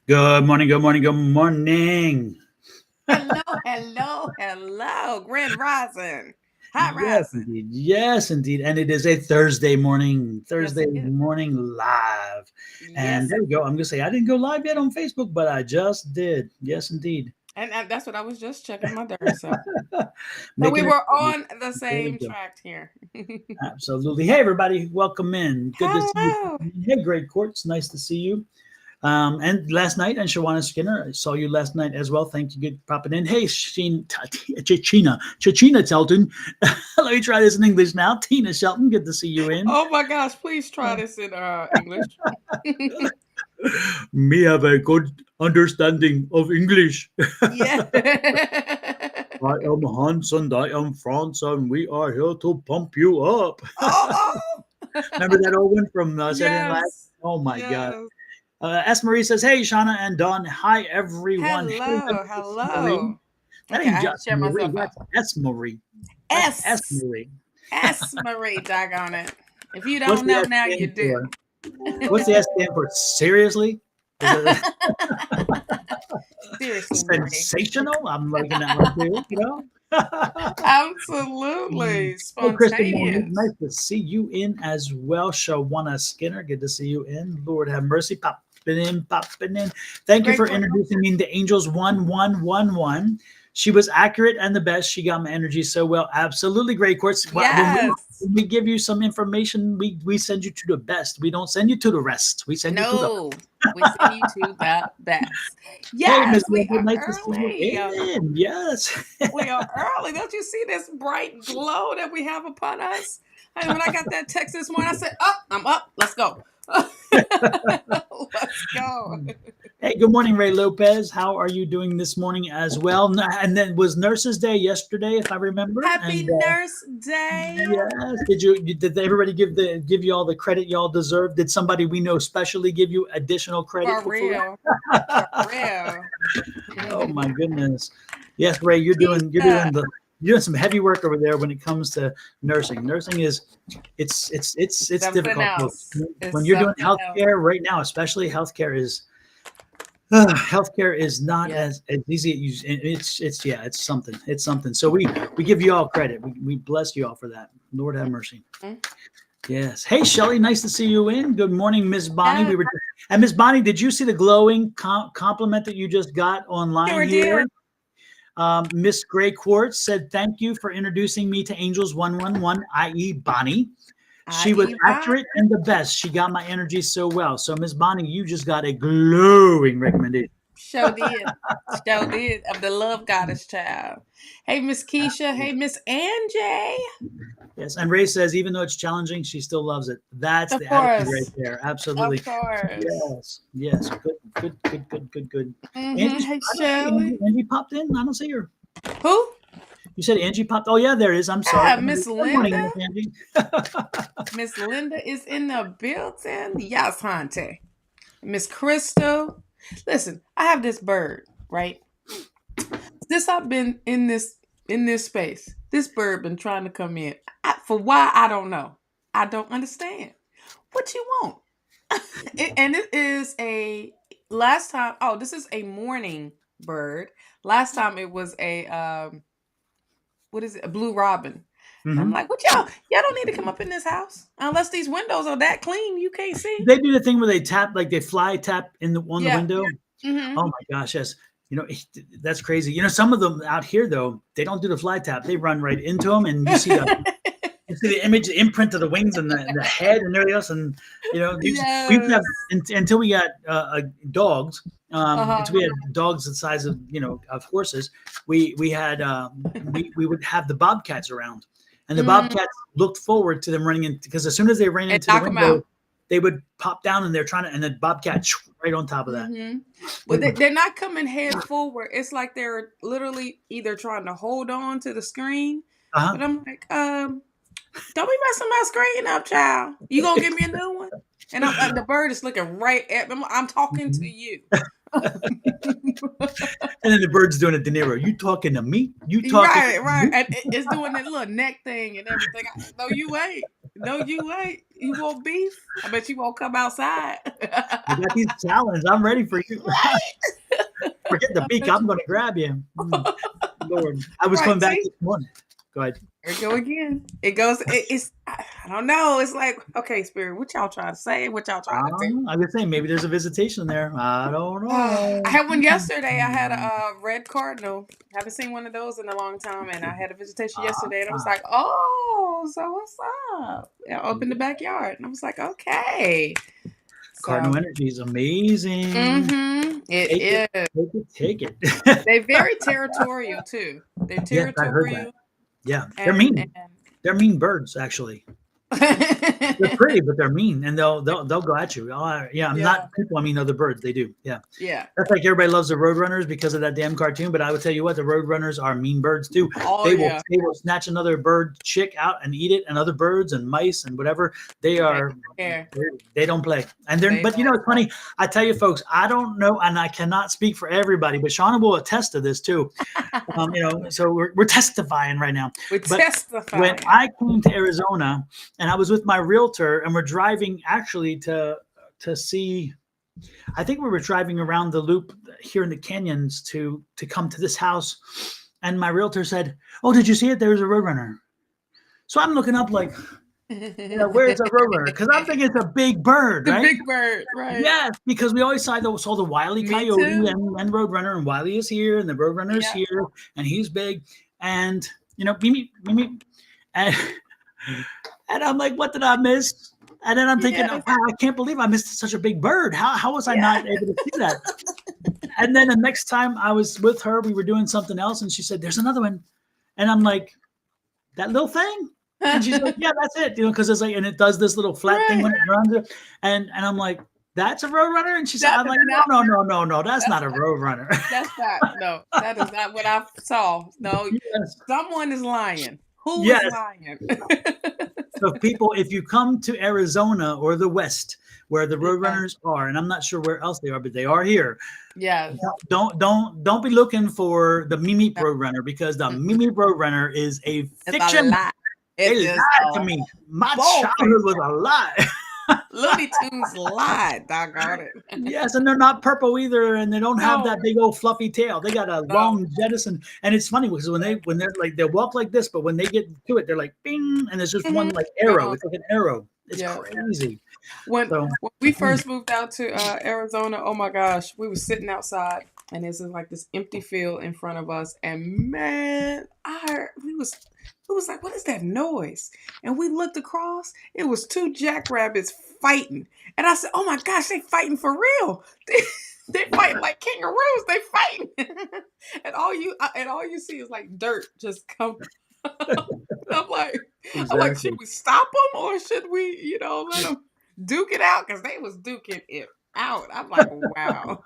Good morning, good morning, good morning. Hello, hello, hello. Grand Rising. Hot Yes, Rising. indeed. Yes, indeed. And it is a Thursday morning, Yes, Thursday it is. morning live. And Yes, there it we go. I'm going to say I didn't go live yet on Facebook, but I just did. Yes, indeed. and that's what I was just checking my darn self. So we Making it. were on the There we same go. track here. Absolutely. Hey, everybody. Welcome in. Good to see you. Hello. Hey, Great Courts. Nice to see you. And last night, and Shawna Skinner, I saw you last night as well. Thank you. Good popping in. Hey, Chachina Shelton. Let me try this in English now. Tina Shelton, good to see you in. Oh my gosh, please try this in English. Me have a good understanding of English. Yeah. I am Hans and I am France, and we are here to pump you up. Oh, Remember that old one from Saturday Night Live? yes. Oh my God. Yes. S. Marie says, "Hey, Shauna and Don. Hi, everyone. Hey, Hello. S. Marie. Hello. That Okay, ain't I had to just share Marie. myself out. That's S. Marie. That's S. S. Marie. S. Marie, doggone it. If you What's don't the know S now, you stand do. for? What's the S stand for? Seriously? Is it Seriously, Marie. sensational? I'm liking that one too. Absolutely. Hey, Kristen Monique, Spontaneous. nice to see you in as well. Shawana Skinner, good to see you in. Lord have mercy, popping in, popping in. Thank you Great for court. introducing me to Angels 1111. She was accurate and the best. She got my energy so well. Absolutely great course. Yes. When we give you some information, we send you to the best. We don't send you to the rest. We send you to the No. We send you to the best. Hey, Miss Yes, we Linda, are nice to see you early. in. Yes. We are early. Don't you see this bright glow that we have upon us? And when I got that text this morning, I said, "Up, I'm up. Let's go. Let's go." Hey, good morning, Ray Lopez. How are you doing this morning as well? And then was Nurses Day yesterday, if I remember. Happy And Nurse Day. yes, did everybody give you all the credit y'all deserve? Did somebody we know specially give you additional credit For for it? real. For real. Oh my goodness. Yes, Ray, you're doing Keisha. you're doing some heavy work over there when it comes to nursing. Nursing is it's Something difficult, folks. else. It's When you're doing something else. healthcare right now, especially healthcare is not Yeah. as easy as you. It's yeah, it's something. It's something. So we give you all credit. We bless you all for that. Lord have mercy. Mhm. Yes. Hey, Shelly, nice to see you in. Good morning, Miss Bonnie. Yeah, We were and Miss Bonnie, did you see the glowing compliment that you just got online sure here? did. Miss Gray Quartz said, "Thank you for introducing me to Angels 111, i.e., Bonnie. I She was Eva. accurate and the best. She got my energy so well. So, Miss Bonnie, you just got a glowing recommendation." Show did. Show did of the love goddess child. Hey, Miss Keisha. Hey, Miss Angie. Yes, and Ray says even though it's challenging, she still loves it. That's Of the attitude right course. there. Of Absolutely. course. Yes, yes. Good, good, good, good, good, good. Angie, Hey, I don't see Shelley. Angie popped in. I don't see her. Who? You said Angie popped. Oh yeah, there it is. I'm sorry. Yeah, Good Miss morning, Linda. Miss Angie. Miss Linda is in the building. Yes, Hante. Miss Crystal. Listen, I have this bird, right? Since I've been in this space, this bird been trying to come in. For why I don't know. I don't understand. What you want? And it is a last time. Oh, this is a morning bird. Last time it was a what is it? A blue robin. And I'm Hmm. like, what y'all don't need to come up in this house unless these windows are that clean you can't see. They do the thing where they tap, like they fly tap in the on the Yeah. window. Mm-hmm. Oh my gosh, yes. That's crazy. Some of them out here though, they don't do the fly tap. They run right into them, and you see the image, the imprint of the wings and the head and everything else. And we've never Yes. until we got dogs. Uh-huh. Until we had dogs the size of of horses. We had we would have the bobcats around, and the Mm, bobcats looked forward to them running in because as soon as they ran and into the knock them window, out. they would pop down and they're trying to, and the bobcat right on top of that. Mm-hmm. But Mm. they're not coming head forward. It's like they're literally either trying to hold on to the screen. Uh But I'm like, don't be messing my screen up, child. You gonna give me a new one? And the bird is looking right at me. I'm talking to huh. you. And then the bird's doing a De Niro. You talking to me? You talking Right, to right. me? And it's doing that little neck thing and everything. No, you ain't. No, you ain't. You want beef? I bet you won't come outside. I got these talons. I'm ready for you. Right. Forget the I beak. bet I'm you. going to grab you. Lord. I was Right. coming back See? this morning. Go ahead. There you go again. It goes. It's. I don't know. It's like, okay, spirit. What y'all trying to say? What y'all trying to do? I was saying maybe there's a visitation there. I don't I know. had one yesterday. I had a red cardinal. Haven't seen one of those in a long time, and I had a visitation yesterday, and I was like, "Oh, so what's up?" Yeah, up in the backyard, and I was like, "Okay." So, Cardinal energy is amazing. it Take it, is. take it, take it. They're very territorial too. They're Yes, I heard that. territorial, Yeah, they're and mean. They're mean birds, actually. They're pretty, but they're mean, and they'll go at you. Oh, yeah, I'm yeah, not people. I mean, other birds. They do. Yeah, yeah. that's like everybody loves the Roadrunners because of that damn cartoon. But I would tell you what, the Roadrunners are mean birds too. Oh They yeah. will snatch another bird chick out and eat it, and other birds and mice and whatever. They They are. don't care. They don't play, and they're. They But you don't know, it's play. funny. I tell you, folks, I don't know, and I cannot speak for everybody, but Shawna will attest to this too. So we're testifying right now. We're But when testifying. I came to Arizona and I was with my realtor and we're driving actually to see, I think we were driving around the loop here in the canyons to come to this house, and my realtor said, "Oh, did you see it? There's a roadrunner." So I'm looking up like, where's a roadrunner? Because I'm thinking it's a big bird, The right? big bird, right? Yes, because we always saw the Wile E. Me Coyote too. and Roadrunner, and Wiley is here, and the Roadrunner is Yeah. here, and he's big, and Mimi, and and I'm like, what did I miss? And then I'm thinking, oh, Yes. wow, I can't believe I missed such a big bird. How was I Yeah. not able to see that? And then the next time I was with her, we were doing something else, and she said, "There's another one," and I'm like, "That little thing?" And she's like, "Yeah, that's it," because it's like, and it does this little flat thing Right. when it runs it, and I'm like, "That's a roadrunner," and she said, That "I'm is like, not. no, that's not a roadrunner." That's not. No, that is not what I saw. No, Yes, someone is lying. Who is yes. lying? So people, if you come to Arizona or the West, where the Yeah. roadrunners are, and I'm not sure where else they are, but they are here. Yes. Don't be looking for the Mimi No. Roadrunner, because the Mm-mm. Mimi Roadrunner is a It's a fiction. lie. They It is lied to a me. My bullface. childhood was a lie. Looney Tunes lied. Doggone it. Yes, and they're not purple either, and they don't have that No. big old fluffy tail. They got a No. long jettison, and it's funny because when they're like they walk like this, but when they get to it, they're like bing, and there's just one Mhm. like arrow. Gone. It's like an arrow. It's Yeah. crazy. When So when we first moved out to Arizona, oh my gosh, we were sitting outside, and there's like this empty field in front of us, and man, we was like, what is that noise? And we looked across, it was two jackrabbits fighting, and I said, oh my gosh, they fighting for real. They fighting like kangaroos. They fighting, and all you see is like dirt just come. I'm like, should exactly. we stop them or should we, let them duke it out? Because they was duking it out. I'm like, wow.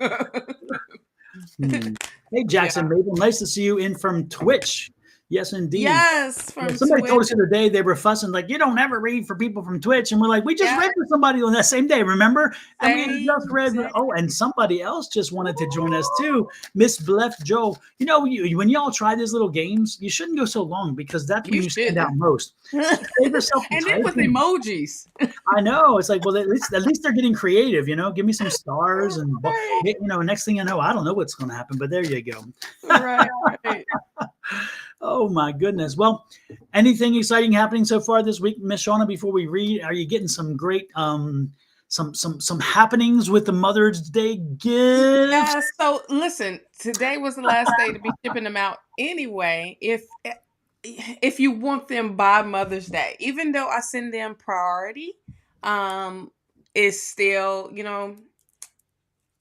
Hmm. Hey Yeah. Jackson Mabel, nice to see you in from Twitch. Yes, indeed. Yes, Yeah, from somebody told us Twitch. the other day they were fussing like, you don't ever read for people from Twitch, and we're like, we just Yeah, read for somebody on that same day, remember? And we had just same read. day. Oh, and somebody else just wanted to join us Ooh. too, Miss Blef Joe. When y'all try these little games, you shouldn't go so long because that's when You you stand out shouldn't. most. And Save yourself some then with typing. emojis. I know. It's like, well, at least they're getting creative, Give me some stars and Right, next thing you know, I don't know what's going to happen, but there you go. right, right. Oh my goodness. Well, anything exciting happening so far this week, Miss Shauna? Before we read, are you getting some great some happenings with the Mother's Day gift? Yeah, so listen, today was the last day to be shipping them out anyway. If you want them by Mother's Day, even though I send them priority, um, it's still,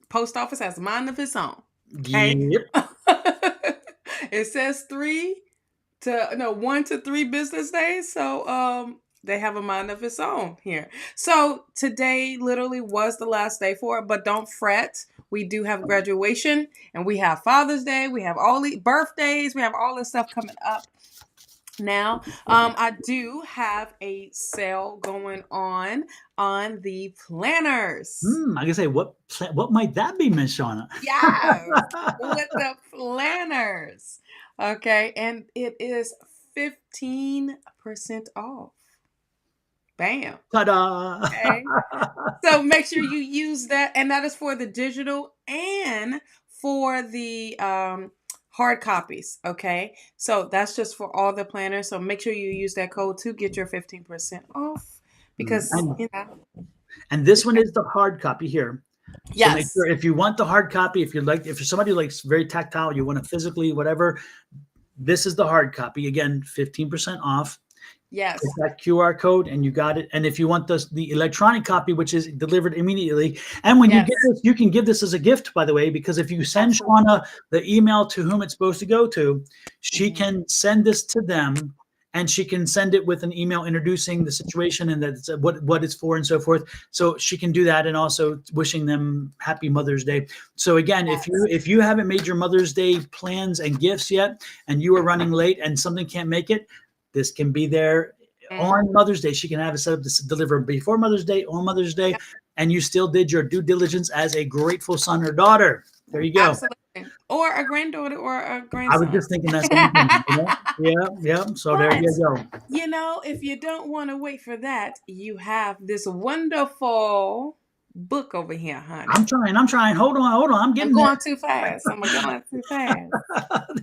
post office has a mind of its own. Okay. Yep. It says 1 to 3 business days. So they have a mind of its own here. So today literally was the last day for it, but don't fret. We do have graduation and we have Father's Day. We have all the birthdays. We have all this stuff coming up. Now, I do have a sale going on the planners. I can say, what might that be, Miss Shawna? Yes, with the planners. Okay, and it is 15% off. Bam. Ta-da! Okay. So make sure you use that, and that is for the digital and for the hard copies. Okay, so that's just for all the planners. So make sure you use that code to get your 15% off because and, you know. and this one is the hard copy here. So make Yes, sure if you want the hard copy, if you're somebody who likes very tactile, you want to physically, whatever, this is the hard copy. Again, 15% off. yes, It's that QR code and you got it. And if you want the electronic copy, which is delivered immediately, and when you get yes, this, you can give this as a gift, by the way, because if you send absolutely. Shawna the email to whom it's supposed to go to, she Mhm. can send this to them, and she can send it with an email introducing the situation and that it's what it's for and so forth. So she can do that, and also wishing them happy Mother's Day. So again, Yes. if you haven't made your Mother's Day plans and gifts yet, and you are running late and something can't make it, this can be there Mhm. on Mother's Day. She can have it set up to deliver before Mother's Day, on Mother's Day, and you still did your due diligence as a grateful son or daughter. There you go. Absolutely. Or a granddaughter or a I was grandson. just thinking that same thing. Yeah, yeah. So there But, you go. you know, if you don't want to wait for that, you have this wonderful book over here, honey. I'm trying. I'm trying. Hold on. Hold on. I'm I'm getting going too fast. I'm going too fast.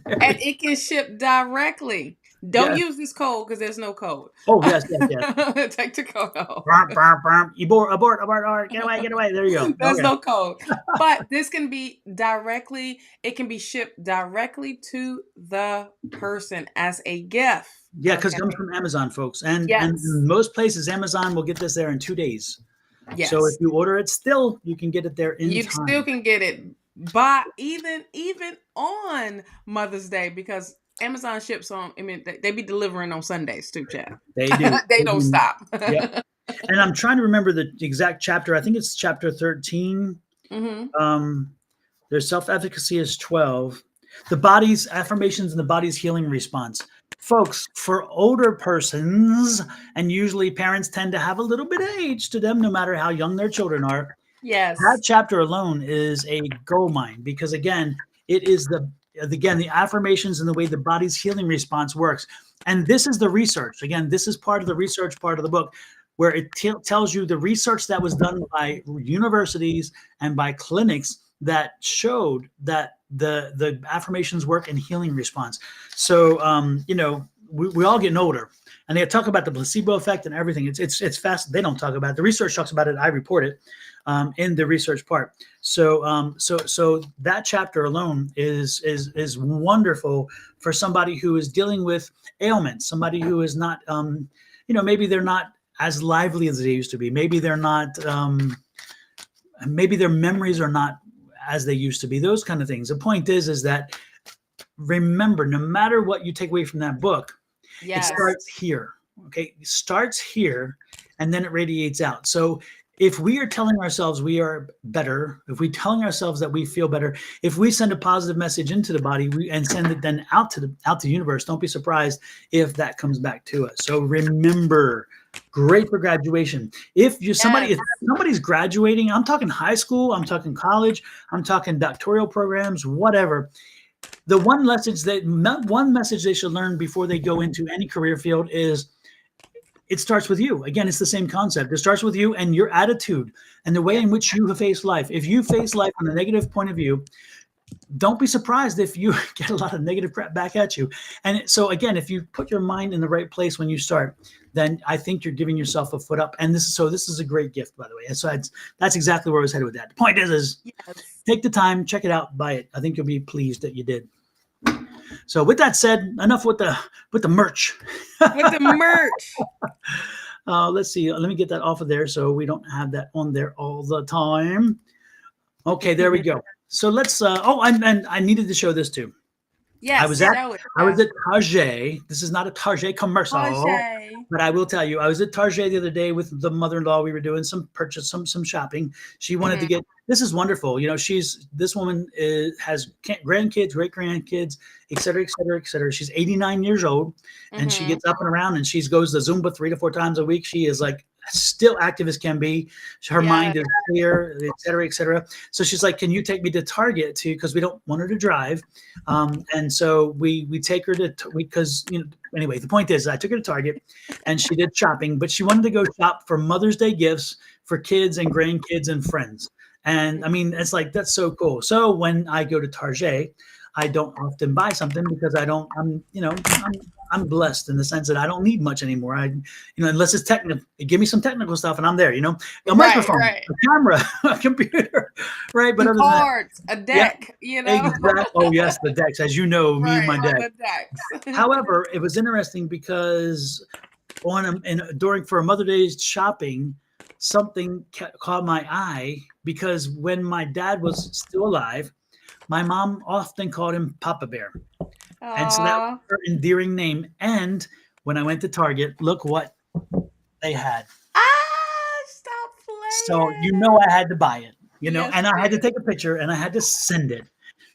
there. And it can ship directly. Don't Yes. use this code because there's no code. Oh, yes, yes, yes. Take the code off. Burp, burp, burp. Abort, abort, abort, abort. Get away, get away. There you go. There's Okay. no code. But this can be directly, it can be shipped directly to the person as a gift. Yeah, because it Okay. comes from Amazon, folks, and Yes. in most places, Amazon will get this there in 2 days. So if Yes. you order it still, you can get it there in You still time. can get it by even on Mother's Day because Amazon ships on. I mean, they be delivering on Sundays too, chat. They do. They They don't do. stop. Yep. And I'm trying to remember the exact chapter. I think it's chapter 13. Hmm. Um, their self-efficacy is 12. The body's affirmations and the body's healing response. Folks, for older persons, and usually parents tend to have a little bit of age to them, no matter how young their children are, that Yes. chapter alone is a gold mine because again, it is the affirmations and the way the body's healing response works. And this is the research. Again, this is part of the research part of the book where it tells you the research that was done by universities and by clinics that showed that the affirmations work and healing response. So we all getting older, and they talk about the placebo effect and everything. It's fast. They don't talk about it. The research talks about it. I report it in the research part. So that chapter alone is wonderful for somebody who is dealing with ailments, somebody who is not, maybe they're not as lively as they used to be. Maybe they're not, maybe their memories are not as they used to be. Those kind of things. The point is that remember, no matter what you take away from that book, it Yes. starts here. Okay, it starts here, and then it radiates out. So if we are telling ourselves we are better, if we're telling ourselves that we feel better, if we send a positive message into the body and send it then out to the universe, don't be surprised if that comes back to us. So remember, great for graduation. If somebody's graduating, I'm talking high school, I'm talking college, I'm talking doctoral programs, whatever. The one message they should learn before they go into any career field is it starts with you. Again, it's the same concept. It starts with you and your attitude and the way Yes. in which you face life. If you face life from a negative point of view, don't be surprised if you get a lot of negative crap back at you. And so again, if you put your mind in the right place when you start, then I think you're giving yourself a foot up. And this is a great gift, by the way. And so that's exactly where I was headed with that. The point is Yes. take the time, check it out, buy it. I think you'll be pleased that you did. So with that said, enough with the merch. With the merch. Let's see. Let me get that off of there so we don't have that on there all the time. Okay, there we go. So let's. And I needed to show this too. I Yes, was at show it, I was child. at Target. This is not a Target commercial, Tajay. but I will tell you, I was at Target the other day with the mother-in-law. We were doing some shopping. She wanted to Mhm, get. This is wonderful. This woman has grandkids, great grandkids, et cetera, et cetera, et cetera. She's 89 years old, and she mhm. gets up and around, and she goes to Zumba 3 to 4 times a week. She is like still active as can be. Her Yes. mind is clear, et cetera, et cetera. So she's like, "Can you take me to Target too? Because we don't want her to drive." And so we take her to because anyway, the point is I took her to Target and she did shopping, but she wanted to go shop for Mother's Day gifts for kids and grandkids and friends. And I mean, it's like that's so cool. So when I go to Target, I don't often buy something because I don't. I'm blessed in the sense that I don't need much anymore. Unless it's technical, give me some technical stuff and I'm there. A Right, microphone, right. a camera, a computer, right? But Some other than that, cards, a yeah, deck, you know? exactly. Oh, yes, the decks. As you know, me and Right, my deck. the decks. However, it was interesting because during for a Mother Day's shopping, something caught my eye because when my dad was still alive, my mom often called him Papa Bear, and so that was Aw. her endearing name. And when I went to Target, look what they had. Ah, stop So playing. I had to buy it. Yes, And you I had to did. take a picture and I had to send it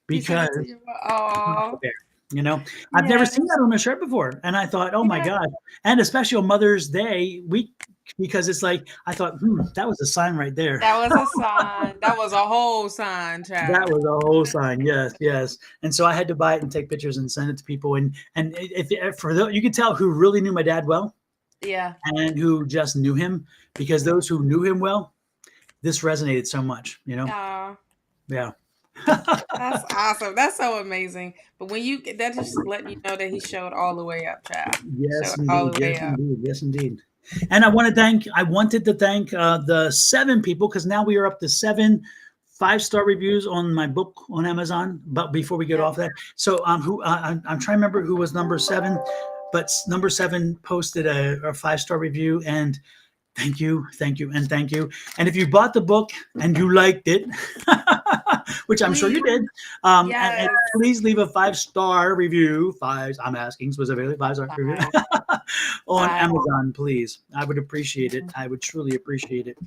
You sent it to because your aw. there. You know, I've never seen Yes. that on a shirt before, and I thought, oh my Yeah. god! And especially on Mother's Day week, because it's like I thought, that was a sign right there. That was a sign. That was a whole sign, That child. was a whole sign. Yes, yes. And so I had to buy it and take pictures and send it to people. And if for you could tell who really knew my dad well Yeah. and who just knew him, because those who knew him well, this resonated so much. Aw. Yeah. That's awesome. That's so amazing. But when that just letting you know that he showed all the way up, child. Yes, Showed all indeed. the Yes, way up. indeed. Yes, indeed. And I wanted to thank the 7 people because now we are up to 7 5-star reviews on my book on Amazon. But before we get Yeah. off that, so I'm trying to remember who was number 7, but number 7 posted a 5-star review, and thank you, thank you, and thank you. And if you bought the book and you liked it, which I'm sure you Please. did, and Yes. please leave a 5-star review. I'm asking specifically 5-star review Five. on Five. Amazon, please. I would appreciate it. I would truly appreciate it.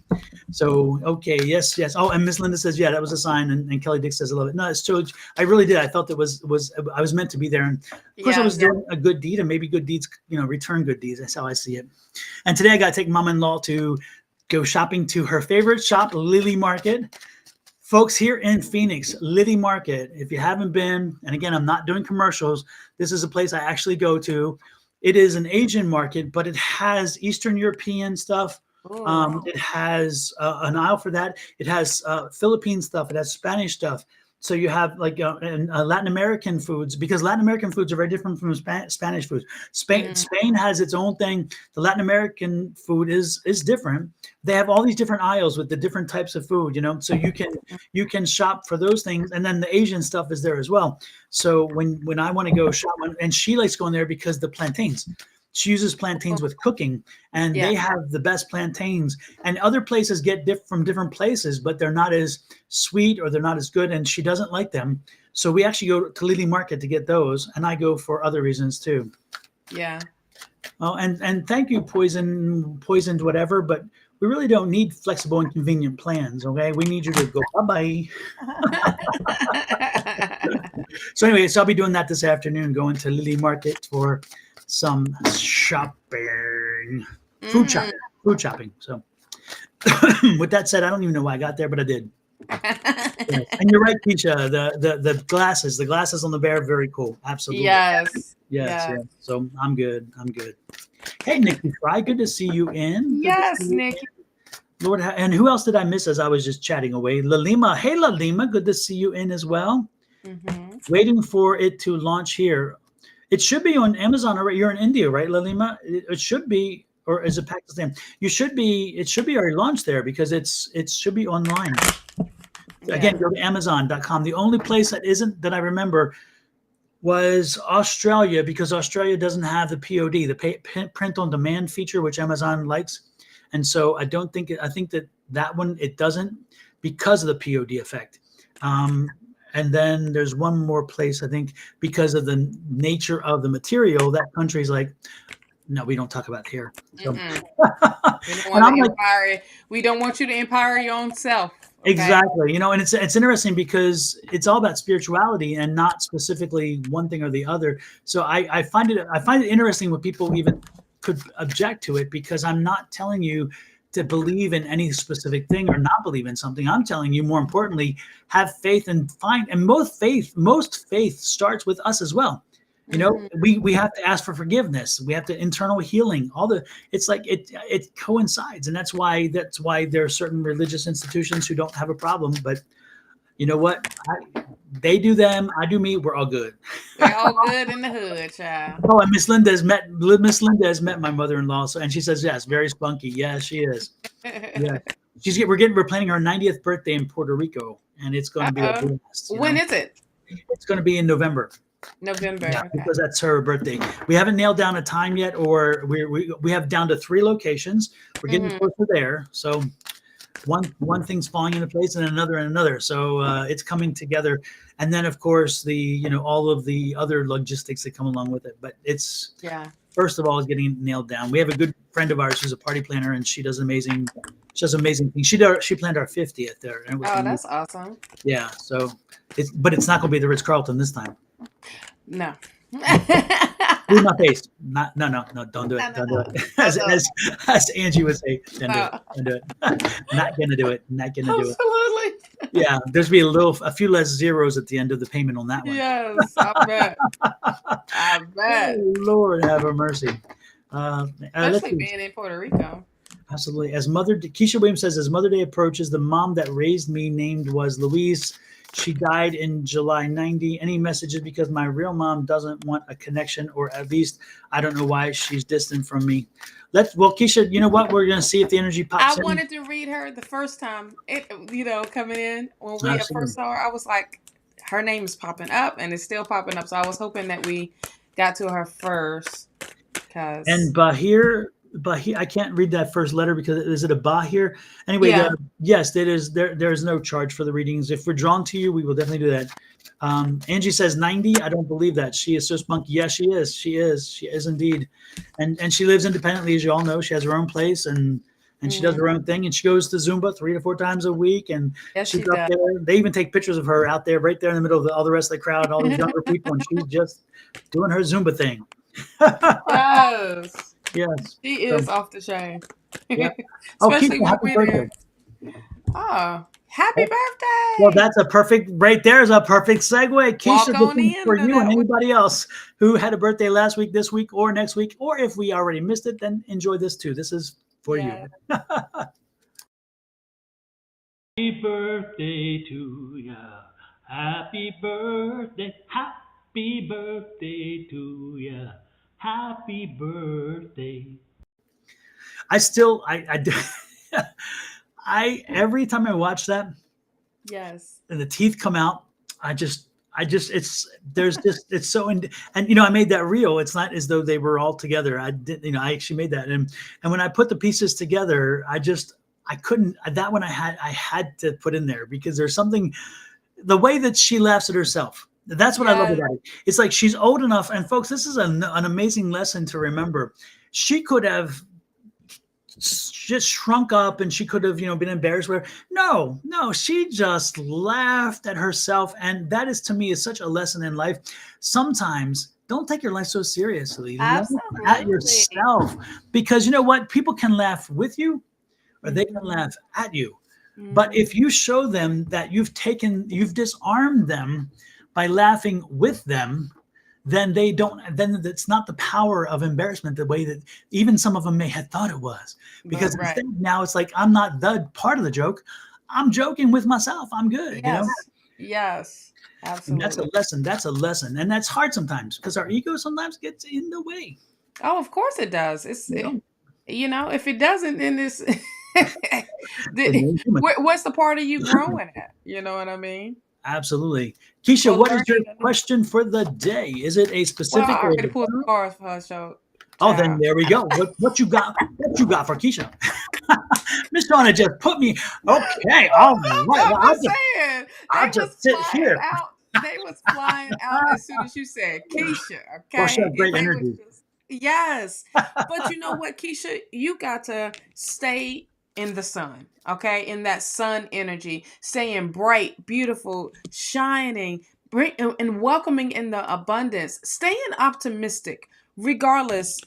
So, okay, yes, yes. Oh, and Miss Linda says, yeah, that was a sign, and Kelly Dick says, I love it. No, it's true. I really did. I felt it was I was meant to be there, and of course, I was Yes. doing a good deed, and maybe good deeds, return good deeds. That's how I see it. And today I got to take mom-in-law to go shopping to her favorite shop, Lily Market. Folks, here in Phoenix, Lily Market, if you haven't been, and again, I'm not doing commercials, this is a place I actually go to. It is an Asian market, but it has Eastern European stuff. Oh. It has an aisle for that. It has Philippine stuff. It has Spanish stuff. So you have like Latin American foods, because Latin American foods are very different from Spanish foods. Mhm. Spain has its own thing. The Latin American food is different. They have all these different aisles with the different types of food, so you can shop for those things, and then the Asian stuff is there as well. So when I want to go shop, and she likes going there because the plantains. She uses plantains with cooking, and Yeah. they have the best plantains. And other places get from different places, but they're not as sweet or they're not as good, and she doesn't like them. So we actually go to Lily Market to get those, and I go for other reasons too. Yeah. Oh, and thank you, poisoned whatever, but we really don't need flexible and convenient plans. Okay, we need you to go bye bye. So anyway, so I'll be doing that this afternoon, going to Lily Market for some shopping, food Mm. shopping, food shopping. So with that said, I don't even know why I got there, but I did. Yes. And you're right, Keisha. The glasses on the bear, very cool. Absolutely. Yes. Yes, Yes. yes. So I'm good. I'm good. Hey, Nikki Fry, good to see you in. Good to see Yes, you Nikki. in. Lord, and who else did I miss as I was just chatting away? Lalima. Hey, Lalima, good to see you in as well. Mm-hmm. Waiting for it to launch here. It should be on Amazon already. You're in India, right, Lalima? It should be, or is it Pakistan? You should be. It should be already launched there because it should be online. Again, Yeah. go to Amazon.com. The only place that isn't that I remember was Australia, because Australia doesn't have the POD, the print on demand feature, which Amazon likes, and so I think that one it doesn't because of the POD effect. And then there's one more place, I think, because of the nature of the material, that country's like, no, we don't talk about here. So, Mm-mm. We don't and want to I'm like, empire. We don't want you to empire your own self. Okay. exactly, and it's interesting because it's all about spirituality and not specifically one thing or the other. So I find it interesting when people even could object to it, because I'm not telling you to believe in any specific thing or not believe in something. I'm telling you, more importantly, have faith and find. And most faith starts with us as well. Mm-hmm. We have to ask for forgiveness. We have to internal healing. All the it's like it coincides, and that's why there are certain religious institutions who don't have a problem. But you know what? They do them. I do me. We're all good. We're all good in the hood, child. Oh, and Miss Linda has met my mother-in-law, so and she says yes, very spunky. Yes, she is. Yeah, we're planning our 90th birthday in Puerto Rico, and it's going to be a Uh-oh. blast. When is it? It's going to be in November. Yeah, November. Okay. because that's her birthday. We haven't nailed down a time yet, or we have down to 3 locations. We're getting Mm-hmm. closer there. So one thing's falling into place, and another. So it's coming together. And then of course all of the other logistics that come along with it. But it's Yeah. first of all is getting nailed down. We have a good friend of ours who's a party planner, and she does amazing things. She planned our 50th there, and it was Oh, amazing. that's awesome. Yeah. So but it's not going to be the Ritz Carlton this time. No. Leave my face. No, don't do it. No, Don't do no, it. no. As Angie would say, don't do it. No. Don't do it. Not gonna do it. Not gonna do it. Absolutely. Yeah, there's be a few less zeros at the end of the payment on that one. Yes, I bet. I bet. Oh, Lord have mercy. Let's Especially see. being in Puerto Rico. Absolutely. Keisha Williams says, as Mother Day approaches, the mom that raised me named was Louise. She died in July 90. Any messages? Because my real mom doesn't want a connection, or at least I don't know why she's distant from me. Keisha, you know what? We're going to see if the energy pops I in. wanted to read her the first time, coming in. When we Absolutely. first saw her, I was like, her name is popping up and it's still popping up. So I was hoping that we got to her first. And Bahir, I can't read that first letter because is it a Bahir? Anyway, Yeah. yes, there is no charge for the readings. If we're drawn to you, we will definitely do that. Angie says 90. I don't believe that. She is so spunky. Yes, she is. She is indeed. And she lives independently, as you all know. She has her own place and she does her own thing, and she goes to Zumba 3 to 4 times a week. And Yes, she's she up does. there. They even take pictures of her out there, right there in the middle of all the rest of the crowd, all these younger people, and she's just doing her Zumba thing. Yes. Yes. She is off the chain. Yeah. Especially Keisha, when happy we're birthday. there. Oh, happy birthday. Well, that's a perfect, right there is a perfect segue. Keisha, Walk this on is in for on you and that one. anybody else who had a birthday last week, this week, or next week, or if we already missed it, then enjoy this too. This is for you. Happy birthday to ya. Happy birthday. Happy birthday to ya. Happy birthday. Every time I watch that, Yes. and the teeth come out, it's so, and I made that reel. It's not as though they were all together. I actually made that. And when I put the pieces together, I couldn't, that one I had to put in there because there's something, the way that she laughs at herself. That's what I love about it. It's like she's old enough, and folks, this is an amazing lesson to remember. She could have just shrunk up and she could have been embarrassed with her. No, she just laughed at herself, and that is, to me, is such a lesson in life. Sometimes don't take your life so seriously. Laugh at yourself, because you know what, people can laugh with you or they can laugh at you. But if you show them that you've disarmed them by laughing with them, then it's not the power of embarrassment the way that even some of them may have thought it was. Because instead now it's like, I'm not the part of the joke. I'm joking with myself. I'm good. Yes. Absolutely. And that's a lesson. And that's hard sometimes because our ego sometimes gets in the way. Oh, of course it does. If it doesn't, then it's what's the part of you growing at? You know what I mean? Absolutely. Keisha, what is your question for the day? Is it a specific? Well, I already pulled the cards for her, so Oh, then child. there we go. What you got? What you got for Keisha? Miss Shauna just put me. Okay, all right. I'm Well, just saying, I'll just sit here. they was flying out as soon as you said Keisha, Well, she okay? has great They was energy. just, yes. But you know what, Keisha? You got to stay in the sun, okay? In that sun energy, staying bright, beautiful, shining, bring, and welcoming in the abundance, staying optimistic, regardless.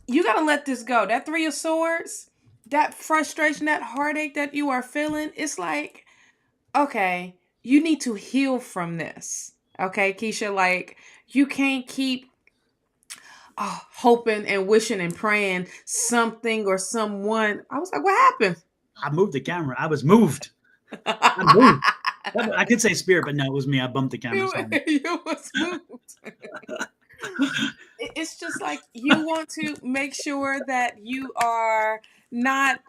You got to let this go. That Three of Swords, that frustration, that heartache that you are feeling, it's like, okay, you need to heal from this. Okay, Keisha, like, you can't keep hoping and wishing and praying something or someone. I was like, what happened? I moved the camera. I was moved. I moved. I could say spirit, but no, it was me. I bumped the camera. you, Sorry. you was moved. It's just like you want to make sure that you are not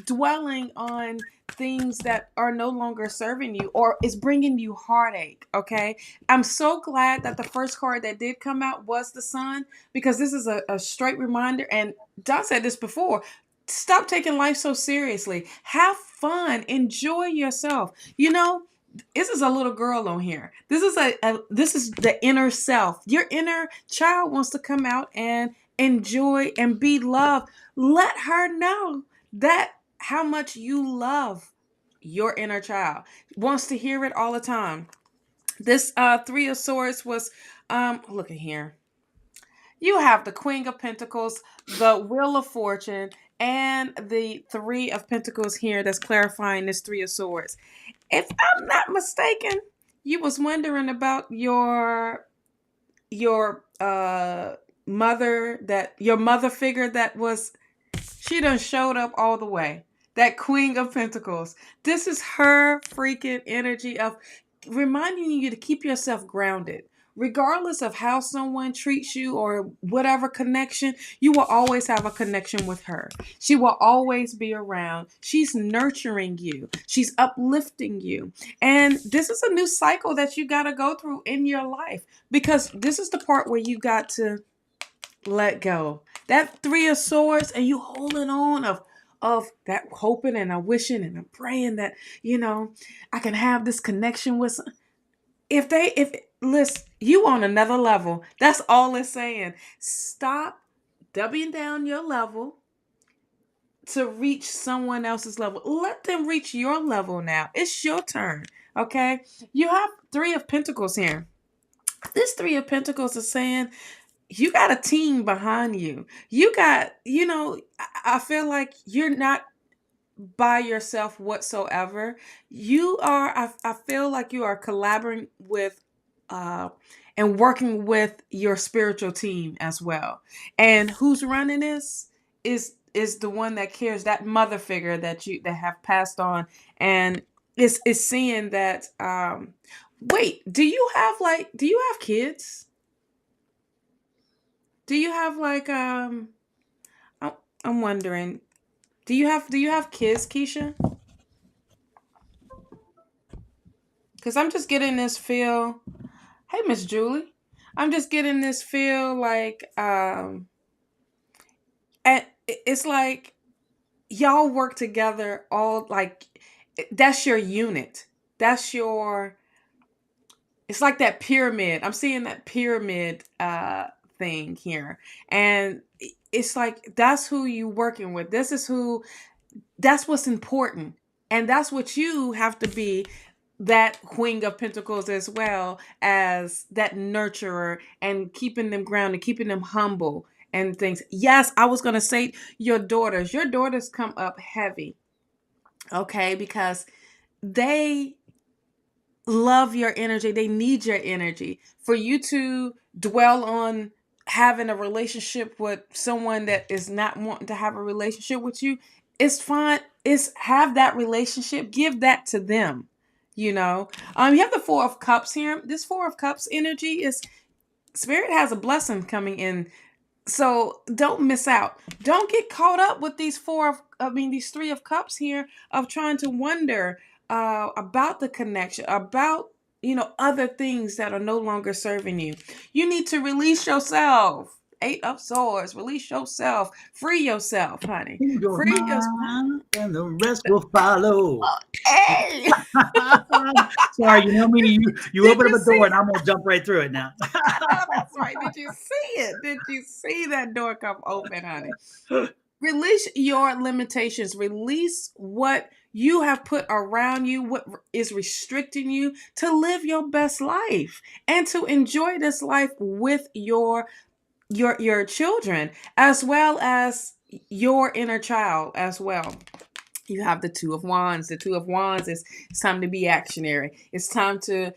dwelling on things that are no longer serving you or is bringing you heartache. Okay, I'm so glad that the first card that did come out was the sun, because this is a straight reminder, and Don said this before: stop taking life so seriously, have fun, enjoy yourself. You know, this is a little girl on here. This is this is the inner self. Your inner child wants to come out and enjoy and be loved. Let her know that how much you love your inner child. Wants to hear it all the time. This Three of Swords was look at here. You have the Queen of Pentacles, the Wheel of Fortune, and the Three of Pentacles here that's clarifying this Three of Swords. If I'm not mistaken, you was wondering about your mother, that your mother figure that was, she done showed up all the way. That Queen of Pentacles. This is her freaking energy of reminding you to keep yourself grounded. Regardless of how someone treats you or whatever connection, you will always have a connection with her. She will always be around. She's nurturing you, she's uplifting you. And this is a new cycle that you got to go through in your life, because this is the part where you got to let go. That Three of Swords, and you holding on of that, hoping and I'm wishing and I'm praying that, I can have this connection with if listen, you on another level. That's all it's saying. Stop doubling down your level to reach someone else's level. Let them reach your level now. It's your turn. Okay? You have Three of Pentacles here. This Three of Pentacles is saying you got a team behind you. You got, I feel like you're not by yourself whatsoever. You are, I feel like you are collaborating with and working with your spiritual team as well. And who's running this is the one that cares, that mother figure that have passed on, and is seeing that wait, do you have kids? Do you have like I'm wondering, do you have kids, Keisha? Cuz I'm just getting this feel. Hey, Miss Julie. I'm just getting this feel like and it's like y'all work together, all like that's your unit. That's your, it's like that pyramid. I'm seeing that pyramid thing here. And it's like that's who you working with. That's what's important. And that's what you have to be, that Queen of Pentacles, as well as that nurturer, and keeping them grounded, keeping them humble and things. Yes, I was going to say your daughters. Your daughters come up heavy, okay? Because they love your energy. They need your energy. For you to dwell on having a relationship with someone that is not wanting to have a relationship with you, it's fine. It's have that relationship. Give that to them. You have the Four of Cups here. This Four of Cups energy is, Spirit has a blessing coming in, so don't miss out. Don't get caught up with these Three of Cups here, of trying to wonder about the connection, about other things that are no longer serving you. You need to release yourself. Eight of Swords. Release yourself. Free yourself, honey. Change your Free yourself. mind, and the rest will follow. Hey! Sorry, you know me. You Did open you up a see door, it? and I'm gonna jump right through it now. I know that's right. Did you see it? Did you see that door come open, honey? Release your limitations. Release what you have put around you, what is restricting you to live your best life and to enjoy this life with your children as well as your inner child as well. You have the Two of Wands. The Two of Wands is it's time to be actionary. It's time to,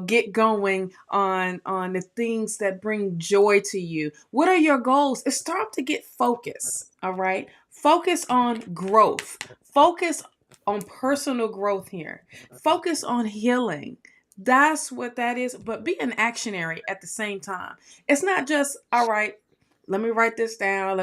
get going on the things that bring joy to you. What are your goals? It's time to get focused. All right. Focus on growth. Focus on personal growth here. Focus on healing. That's what that is. But be an actionary at the same time. It's not just, all right, let me write this down.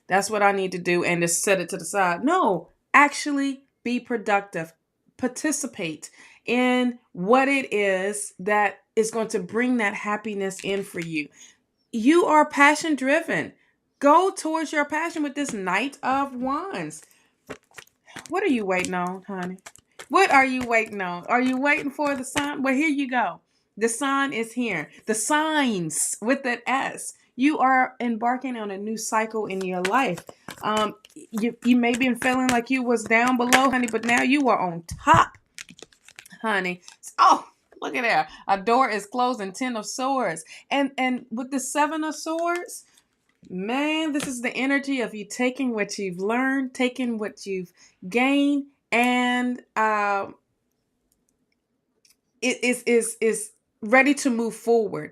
That's what I need to do and just set it to the side. No, actually be productive. Participate in what it is that is going to bring that happiness in for you. You are passion driven. Go towards your passion with this Knight of Wands. What are you waiting on, honey? What are you waiting on? Are you waiting for the sign? Well, here you go. The sign is here. The signs with an S. You are embarking on a new cycle in your life. You may be feeling like you was down below, honey, but now you are on top, honey. Oh, look at that. A door is closing. 10 of Swords. And with the 7 of Swords, man, this is the energy of you taking what you've learned, taking what you've gained, and it is ready to move forward.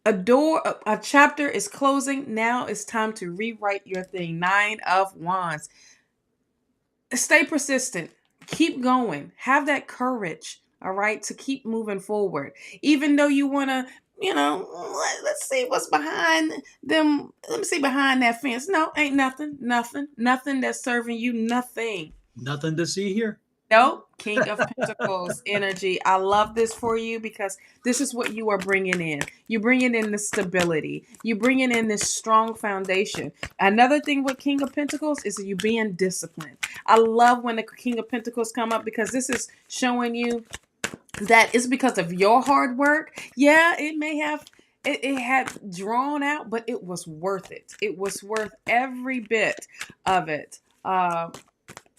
A chapter is closing. Now it's time to rewrite your thing. 9 of Wands. Stay persistent. Keep going. Have that courage, all right, to keep moving forward. Even though you want to, let's see what's behind them. Let me see behind that fence. No, ain't nothing that's serving you, nothing. Nothing to see here. Nope. King of Pentacles energy. I love this for you because this is what you are bringing in. You're bringing in the stability. You're bringing in this strong foundation. Another thing with King of Pentacles is you being disciplined. I love when the King of Pentacles come up because this is showing you that it's because of your hard work. Yeah, it may have it had drawn out, but it was worth it. It was worth every bit of it.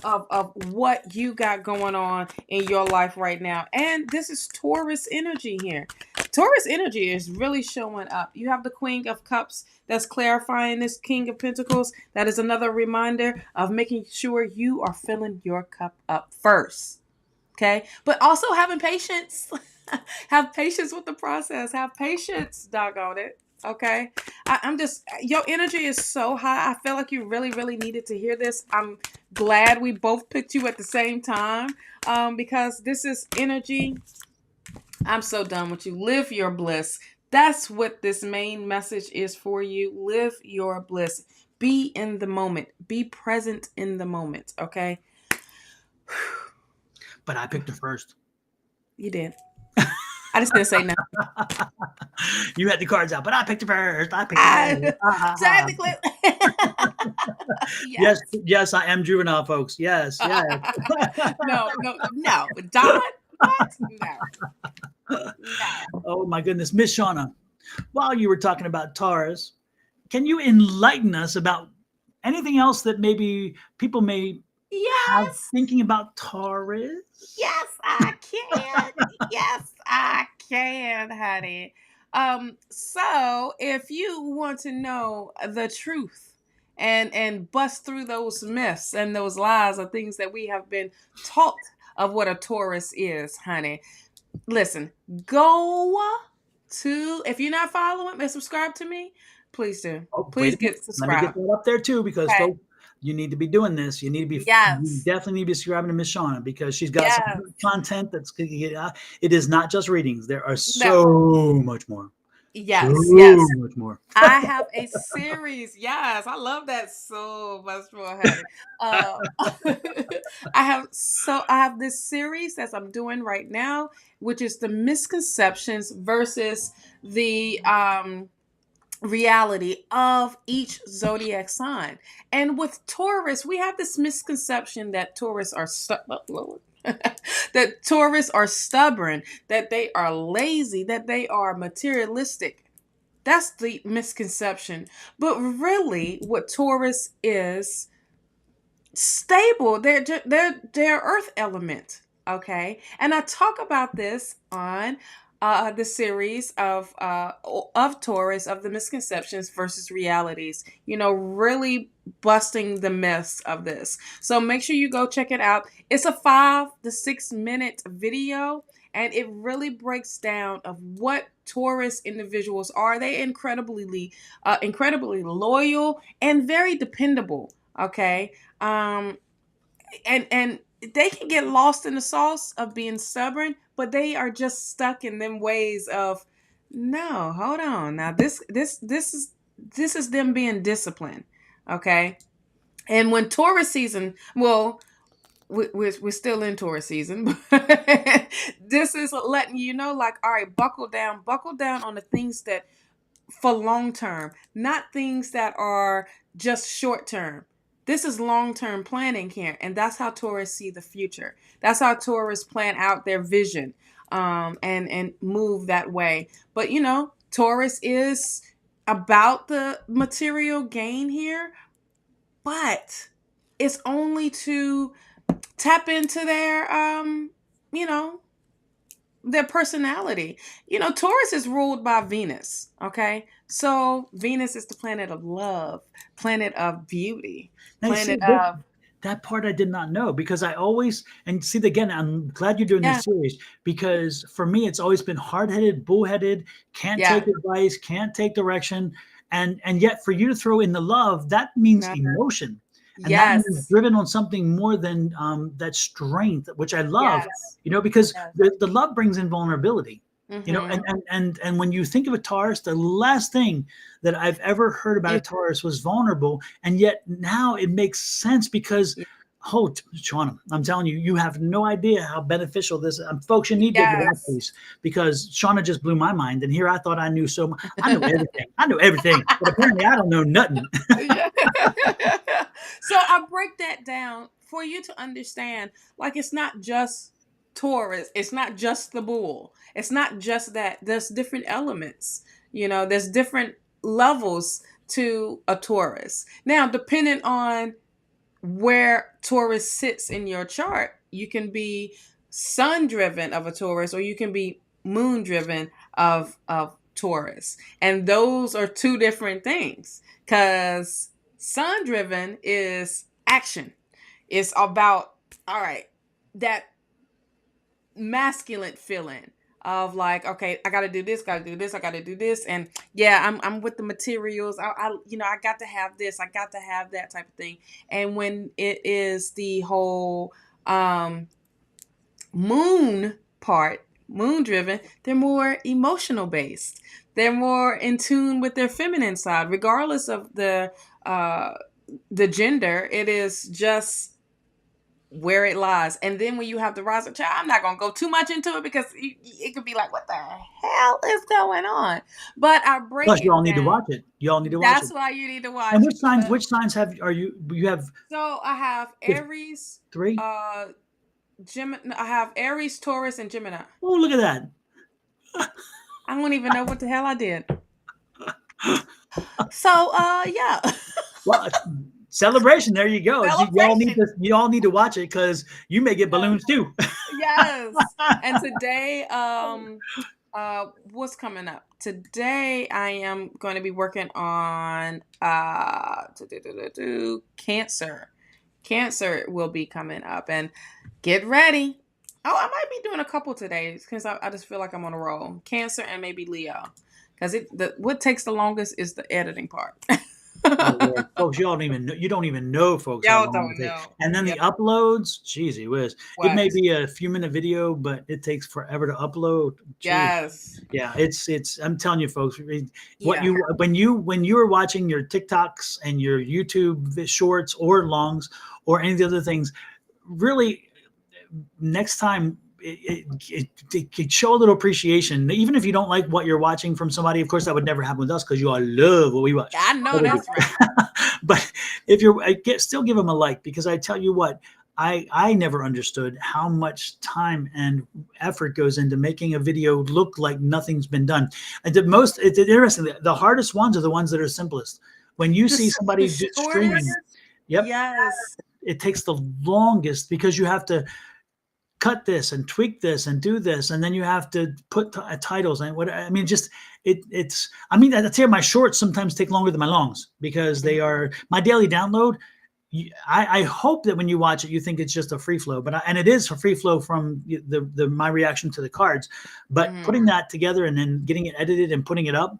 Of what you got going on in your life right now. And this is Taurus energy here. Taurus energy is really showing up. You have the Queen of Cups that's clarifying this King of Pentacles. That is another reminder of making sure you are filling your cup up first. Okay? But also having patience. Have patience with the process. Have patience, doggone it. Okay, I'm just, your energy is so high. I feel like you really, really needed to hear this. I'm glad we both picked you at the same time because this is energy. I'm so done with you. Live your bliss. That's what this main message is for you. Live your bliss. Be in the moment. Be present in the moment. Okay. But I picked her first. You did. I just didn't say nothing. You had the cards out, but I picked it first. I picked it first. Technically. Yes, I am juvenile, folks. Yes. No. Don, what? No. Oh, my goodness. Miss Shawna, while you were talking about Taurus, can you enlighten us about anything else that maybe people may have thinking about Taurus? Yes, I can. Yes, I can, honey. So if you want to know the truth and bust through those myths and those lies or things that we have been taught of what a Taurus is, honey, listen, go to, if you're not following and subscribe to me, please do. Please get subscribed. Let me get that up there too, because folks, you need to be doing this. You need to be, you definitely need to be subscribing to Miss Shawna because she's got some good content that's going to get out. It is not just readings. There are so much more. Yes. Much more. I have a series. Yes, I love that so much more, honey. I have this series that I'm doing right now, which is the misconceptions versus the reality of each zodiac sign. And with Taurus, we have this misconception that Taurus are that Taurus are stubborn, that they are lazy, that they are materialistic. That's the misconception. But really, what Taurus is stable. They're earth element. Okay, and I talk about this on the series of Taurus, of the misconceptions versus realities. You know, really busting the myths of this. So make sure you go check it out. It's a 5 to 6 minute video, and it really breaks down of what Taurus individuals are. They incredibly loyal and very dependable. Okay, um, and they can get lost in the sauce of being stubborn, but they are just stuck in them ways of, no, hold on, now this is them being disciplined, okay. And when Taurus season, well, we're still in Taurus season, but this is letting you know, like, all right, buckle down on the things that for long term, not things that are just short term. This is long term planning here, and that's how Taurus see the future. That's how Taurus plan out their vision, and move that way. But you know, Taurus is about the material gain here, but it's only to tap into their you know, their personality. You know, Taurus is ruled by Venus, okay? So Venus is the planet of love, planet of beauty, Now, you see, planet of, that part I did not know, because I always, and see, again, I'm glad you're doing yeah, this series, because for me, it's always been hard-headed, bullheaded, can't take yeah, advice, can't take direction. And yet for you to throw in the love, that means no, emotion. And that means yes, driven on something more than that strength, which I love, yes, because yes. the love brings in vulnerability. Mm-hmm. And when you think of a Taurus, the last thing that I've ever heard about Yeah, a Taurus was vulnerable, and yet now it makes sense because, yeah, oh, Shawna, I'm telling you, you have no idea how beneficial this. Folks, you need to get to that yes. piece, because Shawna just blew my mind, and here I thought I knew so much. I know everything. I know everything, but apparently I don't know nothing. Yeah. So I break that down for you to understand, like, it's not just Taurus, it's not just the bull, it's not just that. There's different elements, you know, there's different levels to a Taurus. Now, depending on where Taurus sits in your chart, you can be sun driven of a Taurus, or you can be moon driven of Taurus. And those are two different things, cuz sun driven is action. It's about, all right, that masculine feeling of like, okay, I gotta do this, gotta do this, I gotta do this, and yeah, I'm with the materials. I got to have this, I got to have that type of thing. And when it is the whole um moon part, moon driven, they're more emotional based. They're more in tune with their feminine side, regardless of uh the gender. It is just where it lies. And then when you have the rising child, I'm not going to go too much into it because it could be like, what the hell is going on? But I break Plus, you it all need to down. watch it. You all need to watch it. That's why you need to And watch which it. signs? Which signs you have? So I have You have Aries, three. uh, Gemini. I have Aries, Taurus, and Gemini. Oh, look at that. I don't even know what the hell I did. So, yeah, Well, celebration. There you go. celebration. You all need to watch it, because you may get Yeah. balloons too. Yes. And today, what's coming up? Today I am going to be working on Cancer. Cancer will be coming up, and get ready. Oh, I might be doing a couple today because I just feel like I'm on a roll. Cancer and maybe Leo. Because what takes the longest is the editing part. Oh Lord, folks, you don't even know, folks, how Y'all long don't it takes. know. And then Yeah. the uploads, jeez, whiz. It What? may be a few minute video, but it takes forever to upload. Jeez. Yes. Yeah, it's I'm telling you, folks, what Yeah. you when you are watching your TikToks and your YouTube shorts or longs or any of the other things, really, next time, it show a little appreciation, even if you don't like what you're watching from somebody. Of course, that would never happen with us because you all love what we watch. I know that's right. But if still give them a like, because I tell you what, I never understood how much time and effort goes into making a video look like nothing's been done. And it's interesting. The hardest ones are the ones that are simplest. When you see somebody streaming, yep, yes, it takes the longest because you have to cut this and tweak this and do this, and then you have to put titles and what I mean. Just it's. I mean, I'd say my shorts sometimes take longer than my longs because they are my daily download. I hope that when you watch it, you think it's just a free flow, and it is a free flow from the my reaction to the cards. But putting that together and then getting it edited and putting it up,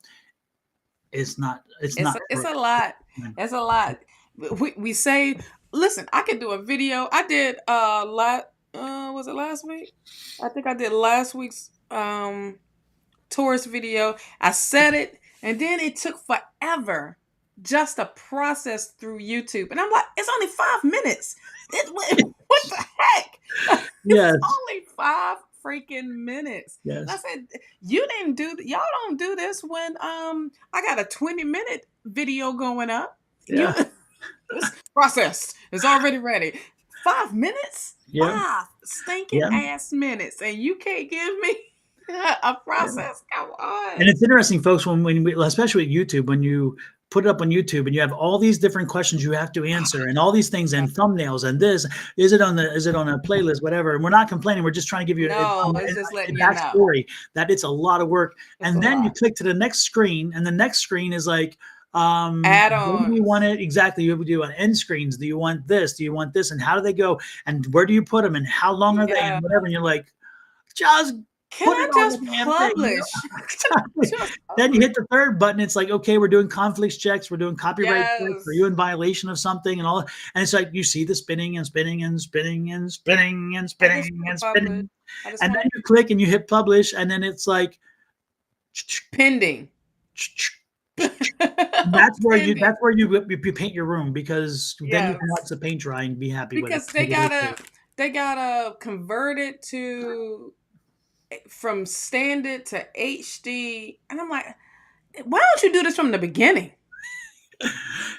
it's not. It's not. It's a lot. It's a lot. We say, listen, I could do a video. I did was it last week? I think I did last week's tourist video. I said it, and then it took forever just to process through YouTube. And I'm like, it's only 5 minutes. What the heck? Yes. It's only 5 freaking minutes. Yes. And I said, y'all don't do this when I got a 20-minute video going up. Yeah. It's processed. It's already ready. 5 minutes? Yeah. 5 stinking ass minutes. And you can't give me a process. Come on. And it's interesting, folks, when we, especially with YouTube, when you put it up on YouTube and you have all these different questions you have to answer and all these things and thumbnails and this, is it on a playlist, whatever. And we're not complaining. We're just trying to give you a backstory that it's a lot of work. And then you click to the next screen, and the next screen is like, add-on. Do you want it? Exactly. You do on end screens. Do you want this? Do you want this? And how do they go? And where do you put them? And how long are they? And whatever. And you're like, just can I just publish? Then you hit the third button. It's like, okay, we're doing conflicts checks. We're doing copyright checks. Are you in violation of something and all? And it's like, you see the spinning and spinning and spinning and spinning and spinning and spinning. And then you click and you hit publish. And then it's like pending. That's where you paint your room, because then you can watch the paint dry and be happy because with it. Because they gotta convert it from standard to HD, and I'm like, why don't you do this from the beginning?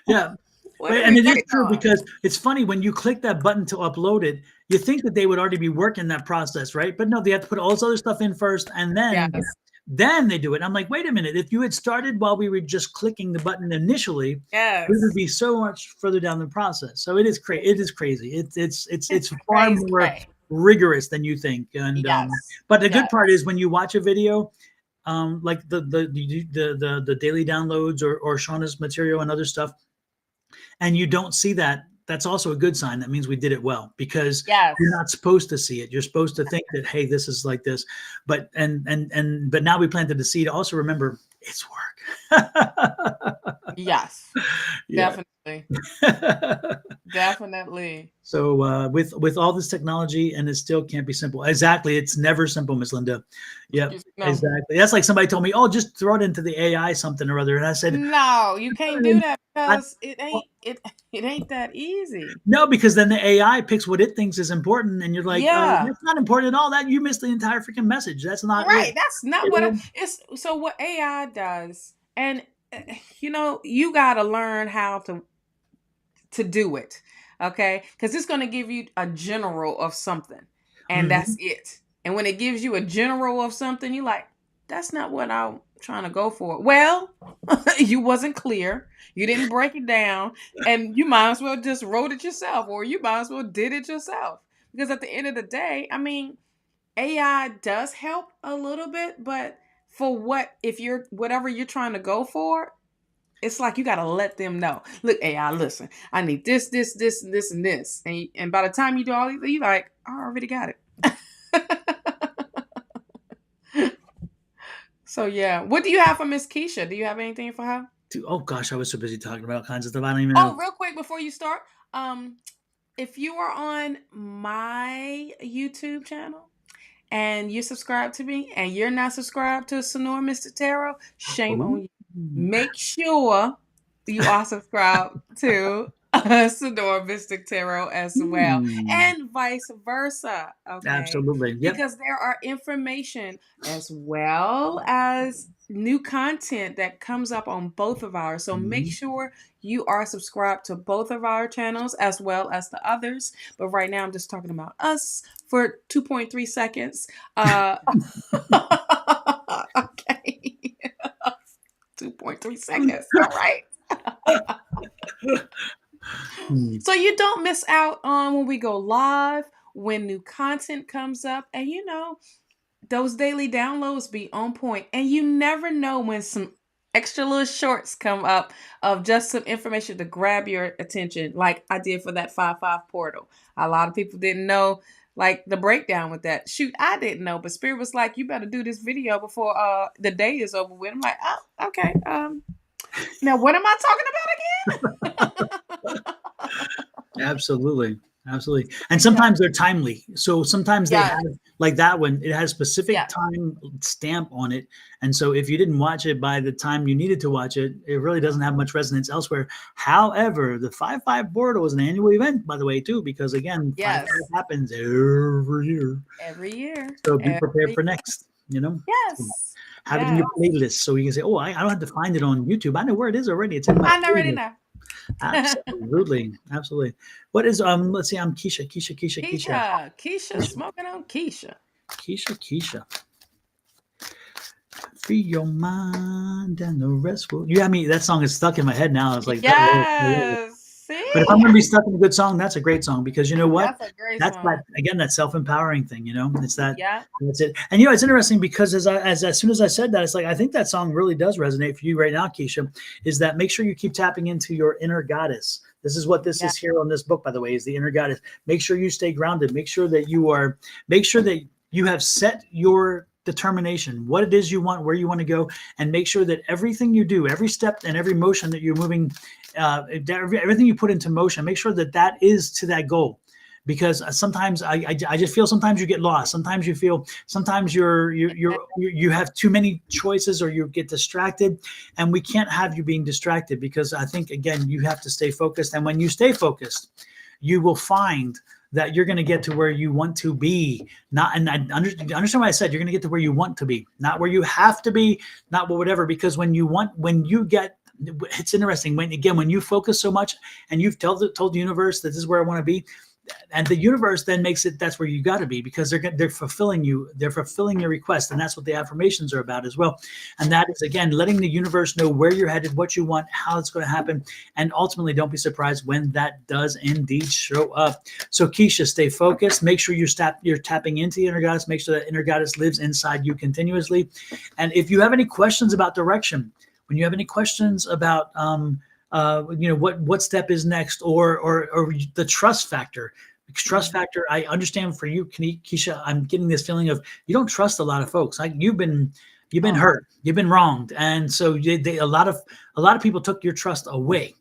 Yeah. And it is true, because it's funny when you click that button to upload it, you think that they would already be working that process, right? But no, they have to put all this other stuff in first, and then they do it. I'm like, wait a minute. If you had started while we were just clicking the button initially, we would be so much further down the process. So it is crazy. It is crazy. It's far more rigorous than you think. And but the good part is when you watch a video, like the daily downloads or Shawna's material and other stuff, and you don't see that, that's also a good sign. That means we did it well, because you're not supposed to see it. You're supposed to think that, hey, this is like this. But but now we planted the seed. Also remember, it's work. Yes. Definitely. Definitely. So with all this technology, and it still can't be simple. Exactly. It's never simple, Miss Linda. Yep. No. Exactly. That's like somebody told me, oh, just throw it into the AI something or other. And I said, no, you can't do that, because it ain't that easy. No, because then the AI picks what it thinks is important, and you're like, that's not important at all. That you missed the entire freaking message. That's not right. That's not what it's. So what AI does, and you got to learn how to do it, okay? Because it's going to give you a general of something, and that's it. And when it gives you a general of something, you're like, that's not what I'm trying to go for. Well, you wasn't clear. You didn't break it down, and you might as well just wrote it yourself, or you might as well did it yourself. Because at the end of the day, I mean, AI does help a little bit, but for whatever you're trying to go for, it's like you got to let them know. Look, AI, listen, I need this, this, this, and this, and this. And by the time you do all these, you're like, I already got it. So, yeah. What do you have for Miss Keisha? Do you have anything for her? Oh, gosh, I was so busy talking about all kinds of stuff. I don't even know. Oh, real quick before you start. If you are on my YouTube channel and you subscribe to me and you're not subscribed to Sonoran Mystic Tarot, shame on you. Make sure you are subscribed to Sonoran Mystic Tarot as well, Hmm. and vice versa. Okay, Absolutely. Yep. because there are information as well as new content that comes up on both of ours. So make Mhm. sure you are subscribed to both of our channels as well as the others. But right now, I'm just talking about us for 2.3 seconds. Okay. 2.3 seconds. All right. Hmm. So you don't miss out on when we go live, when new content comes up, and those daily downloads be on point. And you never know when some extra little shorts come up of just some information to grab your attention, like I did for that 5-5 portal. A lot of people didn't know like the breakdown with that. Shoot, I didn't know, but Spirit was like, you better do this video before the day is over with. I'm like, oh, okay. Now what am I talking about again? Absolutely. Absolutely. And sometimes Exactly. they're timely. So sometimes they Yes. have, like that one, it has specific Yes. time stamp on it. And so if you didn't watch it by the time you needed to watch it, it really doesn't have much resonance elsewhere. However, the 5-5 portal is an annual event, by the way, too, because again, 5-5 Yes. happens every year. Every year. So be prepared Every for next, you know? So Yes. have it in your Yes. playlist so you can say, oh, I don't have to find it on YouTube. I know where it is already. It's in my I know already playlist. now. Absolutely, absolutely. What is let's see, I'm Keisha. Keisha smoking on Keisha. Keisha. Free your mind and the rest will. You have me. That song is stuck in my head now. It's like, oh. Yes. But if See? I'm going to be stuck in a good song, that's a great song because you know what? That's a great That's that song. again, that self-empowering thing. You know, it's that. Yeah. That's it. And you know, it's interesting because as soon as I said that, it's like I think that song really does resonate for you right now, Keisha. Is that make sure you keep tapping into your inner goddess. This is what this Yeah. is here on this book, by the way, is the inner goddess. Make sure you stay grounded. Make sure that you have set your determination, what it is you want, where you want to go, and make sure that everything you do, every step and every motion that you're moving, everything you put into motion, make sure that that is to that goal. Because sometimes I just feel sometimes you get lost. Sometimes you feel sometimes you have too many choices or you get distracted, and we can't have you being distracted because I think again you have to stay focused. And when you stay focused, you will find that you're going to get to where you want to be. Not, and I understand what I said. You're going to get to where you want to be, not where you have to be, not whatever. Because when you get, it's interesting when you focus so much and you've told the universe that this is where I want to be, and the universe then makes it that's where you got to be because they're fulfilling your request, and that's what the affirmations are about as well. And that is again letting the universe know where you're headed, what you want, how it's going to happen, and ultimately don't be surprised when that does indeed show up. So Keisha, stay focused, make sure you're tapping into the inner goddess, make sure that inner goddess lives inside you continuously. And if you have any questions about direction, when you have any questions about what step is next, or the trust factor. Because trust factor, I understand for you, Keisha. I'm getting this feeling of you don't trust a lot of folks. Like you've been hurt, you've been wronged, and so a lot of people took your trust away,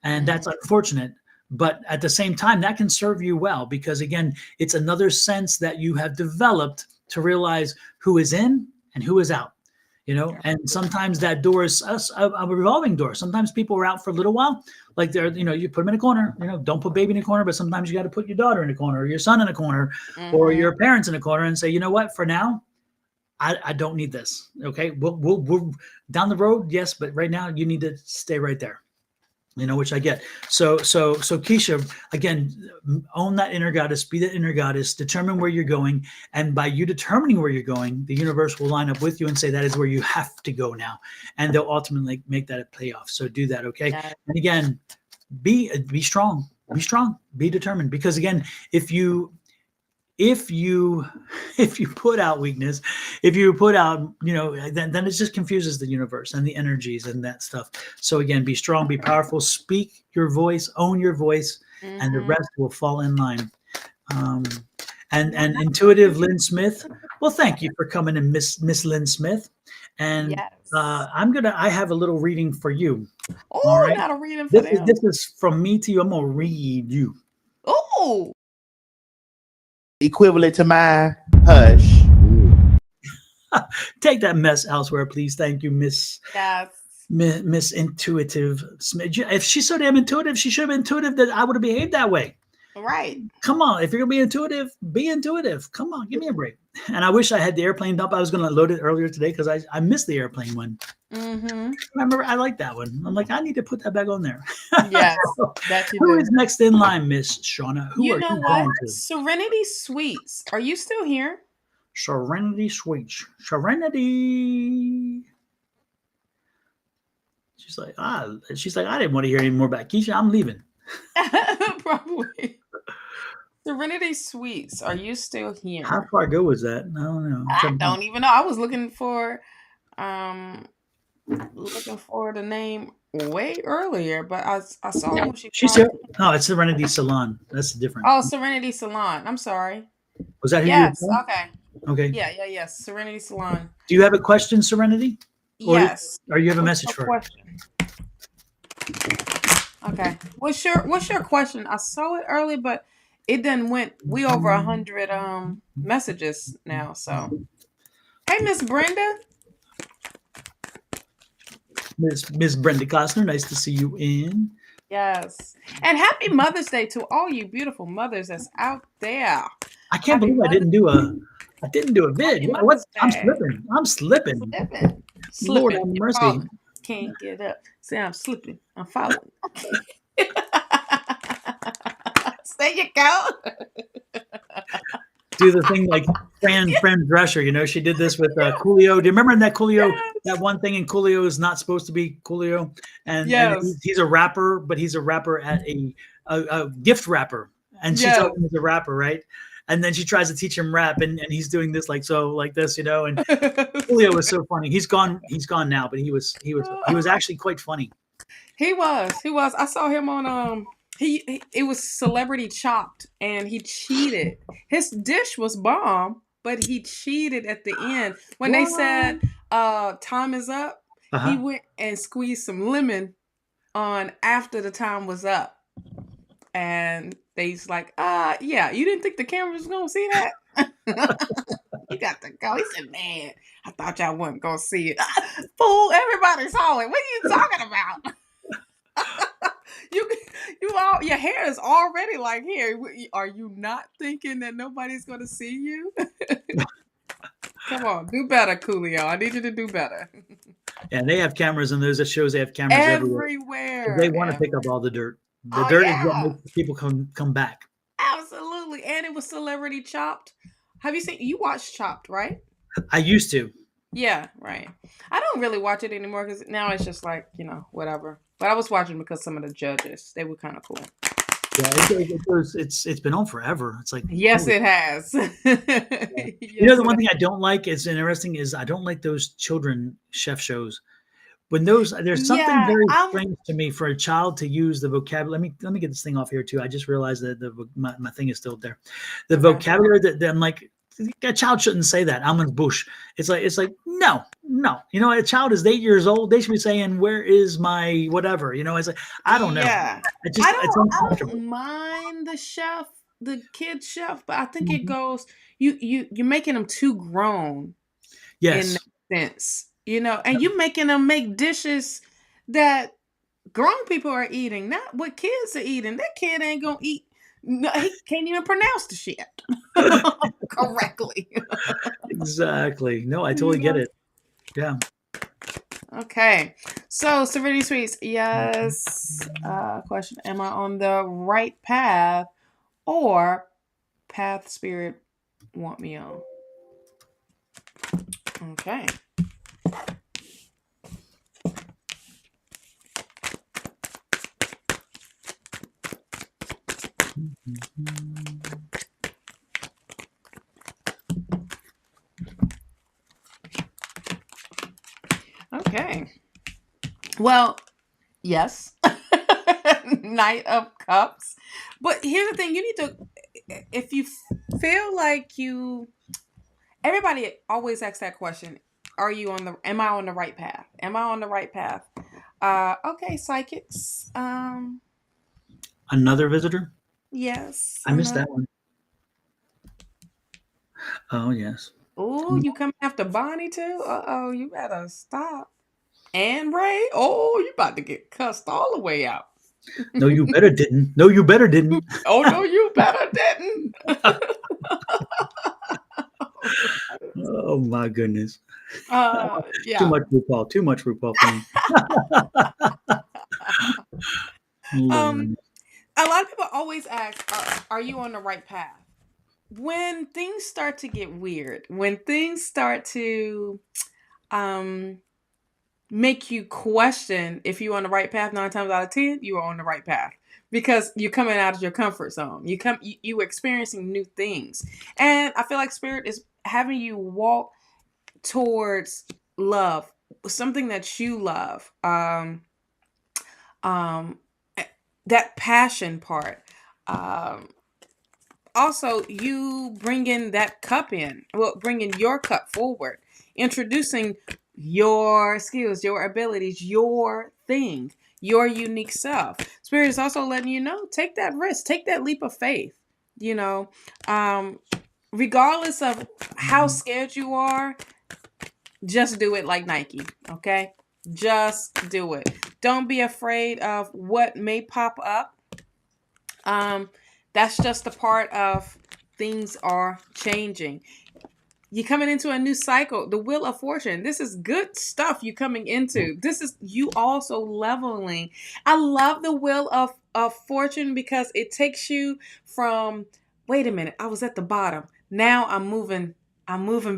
and that's unfortunate. But at the same time, that can serve you well because again, it's another sense that you have developed to realize who is in and who is out. And sometimes that door is a revolving door. Sometimes people are out for a little while, like you put them in a corner. Don't put baby in a corner, but sometimes you got to put your daughter in a corner, or your son in a corner, or your parents in a corner, and say, you know what, for now, I don't need this. Okay, we'll down the road, yes, but right now you need to stay right there. Which I get. So Keisha, again, own that inner goddess, be that inner goddess, determine where you're going. And by you determining where you're going, the universe will line up with you and say, that is where you have to go now. And they'll ultimately make that a payoff. So do that. Okay. Yeah. And again, be strong, be determined, because again, if you put out weakness, if you put out, then it just confuses the universe and the energies and that stuff. So again, be strong, be powerful, speak your voice, own your voice, and the rest will fall in line. And intuitive Lynn Smith. Well, thank you for coming in, Miss Lynn Smith. And Yes. I have a little reading for you. Oh, All right. not a reading for them. This is from me to you. I'm gonna read you. Oh. Equivalent to my hush. Take that mess elsewhere, please. Thank you, Miss. Yes. Miss Intuitive. If she's so damn intuitive, she should have been intuitive that I would have behaved that way. Right. Come on, if you're gonna be intuitive, be intuitive. Come on, give me a break. And I wish I had the airplane dump. I was gonna load it earlier today because I missed the airplane one. Mm-hmm. Remember, I like that one. I'm like, I need to put that back on there. Yes, that you Who do. is next in line, Miss Shawna? Who You are know you what? going to? Serenity Sweets. Are you still here? Serenity Switch. Serenity. She's like, I didn't want to hear any more about Keisha. I'm leaving. Probably. Serenity Sweets. Are you still here? How far ago was that? I don't know. I don't even know. I was looking for the name way earlier, but I saw when she She's popped. here. No, it's Serenity Salon. That's different. Oh, Serenity Salon. I'm sorry. Was that who you Yes. were? Okay. Okay. Yes. Serenity Salon. Do you have a question, Serenity? Yes. Or you have a What's message your for her? question? Okay. What's your question? I saw it early, but it done went we over 100 messages now. So, hey, Miss Brenda. Miss Brenda Costner, nice to see you in. Yes, and happy Mother's Day to all you beautiful mothers that's out there. I can't Happy believe I didn't do a vid. Happy What? Mother's I'm Day. slipping. I'm slipping. Lord have Slipping. You're mercy. falling. Can't get up. Say I'm slipping. I'm falling. There you go. Do the thing like Fran Drescher, you know, she did this with Coolio. Do you remember in that Coolio, that one thing in Coolio is not supposed to be Coolio? And he's a rapper, but he's a rapper at a gift wrapper. And she tells him he's a rapper, right? And then she tries to teach him rap, and he's doing this like this, you know. And Coolio was so funny. He's gone now, but he was actually quite funny. He was. I saw him on it was Celebrity Chopped, and he cheated. His dish was bomb, but he cheated at the end when they said time is up. He went and squeezed some lemon on after the time was up, and they's like, yeah, you didn't think the camera was gonna see that? You got to go. He said, man, I thought y'all wasn't gonna see it. Fool, everybody saw it. What are you talking about? You all, your hair is already like here. Are you not thinking that nobody's gonna see you? Come on, do better, Coolio. I need you to do better. Yeah, they have cameras in those shows. They have cameras everywhere. They want to pick up all the dirt. The dirt is what makes people come back. Absolutely, and it was Celebrity Chopped. Have you watched Chopped, right? I used to. Yeah, right. I don't really watch it anymore because now it's just like, whatever. But I was watching because some of the judges, they were kind of cool. Yeah, it's been on forever. It's like, yes, it has. Yes, the one thing I don't like is interesting is I don't like those children chef shows. When there's something very strange to me for a child to use the vocabulary. Let me get this thing off here too. I just realized that my thing is still there. The vocabulary that I'm like, a child shouldn't say that. I'm in bush. It's like no. A child is 8 years old. They should be saying, "Where is my whatever?" It's like I don't know. Yeah, I don't mind the kid chef, but I think it goes. You're making them too grown. Yes, in that sense, and you making them make dishes that grown people are eating, not what kids are eating. That kid ain't gonna eat. No, he can't even pronounce the shit correctly. Exactly. No, I totally get it. Yeah. Okay. So, Serenity Sweets, yes. Question: am I on the right path, or path spirit want me on? Okay. Okay. Well, yes. Knight of Cups. But here's the thing, you need to, if you feel like everybody always asks that question, am I on the right path? Am I on the right path? Okay, psychics. Another visitor? Yes. I missed that one. Oh, yes. Oh, you coming after Bonnie too? Uh-oh, you better stop. And Ray, oh, you about to get cussed all the way out. No, you better didn't. No, you better didn't. Oh no, you better didn't. Oh my goodness. Too Yeah. much RuPaul. Too much RuPaul for me. Um, Lord. a lot of people always ask, are you on the right path? When things start to get weird, when things start to um make you question if you're on the right path, 9 times out of 10 you are on the right path, because you're coming out of your comfort zone. You experiencing new things, and I feel like spirit is having you walk towards love, something that you love, um that passion part. um Also, you bringing that cup in, well, bringing your cup forward, introducing your skills, your abilities, your thing, your unique self. Spirit is also letting you know, take that risk, take that leap of faith. You know, um, regardless of how scared you are, just do it like Nike, okay? Just do it. Don't be afraid of what may pop up. Um, that's just a part of things are changing. You're coming into a new cycle. The wheel of fortune. This is good stuff you coming into. This is you also leveling. I love the wheel of fortune because it takes you from, wait a minute, I was at the bottom. Now I'm moving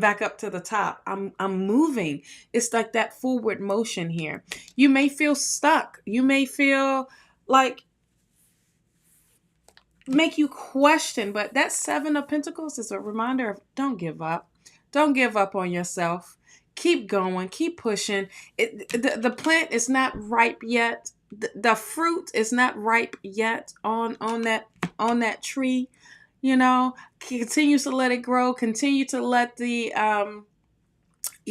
back up to the top. I'm moving. It's like that forward motion here. You may feel stuck. You may feel like, make you question, but that 7 of Pentacles is a reminder of, don't give up. Don't give up on yourself. Keep going, keep pushing. The plant is not ripe yet. The fruit is not ripe yet on that tree. You know, continue to let it grow. Continue to let you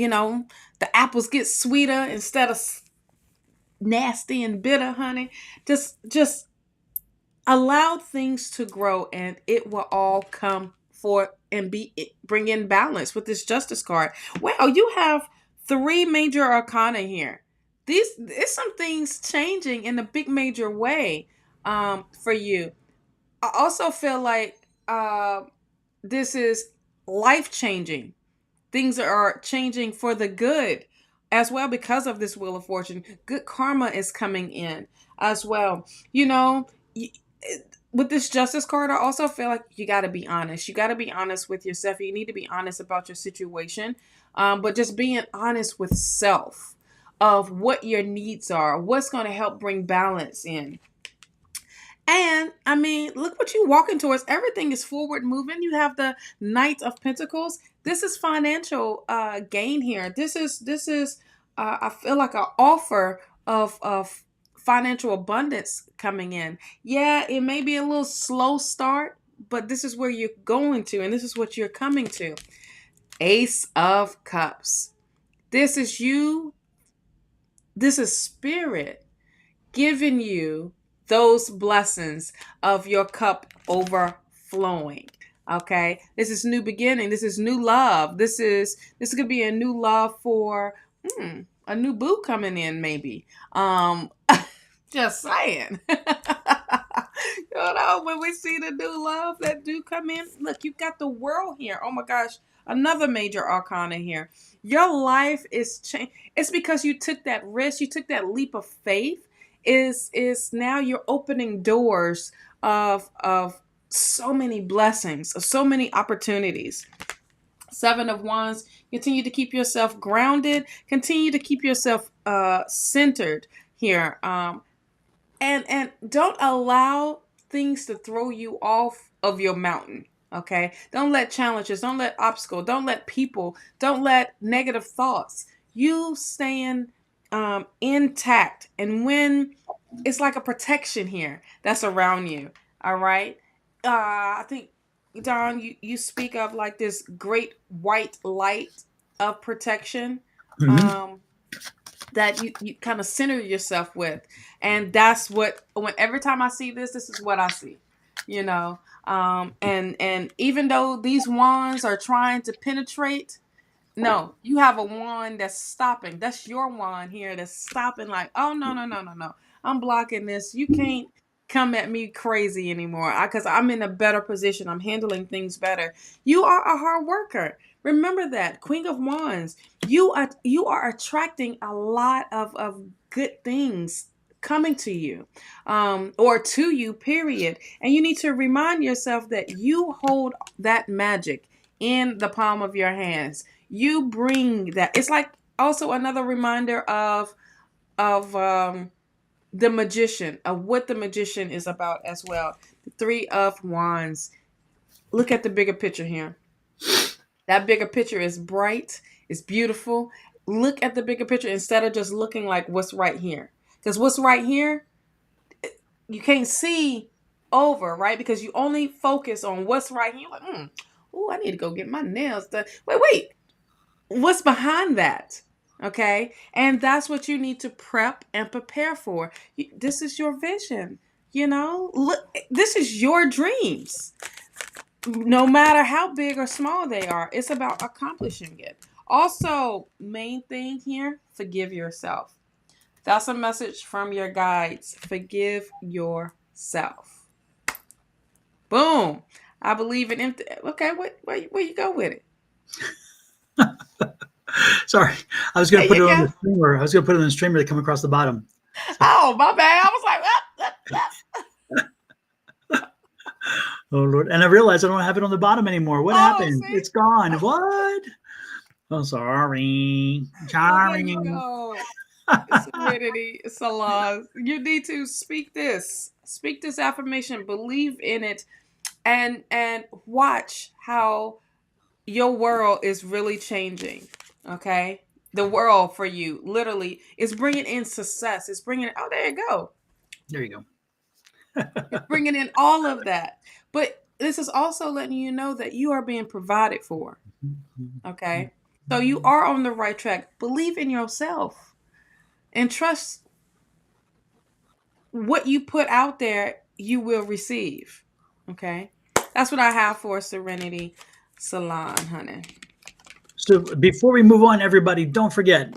know, the apples get sweeter instead of nasty and bitter, honey. Just allow things to grow, and it will all come forth and bring in balance with this justice card. Well, you have 3 major arcana here. These There's some things changing in a big major way for you. I also feel like this is life changing. Things are changing for the good as well because of this wheel of fortune. Good karma is coming in as well. You know, with this justice card, I also feel like you got to be honest. You got to be honest with yourself. You need to be honest about your situation, but just being honest with self of what your needs are, what's going to help bring balance in. And I mean, look what you walking towards. Everything is forward moving. You have the Knight of Pentacles. This is financial gain here. This is I feel like an offer of financial abundance coming in. Yeah, it may be a little slow start, but this is where you're going to, and this is what you're coming to. Ace of Cups. This is you. This is spirit giving you those blessings of your cup overflowing. Okay, this is new beginning. This is new love. This could be a new love for a new boo coming in, maybe. Just saying. You know, when we see the new love that do come in, look, you got the world here. Oh my gosh, another major arcana here. Your life is changed. It's because you took that risk, you took that leap of faith. Is now you're opening doors of so many blessings, of so many opportunities. 7 of Wands. Continue to keep yourself grounded. Continue to keep yourself centered here. And don't allow things to throw you off of your mountain. Okay, don't let challenges, don't let obstacles, don't let people, don't let negative thoughts, you staying intact. And when it's like a protection here that's around you. All right, I think, Don, you speak of like this great white light of protection. Mhm. um that you kind of center yourself with. And that's what, when every time I see this is what I see, you know. And even though these wands are trying to penetrate, No, you have a wand that's stopping. That's your wand here that's stopping, like, oh, no, no, no, no, no. I'm blocking this. You can't come at me crazy anymore because I'm in a better position. I'm handling things better. You are a hard worker. Remember that. Queen of Wands. You are attracting a lot of good things coming to you, or to you, period. And you need to remind yourself that you hold that magic in the palm of your hands. You bring that. It's like also another reminder of the magician, of what the magician is about as well. The Three of Wands. Look at the bigger picture here. That bigger picture is bright, it's beautiful. Look at the bigger picture instead of just looking like what's right here. Because what's right here, you can't see over, right? Because you only focus on what's right here. You're like, oh, I need to go get my nails done. Wait, what's behind that? Okay. And that's what you need to prep and prepare for. This is your vision. Look, this is your dreams. No matter how big or small they are, it's about accomplishing it. Also, main thing here, forgive yourself. That's a message from your guides. Forgive yourself. Boom. I believe in empty. Okay, where you go with it? Sorry, I was going There to put it you on go. the streamer. I was going to put it on the streamer to come across the bottom. So, Oh, my bad. I was like, oh Lord! And I realized I don't have it on the bottom anymore. What oh, happened? see? It's gone. What? Oh, sorry. Well, there Sorry. you go. Serenity, Salon. You need to speak this. Speak this affirmation. Believe in it, and watch how your world is really changing. Okay, the world for you literally is bringing in success. It's bringing. Oh, there you go. There you go. It's bringing in all of that. But this is also letting you know that you are being provided for. Okay, so you are on the right track. Believe in yourself and trust what you put out there, you will receive. Okay. That's what I have for Serenity Salon, honey. So before we move on, everybody, don't forget,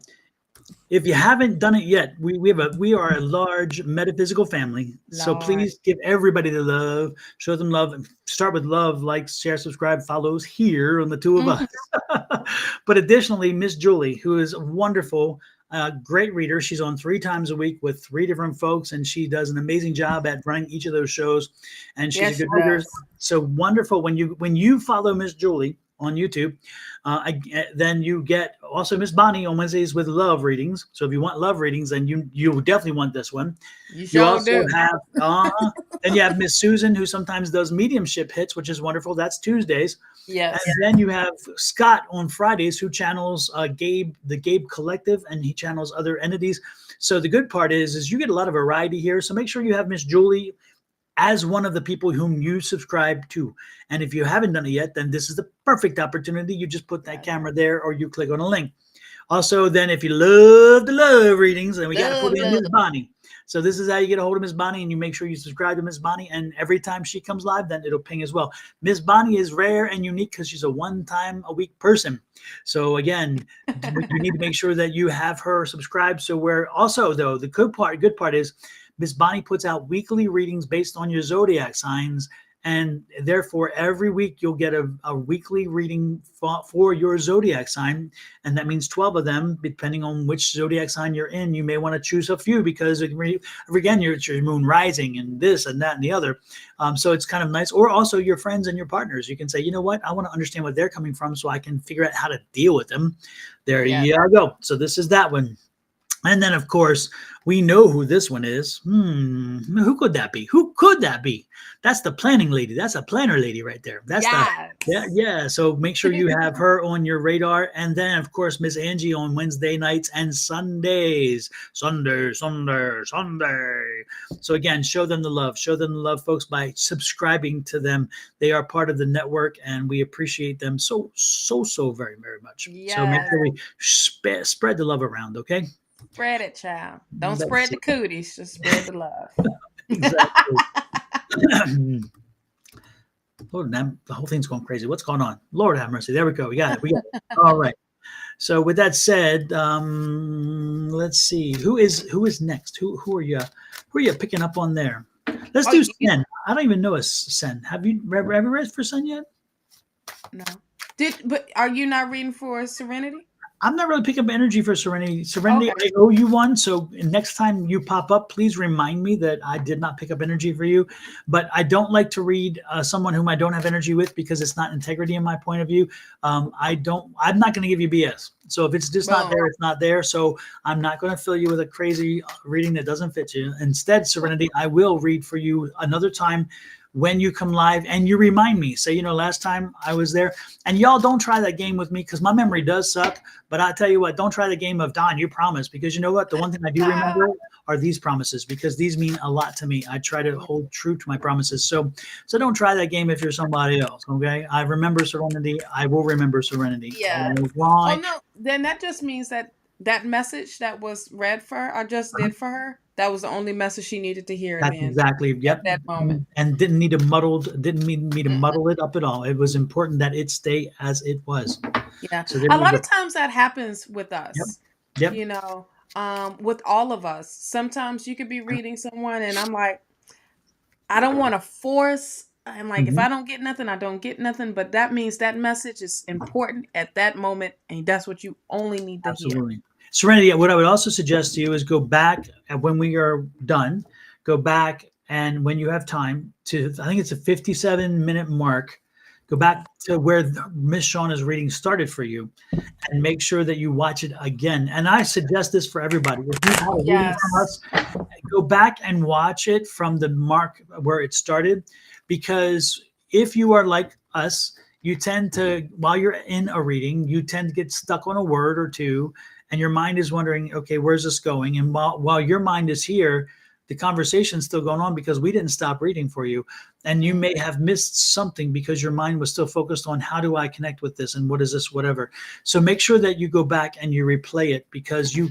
if you haven't done it yet, we are a large metaphysical family. So Lord. please give everybody the love, show them love, and start with love, like, share, subscribe, follows here on the two of us. Mhm. But additionally, Miss Julie, who is wonderful, great reader. She's on 3 times a week with 3 different folks, and she does an amazing job at running each of those shows. And she's a Yes, she good reader. does. So wonderful when you follow Miss Julie on YouTube. Then you get also Miss Bonnie on Wednesdays with love readings. So if you want love readings, then you definitely want this one. You You sure also do. have then you have Miss Susan, who sometimes does mediumship hits, which is wonderful. That's Tuesdays. And Yes. then you have Scott on Fridays, who channels the Gabe Collective, and he channels other entities. So the good part is you get a lot of variety here. So make sure you have Miss Julie as one of the people whom you subscribe to. And if you haven't done it yet, then this is the perfect opportunity. You just put that Yes. camera there, or you click on a link. Also, then if you love the love readings, then we got to put in Love. Miss Bonnie. So this is how you get a hold of Miss Bonnie, and you make sure you subscribe to Miss Bonnie. And every time she comes live, then it'll ping as well. Miss Bonnie is rare and unique because she's a 1-time-a-week person. So again, you need to make sure that you have her subscribed. So we're also, though, the good part is Miss Bonnie puts out weekly readings based on your zodiac signs. And therefore, every week you'll get a weekly reading for your zodiac sign. And that means 12 of them, depending on which zodiac sign you're in. You may want to choose a few because, again, it's your moon rising and this and that and the other. So it's kind of nice. Or also your friends and your partners. You can say, you know what? I want to understand where they're coming from so I can figure out how to deal with them. There Yes. you go. So this is that one. And then, of course, we know who this one is. Who could that be? Who could that be? That's the planning lady. That's a planner lady right there. That's Yes. yeah. So make sure you have her on your radar. And then, of course, Miss Angie on Wednesday nights and Sundays. Sunday. So again, show them the love. Show them the love, folks, by subscribing to them. They are part of the network, and we appreciate them so very, very much. So make Yes. sure we spread the love around, okay? Spread it, child. Don't That's spread the it. cooties. Just spread the love. Exactly. Lord, the whole thing's going crazy. What's going on? Lord have mercy. There we go. We got it. All right. So with that said, let's see who is next. Who are you picking up on there? Let's Oh, do Sen. I don't even know a Sen. Have you ever read for Sen yet? no. But are you not reading for Serenity? I'm not really picking up energy for Serenity. Serenity, Okay. I owe you one. So next time you pop up, please remind me that I did not pick up energy for you. But I don't like to read someone whom I don't have energy with because it's not integrity in my point of view. I'm not going to give you BS. So if it's just not Boom. there, it's not there. So I'm not going to fill you with a crazy reading that doesn't fit you. Instead, Serenity, I will read for you another time when you come live and you remind me. Say, last time I was there. And y'all don't try that game with me because my memory does suck. But I tell you what, don't try the game of Don, you promise, because you know what? The one thing I do remember are these promises because these mean a lot to me. I try to hold true to my promises. So don't try that game if you're somebody else. Okay. I remember Serenity. I will remember Serenity. Yeah. Oh Why? no, then that just means that message that was read for her, I just did for her, that was the only message she needed to hear That's then exactly, at yep. that moment. And didn't mean me to muddle it up at all. It was important that it stay as it was. Yeah. So there A you lot go. of times that happens with Yep. us, Yep. you know, with all of us. Sometimes you could be reading someone and I'm like, I don't want to force. I'm like, if Mhm. I don't get nothing, I don't get nothing. But that means that message is important at that moment, and that's what you only need to hear. Absolutely. Serenity, what I would also suggest to you is go back when we are done, go back and when you have time to, I think it's a 57-minute mark, go Yeah. back to where Miss Shawna's reading started for you and make sure that you watch it again. And I suggest this for everybody. If you have a reading Yes. from us, go back and watch it from the mark where it started, because if you are like us, you tend to, while you're in a reading, you tend to get stuck on a word or two and your mind is wondering, okay, where's this going? And while your mind is here, the conversation's still going on because we didn't stop reading for you, and you may have missed something because your mind was still focused on how do I connect with this and what is this, whatever. So make sure that you go back and you replay it, because you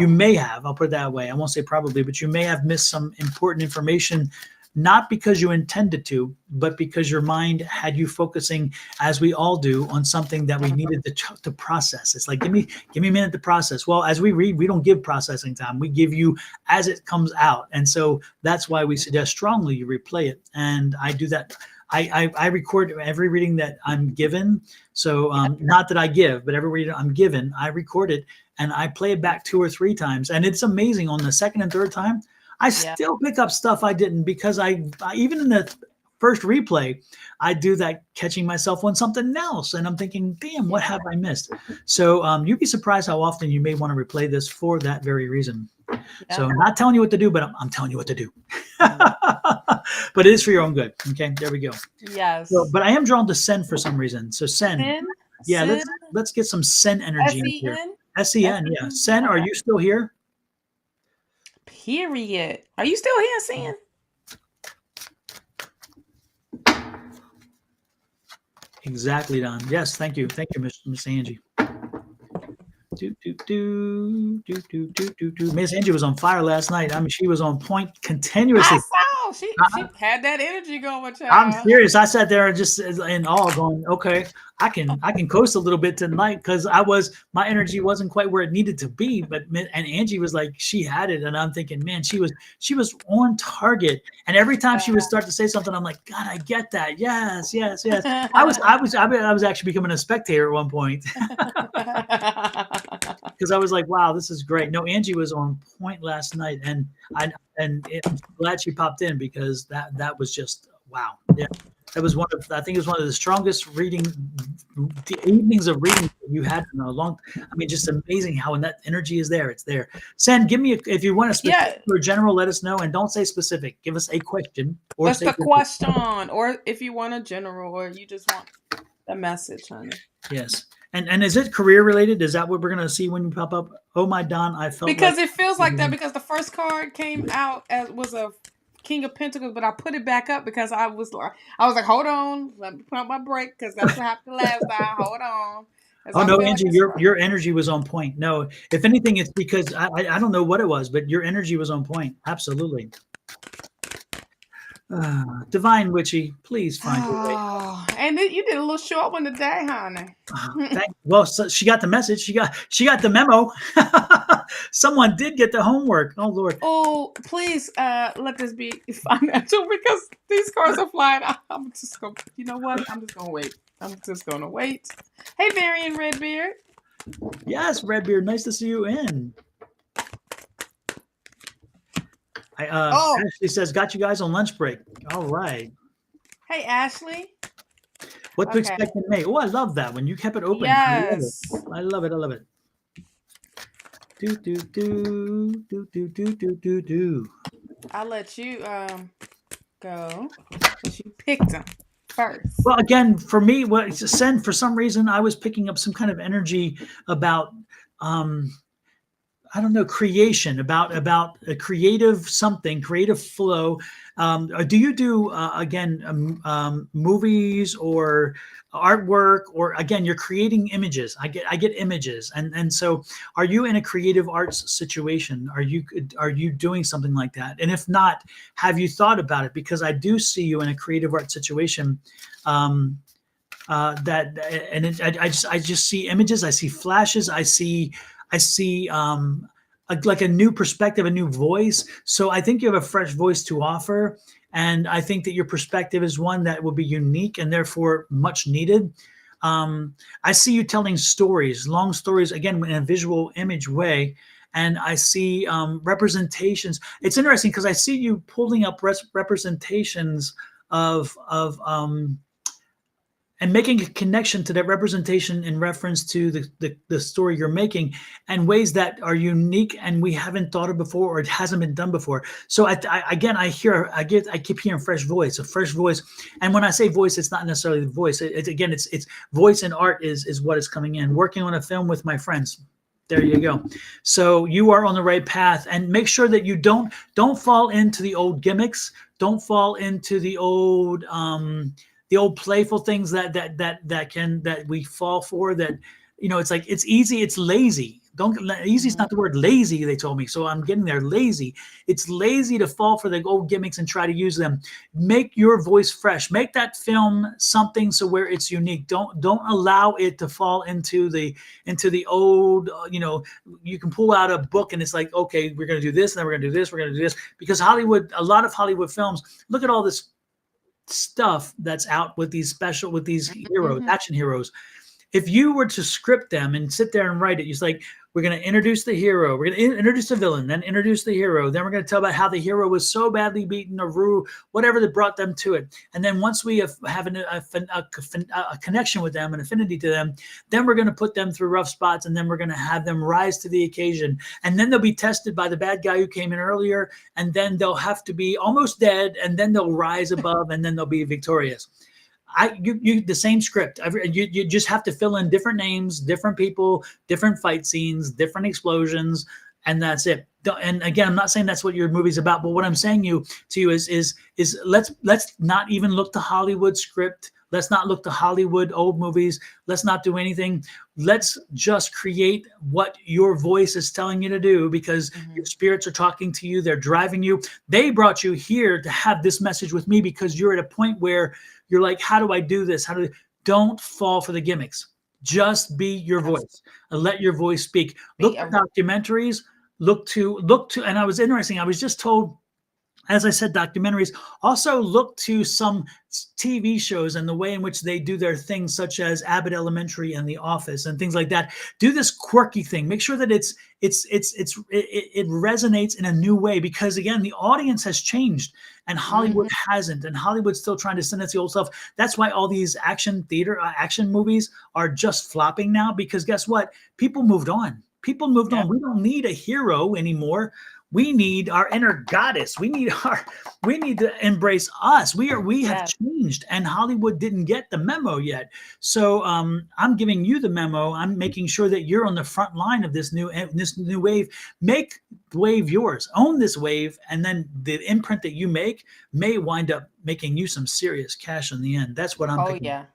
may have, I'll put it that way, I won't say probably, but you may have missed some important information, not because you intended to, but because your mind had you focusing, as we all do, on something that we needed to process. It's like, give me a minute to process. Well, as we read, we don't give processing time. We give you as it comes out. And so that's why we suggest strongly you replay it. And I do that. I record every reading that I'm given. So not that I give, but every reading I'm given, I record it and I play it back 2 or 3 times. And it's amazing. On the second and third time, I Yeah. still pick up stuff I didn't, because I even in the first replay, I do that catching myself on something else. And I'm thinking, damn, what have I missed? So you'd be surprised how often you may want to replay this for that very reason. So I'm not telling you what to do, but I'm telling you what to do. But it is for your own good. Okay, there we go. Yes. So, but I am drawn to Sen for some reason. So Sen, Sen. yeah, Sen. let's get some Sen energy in here. Sen. Sen, yeah. Sen, are Okay. you still here? Period. Are you still here, Sen? Exactly, Don. Yes, thank you, Miss Angie. Miss Angie was on fire last night. I mean, she was on point continuously. I saw she had that energy going, I'm child. serious. I sat there just in awe, going, "Okay, I can coast a little bit tonight," because my energy wasn't quite where it needed to be. But and Angie was like, she had it, and I'm thinking, man, she was on target. And every time she would start to say something, I'm like, God, I get that. Yes, yes, yes. I was actually becoming a spectator at one point. Because I was like, wow, this is great. No, Angie was on point last night, and I'm glad she popped in, because that was just wow. Yeah, that was I think it was one of the strongest evenings of reading you had in a long. I mean, just amazing how when that energy is there, it's there. Sen, give me if you want to specific or general, let us know, and don't say specific. Give us a question or What's say the question, or if you want a general, or you just want the message, honey. Yes. And is it career related? Is that what we're gonna see when you pop up? Oh my Don, I felt because like it feels like that, because the first card came out as was a King of Pentacles, but I put it back up because I was like, hold on, let me pump my brake, because that's what happened last time. Hold on. Oh no, Angie, your energy was on point. No, if anything, it's because I don't know what it was, but your energy was on point. Absolutely. Divine Witchy, please find your way. And then you did a little short one today, honey. Well, so she got the message. She got the memo. Someone did get the homework. Oh Lord. Oh, please let this be financial because these cards are flying. I'm just going to, you know what? I'm just going to wait. I'm just going to wait. Hey, Marion Redbeard. Yes, Redbeard. Nice to see you in. Oh, Ashley says, got you guys on lunch break. All right. hey, Ashley. What to Okay. expect in May? Oh, I love that one. You kept it open. I love it. Yes. I love it. I love it. Do do do do do do do do do. I'll let you go because you picked them first. Well, again, for me, what send for some reason I was picking up some kind of energy about um I don't know, creation, about a creative something, creative flow. Do you do again movies or artwork, or again you're creating images? I get images, and so are you in a creative arts situation? Are you doing something like that? And if not, have you thought about it? Because I do see you in a creative art situation. That and it, I just see images, I see flashes, I see like a new perspective, a new voice. So I think you have a fresh voice to offer, and I think that your perspective is one that will be unique and therefore much needed. I see you telling stories, long stories, again in a visual image way, and I see representations. It's interesting because I see you pulling up representations of and making a connection to that representation in reference to the story you're making, and ways that are unique and we haven't thought of before, or it hasn't been done before. So again, I keep hearing fresh voice, a fresh voice. And when I say voice, it's not necessarily the voice. Again, it's voice and art is what is coming in. Working on a film with my friends. There you go. So you are on the right path, and make sure that you don't fall into the old gimmicks. Don't fall into the old playful things that we fall for. That it's like it's easy, it's lazy. Don't Easy is Mhm. not the word. Lazy, they told me, so I'm getting there. Lazy. It's lazy to fall for the old gimmicks and try to use them. Make your voice fresh. Make that film something so where it's unique. Don't allow it to fall into the old. You can pull out a book and it's like, okay, we're going to do this, and then we're going to do this, we're going to do this, because Hollywood, a lot of Hollywood films, look at all this stuff that's out with these heroes, Mhm. action heroes. If you were to script them and sit there and write it, it's like, we're going to introduce the hero, we're going to introduce the villain, then introduce the hero, then we're going to tell about how the hero was so badly beaten, or whatever that brought them to it. And then once we have a connection with them, an affinity to them, then we're going to put them through rough spots, and then we're going to have them rise to the occasion. And then they'll be tested by the bad guy who came in earlier, and then they'll have to be almost dead, and then they'll rise above, and then they'll be victorious. You the same script. You just have to fill in different names, different people, different fight scenes, different explosions, and that's it. And again, I'm not saying that's what your movie's about, but what I'm saying to you is let's not even look to Hollywood script. Let's not look to Hollywood old movies. Let's not do anything. Let's just create what your voice is telling you to do, because your Mhm. spirits are talking to you. They're driving you. They brought you here to have this message with me because you're at a point where you're like, how do I do this? Don't fall for the gimmicks. Just be your Absolutely. voice and let your voice speak. Be Look a for documentaries. Look to, and I was interesting. I was just told, as I said, documentaries. Also, look to some TV shows and the way in which they do their things, such as Abbott Elementary and The Office and things like that. Do this quirky thing. Make sure that it resonates in a new way, because again, the audience has changed and Hollywood Mhm. hasn't, and Hollywood's still trying to send us the old stuff. That's why all these action movies are just flopping now, because guess what? People moved on. People moved on. Yep. We don't need a hero anymore. We need our inner goddess. We need to embrace us. We have Yes. changed, and Hollywood didn't get the memo yet. So I'm giving you the memo. I'm making sure that you're on the front line of this new wave. Make the wave yours. Own this wave, and then the imprint that you make may wind up making you some serious cash in the end. That's what I'm Oh picking. yeah.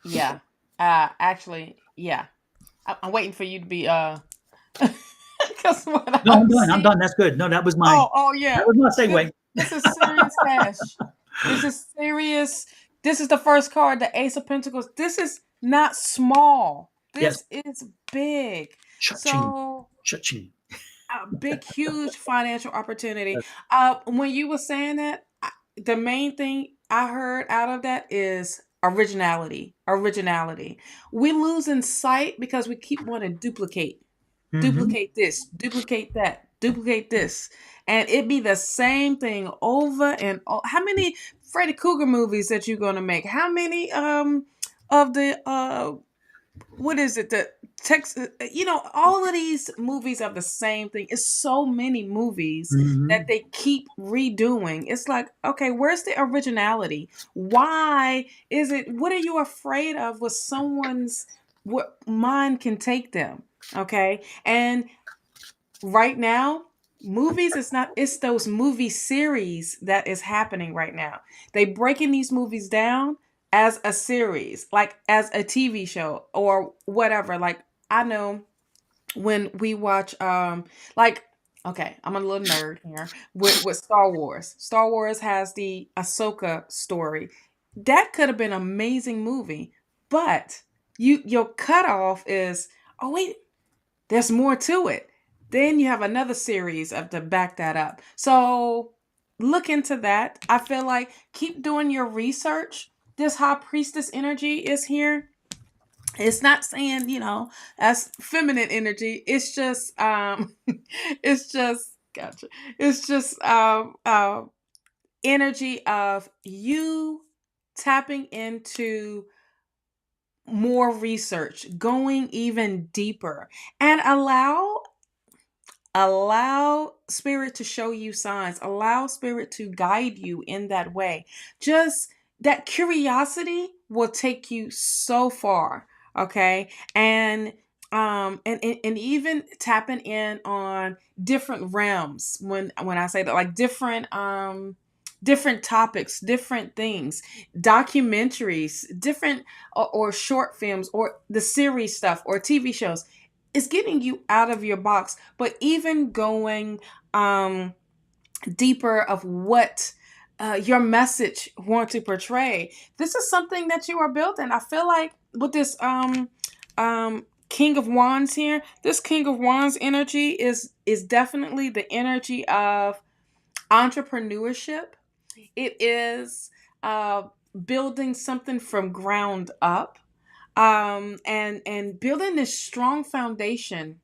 Yeah. Actually, yeah. I'm waiting for you to be because what No, I'm I'm done. I'm seeing. done. That's good. No, Oh, oh that yeah. was my This segue. this is serious cash. This is serious This is the first card, the Ace of Pentacles. This is not small. Yes. This is big. Cha-ching. So Cha-ching. a big, huge financial opportunity. When you were saying that, the main thing I heard out of that is originality. Originality. We lose in sight because we keep wanting to Mm-hmm. duplicate this, duplicate that, duplicate this, and it be the same thing over and over. How many Freddy Krueger movies that you gonna make? How many of the what is it, the Texas, all of these movies are the same thing. It's so many movies that Mm-hmm. they keep redoing. It's like, okay, where's the originality? Why is it, what are you afraid of with someone's, what mind can take them? Okay. And right now, movies, it's not, it's those movie series that is happening right now. They breaking these movies down as a series, like as a TV show or whatever. Like, I know when we watch like, okay, I'm a little nerd here with Star Wars. Star Wars has the Ahsoka story. That could have been an amazing movie, but your cutoff is, oh wait, there's more to it. Then you have another series of to back that up. So look into that. I feel like keep doing your research. This high priestess energy is here. It's not saying, that's feminine energy. It's just it's just gotcha. It's just energy of you tapping into more research, going even deeper, and allow spirit to show you signs, allow spirit to guide you in that way. Just that curiosity will take you so far. Okay. And even tapping in on different realms, when I say that, like different topics, different things, documentaries, different, or short films, or the series stuff, or TV shows. It's getting you out of your box, but even going deeper of what your message want to portray. This is something that you are building. I feel like with this King of Wands here, this King of Wands energy is definitely the energy of entrepreneurship. It is building something from ground up, and building this strong foundation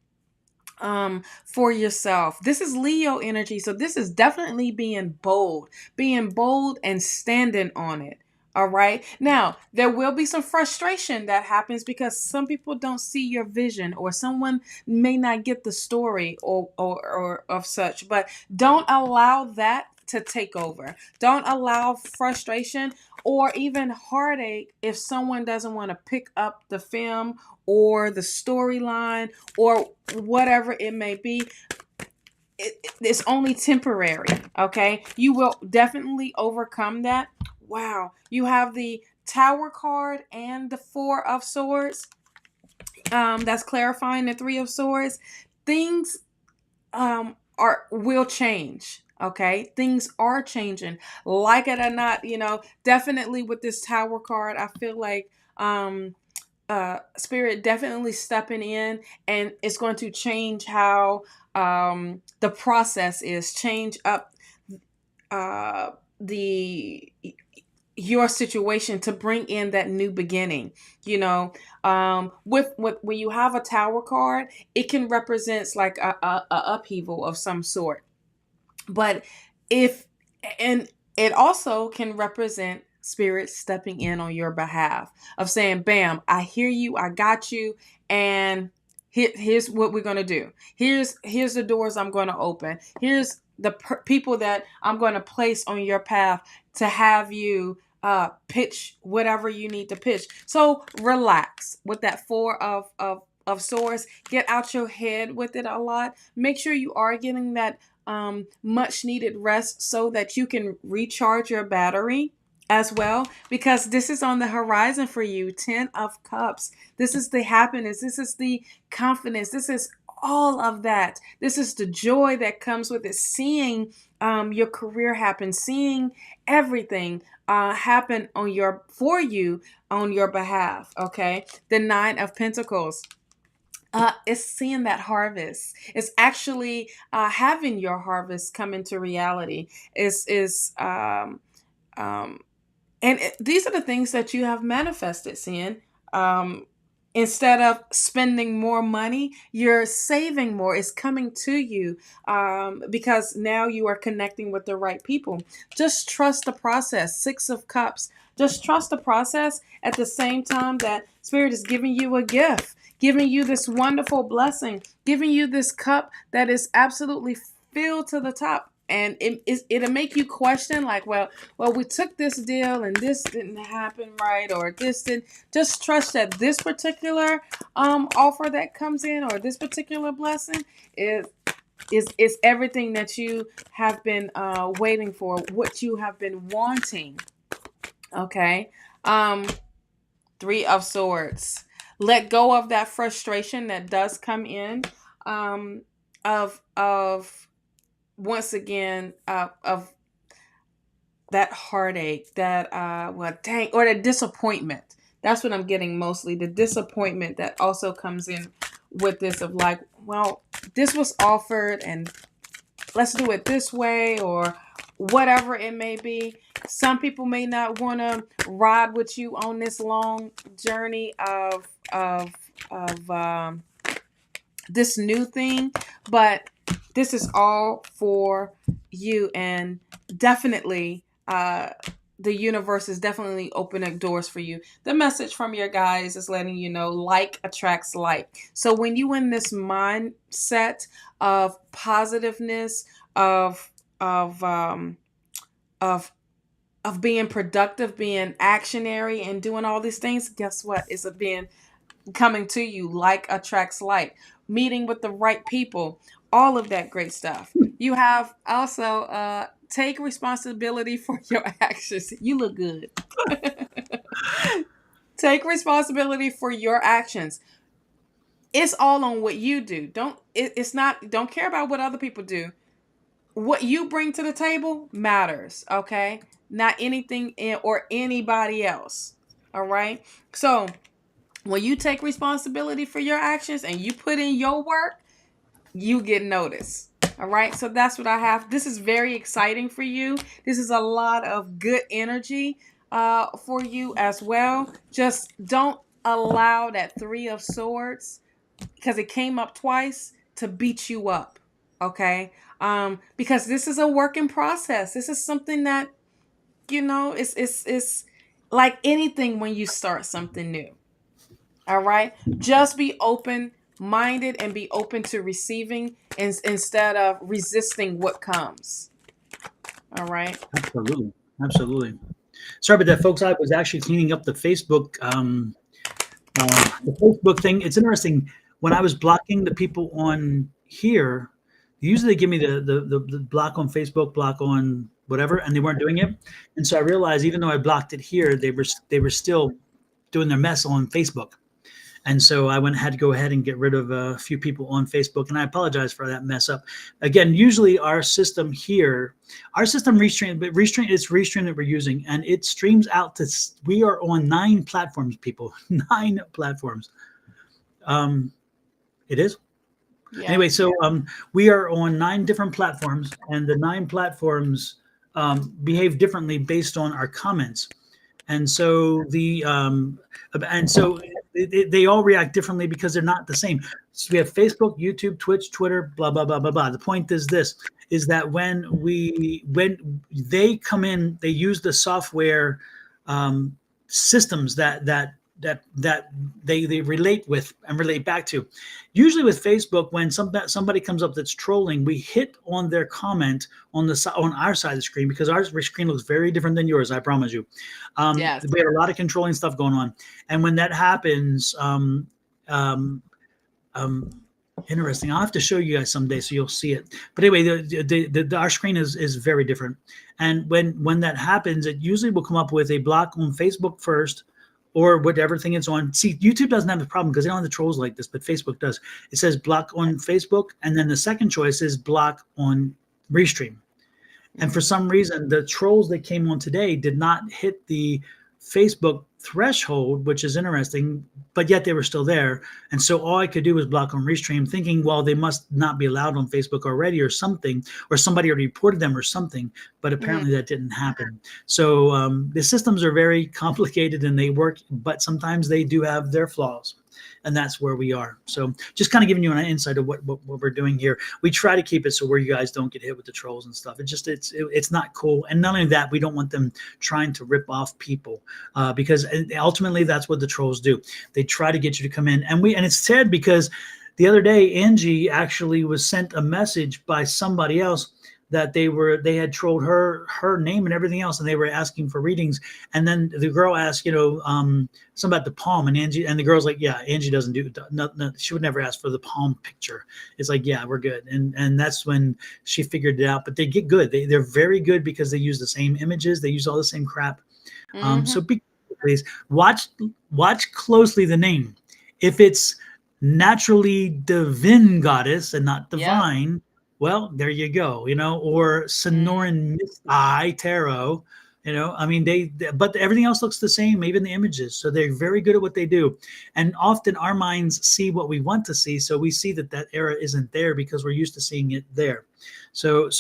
for yourself. This is Leo energy, so this is definitely being bold and standing on it. All right. Now, there will be some frustration that happens because some people don't see your vision, or someone may not get the story, or of such, but don't allow that to take over. Don't allow frustration or even heartache if someone doesn't want to pick up the film or the storyline or whatever it may be. It's only temporary. Okay, you will definitely overcome that. Wow, you have the Tower card and the Four of Swords. That's clarifying the Three of Swords. Things are will change. Okay, things are changing, like it or not. Definitely with this Tower card, I feel like spirit definitely stepping in, and it's going to change how the process is, change up the your situation to bring in that new beginning. With when you have a Tower card, it can represent like a upheaval of some sort. But if and it also can represent spirit stepping in on your behalf, of saying, bam, I hear you, I got you, and here's what we're going to do. Here's the doors I'm going to open. Here's the people that I'm going to place on your path to have you pitch whatever you need to pitch. So relax with that Four of Swords. Get out your head with it a lot. Make sure you are getting that much needed rest so that you can recharge your battery as well, because this is on the horizon for you. 10 of Cups. This is the happiness. This is the confidence. This is all of that. This is the joy that comes with it. Seeing your career happen, seeing everything happen for you on your behalf. Okay, the Nine of Pentacles. It's seeing that harvest. It's actually having your harvest come into reality. Is And these are the things that you have manifested, Sin. Um, Instead of spending more money, you're saving more. It's coming to you because now you are connecting with the right people. Just trust the process. Six of Cups. Just trust the process at the same time that Spirit is giving you a gift, giving you this wonderful blessing, giving you this cup that is absolutely filled to the top. And it'll make you question, like, well, we took this deal and this didn't happen right, or this didn't. Just trust that this particular offer that comes in, or this particular blessing is everything that you have been waiting for, what you have been wanting. Okay. Three of Swords. Let go of that frustration that does come in. Of once again of that heartache, that dang, or the disappointment. That's what I'm getting mostly. The disappointment that also comes in with this, of like, well, this was offered and let's do it this way, or whatever it may be. Some people may not want to ride with you on this long journey of this new thing, but this is all for you. And definitely the universe is definitely opening doors for you. The message from your guys is letting you know like attracts like. So when you in this mindset of positiveness, of of um of of being productive, being actionary, and doing all these things, guess what? It's a being coming to you. Like attracts like. Meeting with the right people, all of that great stuff. You have also take responsibility for your actions. You look good. Take responsibility for your actions. It's all on what you do. It's not, don't care about what other people do. What you bring to the table matters, okay? Not anything or anybody else. All right? So, when you take responsibility for your actions and you put in your work, you get noticed. All right. So that's what I have. This is very exciting for you. This is a lot of good energy for you as well. Just don't allow that Three of Swords, because it came up twice, to beat you up. Okay. Because this is a work in process. This is something that, it's like anything when you start something new. All right. Just be open minded and be open to receiving instead of resisting what comes. All right. Absolutely. Absolutely. Sorry about that, folks. I was actually cleaning up the Facebook thing. It's interesting. When I was blocking the people on here, usually they give me the block on Facebook, block on whatever, and they weren't doing it. And so I realized, even though I blocked it here, they were still doing their mess on Facebook. And so I had to go ahead and get rid of a few people on Facebook, and I apologize for that mess up. Again, usually our system Restream, but it's Restream that we're using, and it streams out to. We are on 9 platforms, people. 9 platforms. It is. Yeah. Anyway, so we are on 9 different platforms, and the 9 platforms behave differently based on our comments. And so they all react differently because they're not the same. So we have Facebook, YouTube, Twitch, Twitter, blah blah blah blah blah. The point is that when they come in, they use the software systems that they relate with and relate back to. Usually with Facebook, when somebody comes up that's trolling, we hit on their comment on our side of the screen, because our screen looks very different than yours, I promise you. Yes. We had a lot of controlling stuff going on, and when that happens, interesting. I'll have to show you guys someday so you'll see it. But anyway, our screen is very different, and when that happens, it usually will come up with a block on Facebook first, or whatever thing it's on. See, YouTube doesn't have the problem because they don't have the trolls like this, but Facebook does. It says block on Facebook, and then the second choice is block on Restream. And for some reason, the trolls that came on today did not hit the Facebook threshold, which is interesting, but yet they were still there. And so all I could do was block on restream, thinking, well, they must not be allowed on Facebook already or something, or somebody already reported them or something. But apparently that didn't happen. So the systems are very complicated and they work, but sometimes they do have their flaws. And that's where we are. So just kind of giving you an insight of what we're doing here. We try to keep it so where you guys don't get hit with the trolls and stuff. It's not cool. And not only that, we don't want them trying to rip off people because ultimately that's what the trolls do. They try to get you to come in. And it's sad because the other day, Angie actually was sent a message by somebody else that they had trolled her name and everything else, and they were asking for readings. And then the girl asked, something about the palm, and the girl's like, yeah, Angie doesn't do no, she would never ask for the palm picture. It's like, yeah, we're good. And that's when she figured it out. But they get good. They're very good because they use the same images, they use all the same crap. So be please watch closely the name. If it's naturally divine goddess and not divine, well, there you go, or Sonoran Mystic Tarot, I mean, but everything else looks the same, even the images. So they're very good at what they do. And often our minds see what we want to see. So we see that era isn't there because we're used to seeing it there. So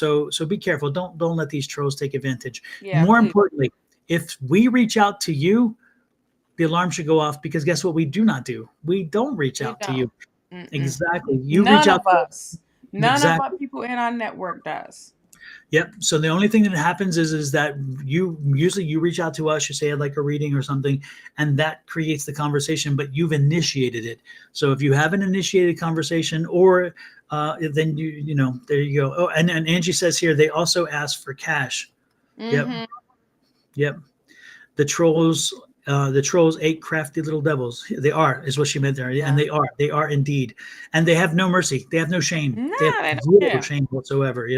be careful. Don't let these trolls take advantage. More importantly, if we reach out to you, the alarm should go off because guess what? We do not do. We don't reach out to you. Exactly. You None reach out of us. None exactly. of our people in our network does. Yep. So the only thing that happens is that you reach out to us, you say I'd like a reading or something, and that creates the conversation, but you've initiated it. So if you haven't initiated conversation or then there you go. Oh, and Angie says here they also ask for cash. Yep. The trolls ate crafty little devils. They are, is what she meant there. And they are indeed. And they have no mercy. They have no shame. They have zero shame whatsoever,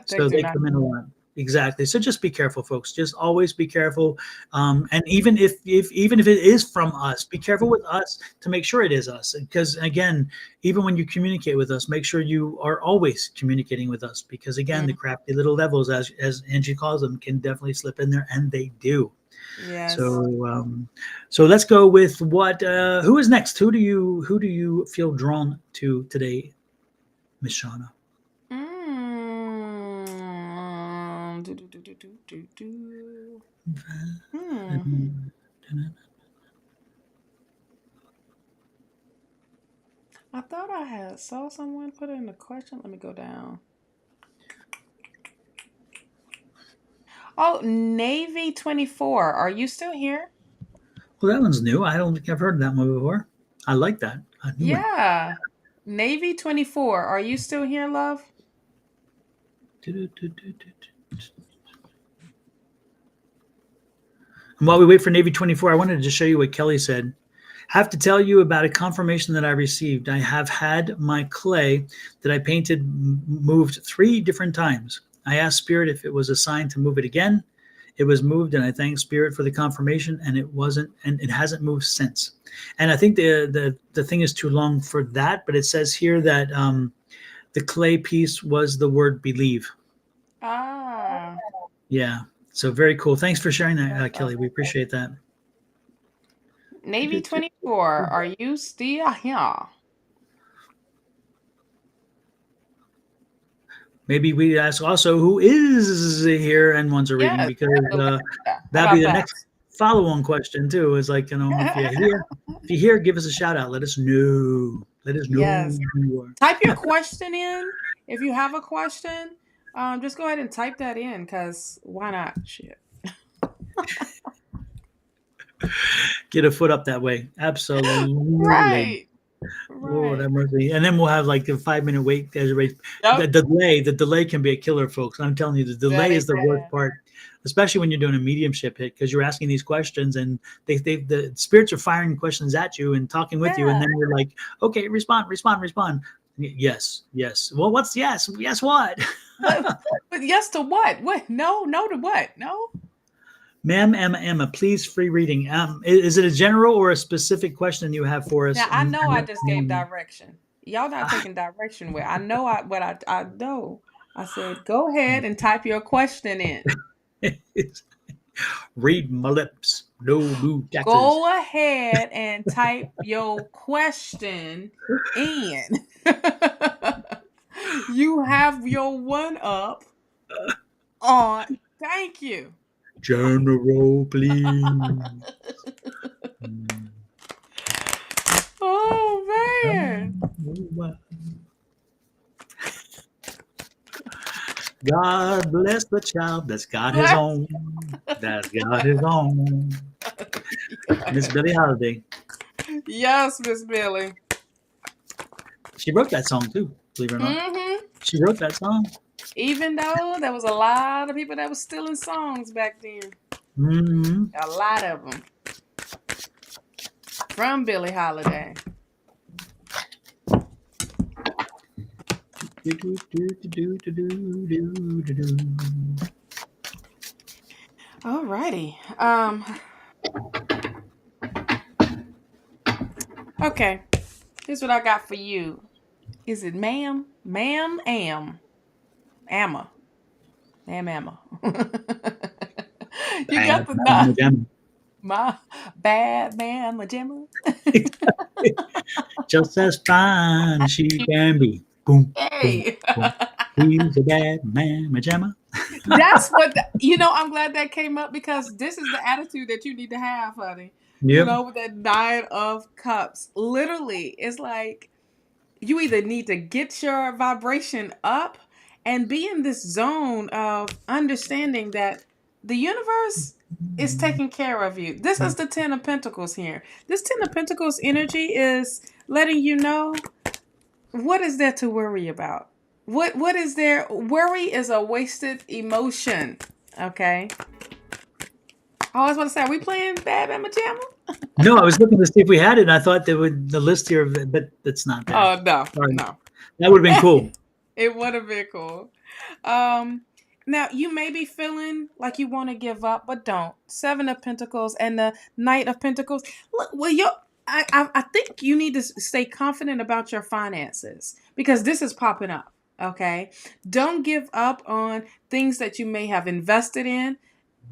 So they come in a lot. Exactly. So just be careful, folks. Just always be careful. And even if it is from us, be careful with us to make sure it is us. Because again, even when you communicate with us, make sure you are always communicating with us. Because again, the crafty little devils, as Angie calls them, can definitely slip in there, and they do. Yes. So let's go with who is next? Who do you feel drawn to today, Miss Shawna? I thought I saw someone put in a question. Let me go down. Oh, Navy 24. Are you still here? Well, that one's new. I don't think I've heard that one before. I like that. Yeah. Navy 24. Are you still here, love? And while we wait for Navy 24, I wanted to just show you what Kelly said. Have to tell you about a confirmation that I received. I have had my clay that I painted moved 3 different times. I asked Spirit if it was a sign to move it again. It was moved, and I thank Spirit for the confirmation, and it wasn't, and it hasn't moved since. And I think the thing is too long for that, but it says here that the clay piece was the word believe. Ah. Yeah. So very cool. Thanks for sharing that, Kelly. We appreciate that. Navy 24, are you still here? Maybe we ask also who is here and wants a reading, because that'd be the next follow-on question too. Is like, if you're here, give us a shout out. Let us know. Yes. Who you are. Type your question in. If you have a question, just go ahead and type that in, because why not? Shit. Get a foot up that way. Absolutely. Right. Lord have mercy. And then we'll have like a 5-minute wait as everybody. Yep. The delay can be a killer, folks. I'm telling you, the delay is the worst part, especially when you're doing a mediumship hit, because you're asking these questions and the spirits are firing questions at you and talking with you, and then you're like, okay, respond. Yes. Well, what's yes? Yes, what? But yes to what? What? No to what? No. Ma'am, Emma, please, free reading. Is it a general or a specific question you have for us? Now, I know I just gave direction. Y'all not taking direction where I know what I know. I said, go ahead and type your question in. Read my lips. No new taxes. Go ahead and type your question in. You have your one up on. Thank you. General, please. Oh man. God bless the child that's got his own. That's got his own. Miss Billie Holiday. Yes, Miss Billy. She wrote that song too, believe it or not. Mm-hmm. She wrote that song. Even though there was a lot of people that was stealing songs back then. Mm-hmm. A lot of them. From Billie Holiday. Alrighty. Okay. Here's what I got for you. Is it ma'am? Ma'am am. Amma. Ma'am Amma. You got Bad the Mama nine. Jamma. My bad man, my Gemma. Just as fine as she can be. Boom, boom, Hey. boom. He's a bad man, Jamma. That's what, I'm glad that came up because this is the attitude that you need to have, honey. Yep. With that Nine of Cups. Literally, it's like you either need to get your vibration up and be in this zone of understanding that the universe is taking care of you. This is the Ten of Pentacles here. This Ten of Pentacles energy is letting you know what is there to worry about. What is there? Worry is a wasted emotion. Okay. Oh, I was about to say, are we playing Bad Mama Jamma? No, I was looking to see if we had it, and I thought there would the list here, but it's not there. Oh no, Sorry. no. That would have been cool. It would have been cool. Now you may be feeling like you want to give up, but don't. Seven of Pentacles and the Knight of Pentacles. Look, I think you need to stay confident about your finances because this is popping up. Okay, don't give up on things that you may have invested in.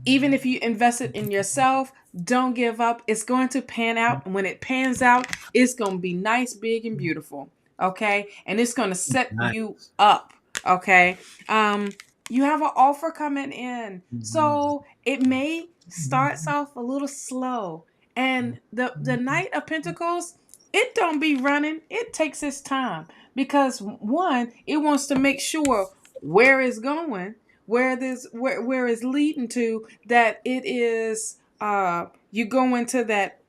Even if you invested in yourself, don't give up. It's going to pan out. And when it pans out, it's going to be nice, big, and beautiful. Okay. And it's going to set you up. Okay. You have an offer coming in. So it may starts off a little slow. And the Knight of Pentacles, it don't be running. It takes its time. Because one, it wants to make sure where it's going, where it's leading to, that it is you go into that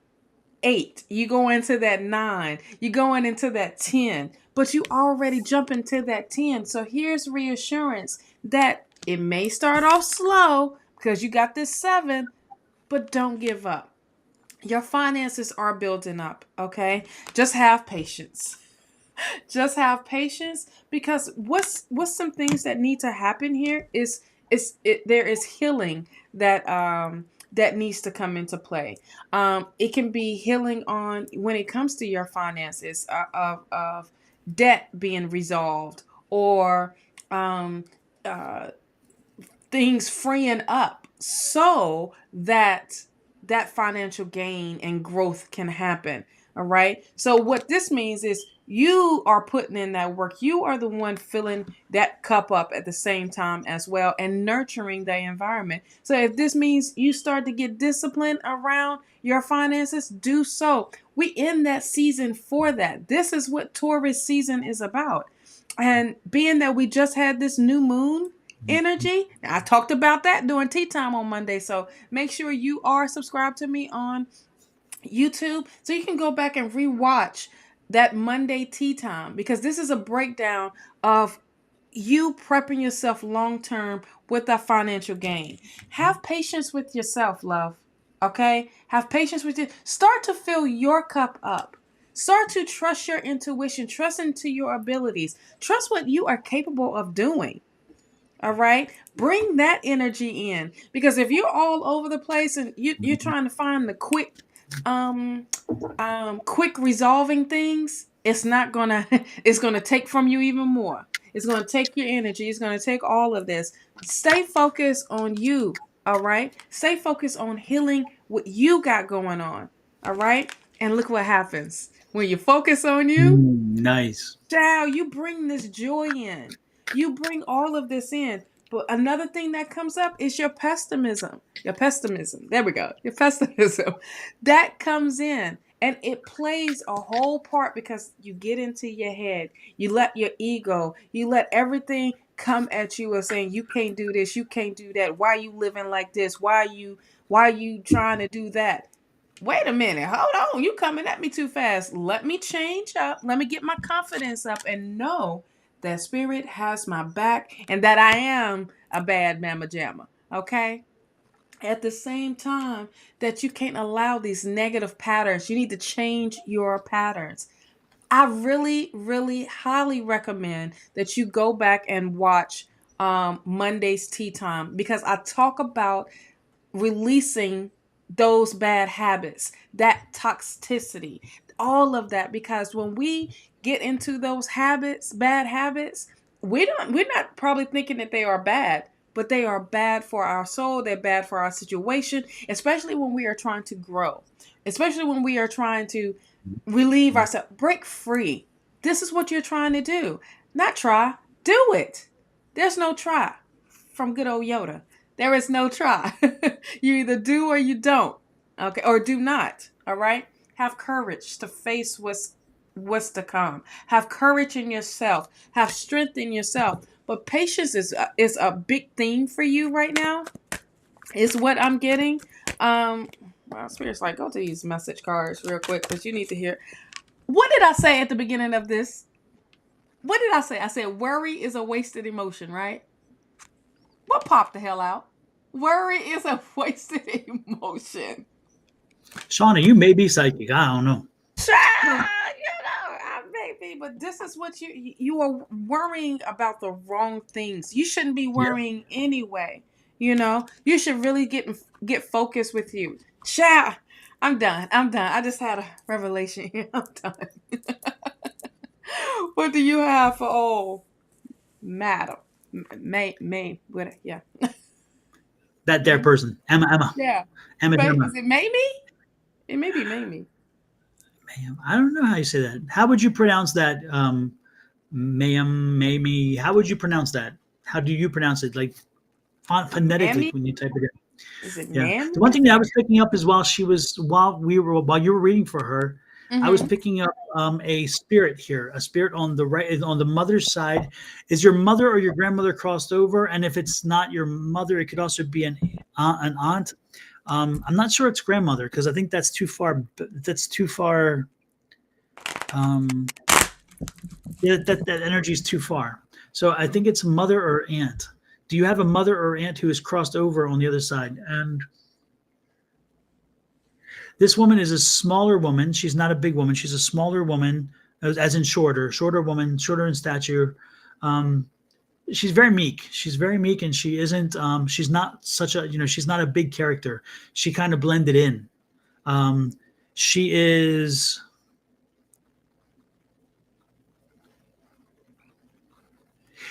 8, you go into that 9, you going into that 10, but you already jump into that 10. So here's reassurance that it may start off slow because you got this 7, but don't give up. Your finances are building up. Okay, just have patience. Just have patience because what's some things that need to happen here there is healing that needs to come into play. It can be healing on when it comes to your finances, of debt being resolved, or uh, things freeing up so that financial gain and growth can happen. All right. So what this means is you are putting in that work. You are the one filling that cup up at the same time as well and nurturing the environment. So if this means you start to get disciplined around your finances, do so. We in that season for that. This is what Taurus season is about. And being that we just had this new moon energy, I talked about that during tea time on Monday. So make sure you are subscribed to me on YouTube so you can go back and rewatch that Monday tea time, because this is a breakdown of you prepping yourself long term with that financial gain. Have patience with yourself, love. Okay? Have patience with you. Start to fill your cup up. Start to trust your intuition, trust into your abilities, trust what you are capable of doing. All right. Bring that energy in, because if you're all over the place and you're trying to find the quick resolving things, it's not gonna it's gonna take from you even more. It's going to take your energy. It's going to take all of this. Stay focused on you. All right. Stay focused on healing what you got going on. All right. And look what happens when you focus on you. Nice. Child, you bring this joy in. You bring all of this in. But another thing that comes up is your pessimism. Your pessimism. There we go. Your pessimism. That comes in. And it plays a whole part because you get into your head. You let your ego, you let everything come at you and saying, you can't do this, you can't do that. Why are you living like this? Why are you trying to do that? Wait a minute, hold on, you coming at me too fast. Let me change up, let me get my confidence up and know that spirit has my back and that I am a bad mama jamma. Okay? At the same time that you can't allow these negative patterns, you need to change your patterns. I really, really highly recommend that you go back and watch Monday's Tea Time because I talk about releasing those bad habits, that toxicity, all of that. Because when we get into those habits, bad habits, we're not probably thinking that they are bad, but they are bad for our soul, they're bad for our situation, especially when we are trying to grow, especially when we are trying to relieve ourselves, break free. This is what you're trying to do. Not try, do it. There's no try from good old Yoda. There is no try. You either do or you don't. Okay, or do not. All right? Have courage to face what's to come. Have courage in yourself. Have strength in yourself. But patience is a big theme for you right now. Is what I'm getting. Well, Spirit's like, go to these message cards real quick because you need to hear. What did I say at the beginning of this? What did I say? I said worry is a wasted emotion, right? What popped the hell out? Worry is a wasted emotion. Shawna, you may be psychic. I don't know. I may be, but this is what you are worrying about the wrong things. You shouldn't be Yeah. worrying anyway. You should really get focused with you. Child, I'm done. I just had a revelation here. I'm done. What do you have for old madam? What? Yeah, That there person. Emma. yeah. Emma Gemma. Is it Mamie? It may be Mamie. Ma'am. I don't know how you say that. How would you pronounce that? Ma'am, Mamie. How would you pronounce that? How do you pronounce it? Like phonetically Mammy? when you type it in. Is it Yeah. Mammy? The one thing that I was picking up is while you were reading for her, I was Mm-hmm. picking up a spirit here, a spirit on the right, on the mother's side. Is your mother or your grandmother crossed over? And if it's not your mother, it could also be an aunt. I'm not sure it's grandmother because I think that's too far. That's too far. Um, yeah, that energy is too far. So I think it's mother or aunt. Do you have a mother or aunt who is crossed over on the other side? And this woman is a smaller woman. She's not a big woman. She's a smaller woman, as in shorter woman, shorter in stature. Um, she's very meek. She's very meek, and she isn't. She's not such a. She's not a big character. She kind of blended in. Um, she is.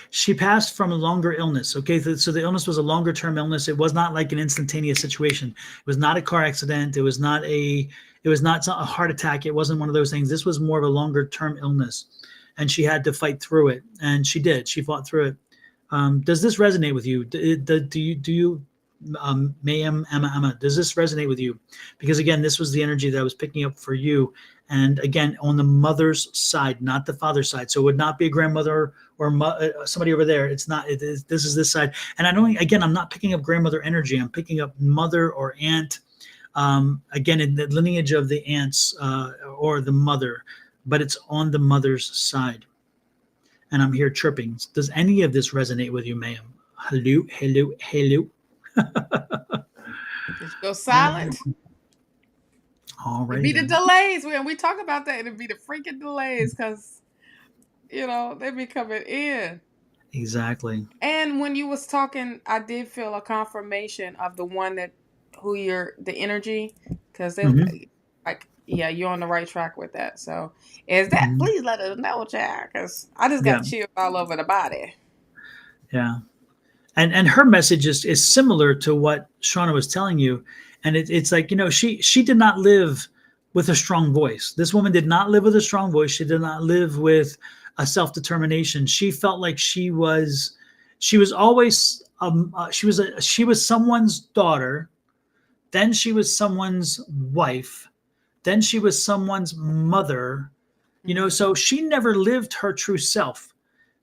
She passed from a longer illness. Okay, so the illness was a longer term illness. It was not like an instantaneous situation. It was not a car accident. It was not a heart attack. It wasn't one of those things. This was more of a longer term illness, and she had to fight through it, and she did. She fought through it. Does this resonate with you? Do you Mayhem Emma? Does this resonate with you? Because again, this was the energy that I was picking up for you, and again, on the mother's side, not the father's side. So it would not be a grandmother or somebody over there. It's not. This is this side. And I don't. Again, I'm not picking up grandmother energy. I'm picking up mother or aunt. Again, in the lineage of the aunts or the mother, but it's on the mother's side. And I'm here chirping. Does any of this resonate with you, ma'am? Hello, hello, hello. Just go silent. All It'd righty be the then. delays when we talk about that. It'd be the freaking delays because they be coming in. Exactly. And when you was talking, I did feel a confirmation of the one that the energy because they Mm-hmm. like Yeah, you're on the right track with that. So, is that? Mhm. Please let us know, Jack, because I just Yeah, got chills all over the body. yeah. And her message is similar to what Shauna was telling you, and it's like, she did not live with a strong voice. This woman did not live with a strong voice. She did not live with a self determination. She felt like she was always she was someone's daughter, then she was someone's wife, then she was someone's mother. Mm-hmm. So she never lived her true self.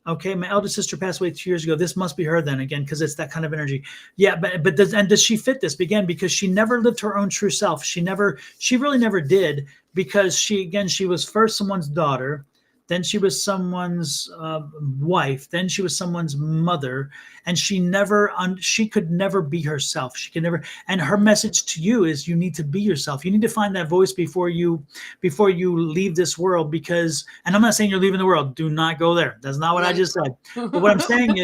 Okay, my eldest sister passed away 2 years ago. This must be her then again, because it's that kind of energy. Yeah, but does she fit this? Again, because she never lived her own true self. She really never did, because she was first someone's daughter, then she was someone's wife, then she was someone's mother, and she could never be herself. She could never. And her message to you is, you need to be yourself. You need to find that voice before you leave this world. Because, and I'm not saying you're leaving the world, do not go there, that's not what I just said. But what I'm saying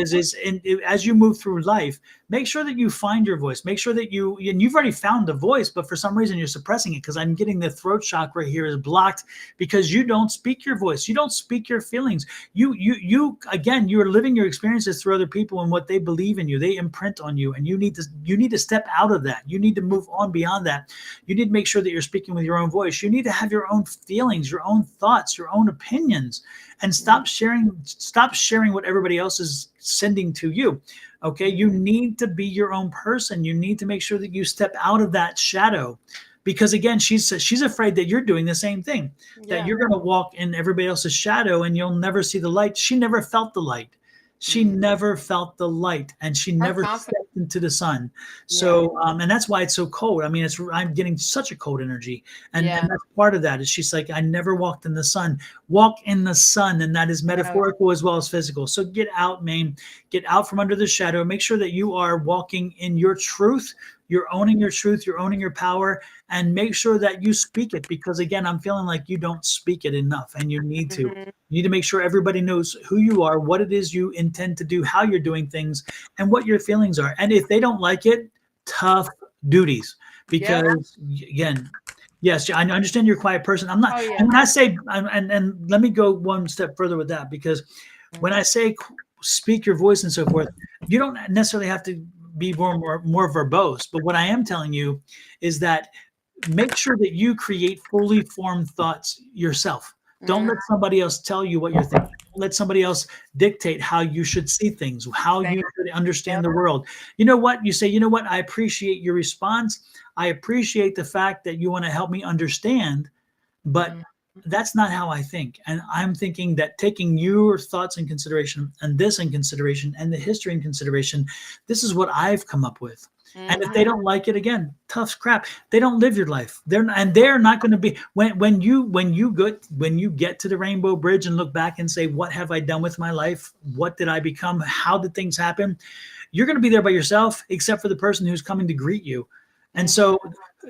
as you move through life, make sure that you find your voice. Make sure that and you've already found the voice, but for some reason you're suppressing it, because I'm getting the throat chakra here is blocked, because you don't speak your voice, you don't speak your feelings. You again, you're living your experiences through other people and what they believe in you. They imprint on you, and you need to step out of that. You need to move on beyond that. You need to make sure that you're speaking with your own voice. You need to have your own feelings, your own thoughts, your own opinions, and stop sharing what everybody else is sending to you. Okay, you need to be your own person. You need to make sure that you step out of that shadow, because again, she's afraid that you're doing the same thing, that Yeah. you're going to walk in everybody else's shadow and you'll never see the light. She never felt the light. She Mm. never felt the light, and she Her never confidence. stepped into the sun. Yeah. So, and that's why it's so cold. I mean, I'm getting such a cold energy, and Yeah. that's part of that. Is she's like, I never walked in the sun. Walk in the sun, and that is Yeah. metaphorical as well as physical. So get out, man. Get out from under the shadow. Make sure that you are walking in your truth. You're owning your truth. You're owning your power, and make sure that you speak it. Because again, I'm feeling like you don't speak it enough, and you need to. Mhm. You need to make sure everybody knows who you are, what it is you intend to do, how you're doing things, and what your feelings are. And if they don't like it, tough duties. Yep. Because again, yes, I understand you're a quiet person. I'm not, Oh yeah. and when I say, and let me go one step further with that, because when Mhm. I say speak your voice and so forth, you don't necessarily have to be more verbose. But what I am telling you is that make sure that you create fully formed thoughts yourself. Don't Mhm. let somebody else tell you what you're thinking. Don't let somebody else dictate how you should see things, how Thank you should understand Yep. the world. You know what? You say, you know what? I appreciate your response. I appreciate the fact that you want to help me understand, but Mhm. that's not how I think. And I'm thinking that taking your thoughts in consideration, and this in consideration, and the history in consideration, this is what I've come up with. And if they Mhm. don't like it, again, tough crap. They don't live your life. They're not going to be when you get to the Rainbow Bridge and look back and say, what have I done with my life? What did I become? How did things happen? You're going to be there by yourself, except for the person who's coming to greet you. And Mhm. so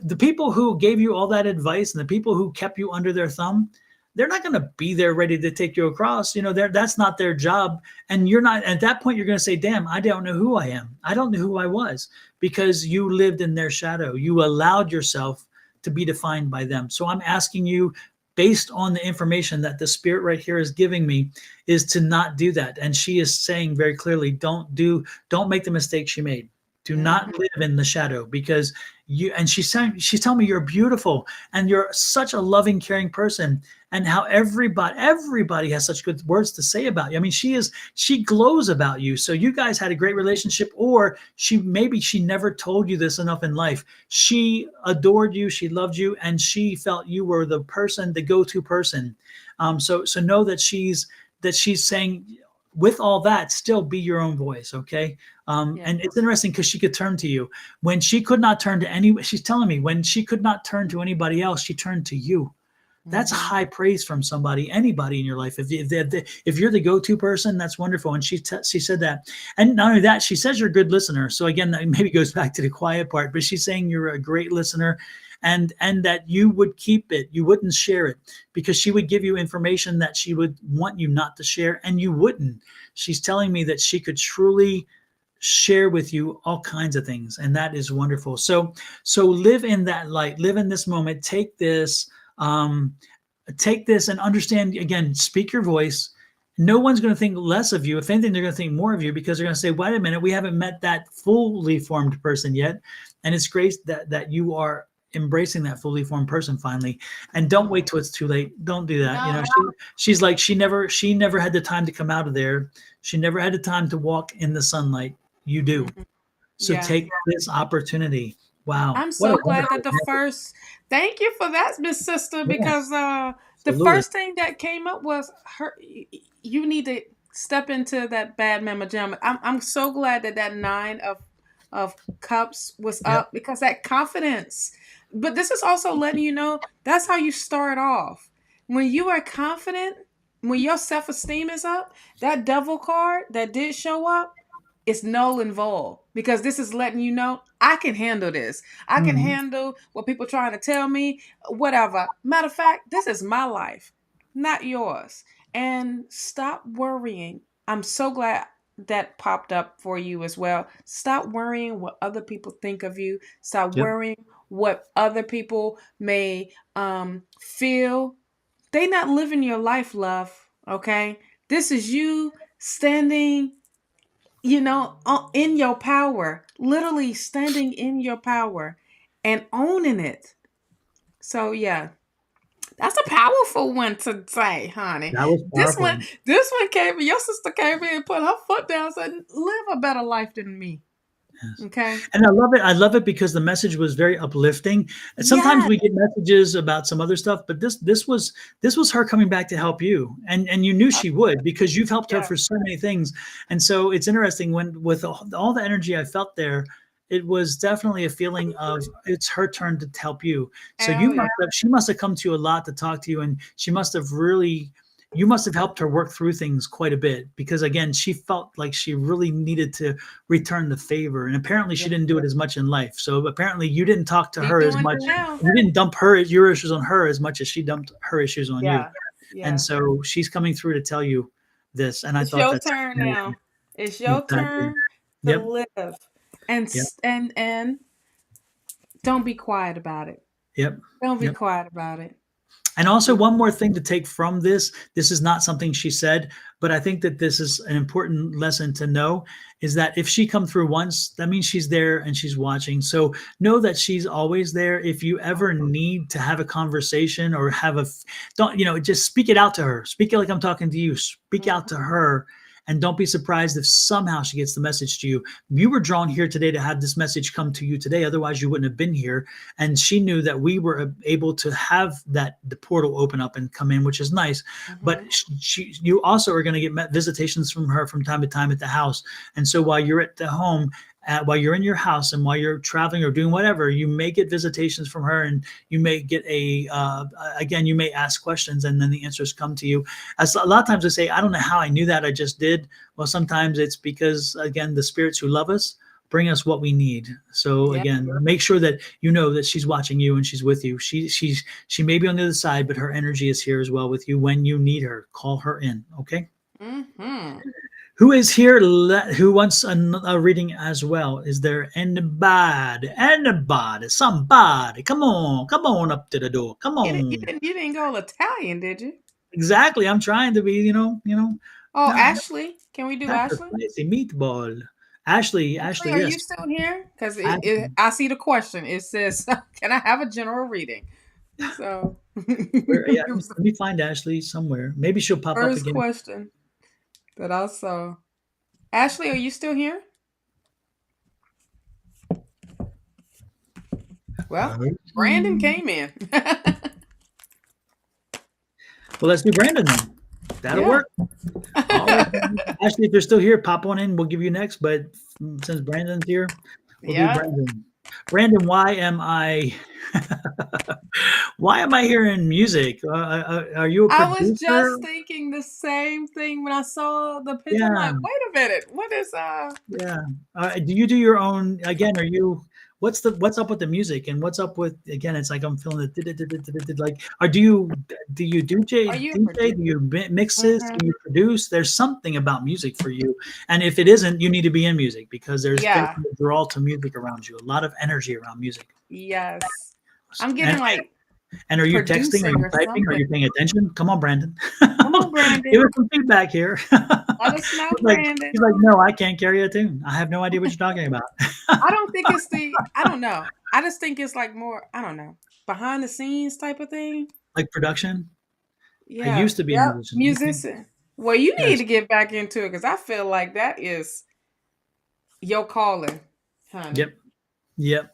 the people who gave you all that advice and the people who kept you under their thumb, they're not going to be there ready to take you across. That's not their job. And you're not, at that point, you're going to say, damn, I don't know who I am. I don't know who I was, because you lived in their shadow. You allowed yourself to be defined by them. So I'm asking you, based on the information that the spirit right here is giving me, is to not do that. And she is saying very clearly, don't make the mistake she made. Do not Mhm. live in the shadow, because and she's telling me you're beautiful and you're such a loving, caring person, and how everybody has such good words to say about you. I mean, she glows about you. So you guys had a great relationship, or she never told you this enough in life. She adored you, she loved you, and she felt you were the person, the go-to person. So know that she's saying, with all that, still be your own voice, okay? Yeah. And it's interesting because she could turn to you when she could not turn to any. She's telling me when she could not turn to anybody else, she turned to you. That's Mhm. high praise from anybody in your life. If you're the go-to person, that's wonderful. And she said that, and not only that, she says you're a good listener. So again, that maybe goes back to the quiet part, but she's saying you're a great listener, and that you would keep it, you wouldn't share it, because she would give you information that she would want you not to share, and you wouldn't. She's telling me that she could truly share with you all kinds of things, and that is wonderful. So live in that light, live in this moment, take this, Take this and understand, again, speak your voice. No one's going to think less of you. If anything, they're going to think more of you, because they're going to say, wait a minute, we haven't met that fully formed person yet. And it's great that you are embracing that fully formed person finally. And don't wait till it's too late. Don't do that. No. She's like, she never had the time to come out of there. She never had the time to walk in the sunlight. You do. So Yeah. take this opportunity. Wow. I'm What a so glad that wonderful the first. Thank you for that, Miss Sister, because the absolutely. first thing that came up was her. You need to step into that bad mama jamma. I'm so glad that 9 of cups was Yep. up, because that confidence. But this is also letting you know that's how you start off. When you are confident, when your self-esteem is up, that devil card that did show up, it's null and void, because this is letting you know I can handle this. I can handle what people trying to tell me, whatever. Matter of fact, this is my life, not yours. And stop worrying. I'm so glad that popped up for you as well. Stop worrying what other people think of you. Stop Yep. worrying what other people may feel. They not living your life, love. Okay? This is you standing, in your power, literally standing in your power and owning it. So yeah, that's a powerful one to say, honey. That was This powerful. one came in. Your sister came in and put her foot down and said, live a better life than me. Yes. Okay. And I love it. I love it because the message was very uplifting. And sometimes Yeah. we get messages about some other stuff, but this was her coming back to help you. And you knew she would, because you've helped her Yeah. for so many things. And so it's interesting, when with all the energy I felt there, it was definitely a feeling of it's her turn to help you. So she must have come to you a lot to talk to you, and she must have really, you must have helped her work through things quite a bit, because again, she felt like she really needed to return the favor, and apparently she didn't do it as much in life. So apparently you didn't talk to her as much. You didn't dump your issues on her as much as she dumped her issues on you. Yeah. And so she's coming through to tell you this, and I It's thought your that's turn now. It's your exactly. turn to Yep. live, and Yep. and don't be quiet about it. Yep. Don't be Yep. quiet about it. And also, one more thing to take from this is not something she said, but I think that this is an important lesson to know, is that if she come through once, that means she's there and she's watching. So know that she's always there. If you ever need to have a conversation or don't, just speak it out to her. Speak it like I'm talking to you. Speak out to her. And don't be surprised if somehow she gets the message to you. You were drawn here today to have this message come to you today. Otherwise, you wouldn't have been here. And she knew that we were able to have the portal open up and come in, which is nice. But you also are going to get visitations from her from time to time at the house. And so while you're at the home, while you're in your house and while you're traveling or doing whatever, you may get visitations from her, and you may get again, you may ask questions, and then the answers come to you. As a lot of times I say, I don't know how I knew that, I just did. Well, sometimes it's because, again, the spirits who love us bring us what we need. So again, make sure that you know that she's watching you and she's with you. She may be on the other side, but her energy is here as well with you when you need her. Call her in, okay? Who is here? Who wants a reading as well? Is there anybody? Somebody? Come on up to the door. Come on. You didn't go Italian, did you? Exactly. I'm trying to be, Oh, Ashley, can we do not Ashley? a spicy meatball. Ashley, Are yes. you still here? Because I see the question. It says, "Can I have a general reading?" So, Let me find Ashley somewhere. Maybe she'll pop up first again. question that I saw. Ashley, are you still here? Well, Brandon came in. Well, let's do Brandon then. That'll work. All right. Ashley, if you're still here, pop on in. We'll give you next. But since Brandon's here, we'll do Brandon. Brandon, why am I hearing music? Are you a producer? I was just thinking the same thing when I saw the picture. I'm like, wait a minute, what is Yeah. Do you do your own? Again, are you? What's up with the music, and what's up with, again? It's like I'm feeling it. Like, do you DJ? Do you mix this? Do you produce? There's something about music for you, and if it isn't, you need to be in music, because there's a draw to music around you. A lot of energy around music. Yes, I'm getting And are you texting? Are producing you or typing? Are something. you paying attention? Come on, Brandon. Come on, Give Brandon. us some feedback here. Let us know, He's Brandon. like, no, I can't carry a tune. I have no idea what you're talking about. I don't think it's I don't know. I just think it's like more, I don't know, behind the scenes type of thing. Like production. I Yeah. used to be a Yep. musician. Okay. Musician. Well, you need Yes. to get back into it because I feel like that is your calling, honey. Yep. Yep.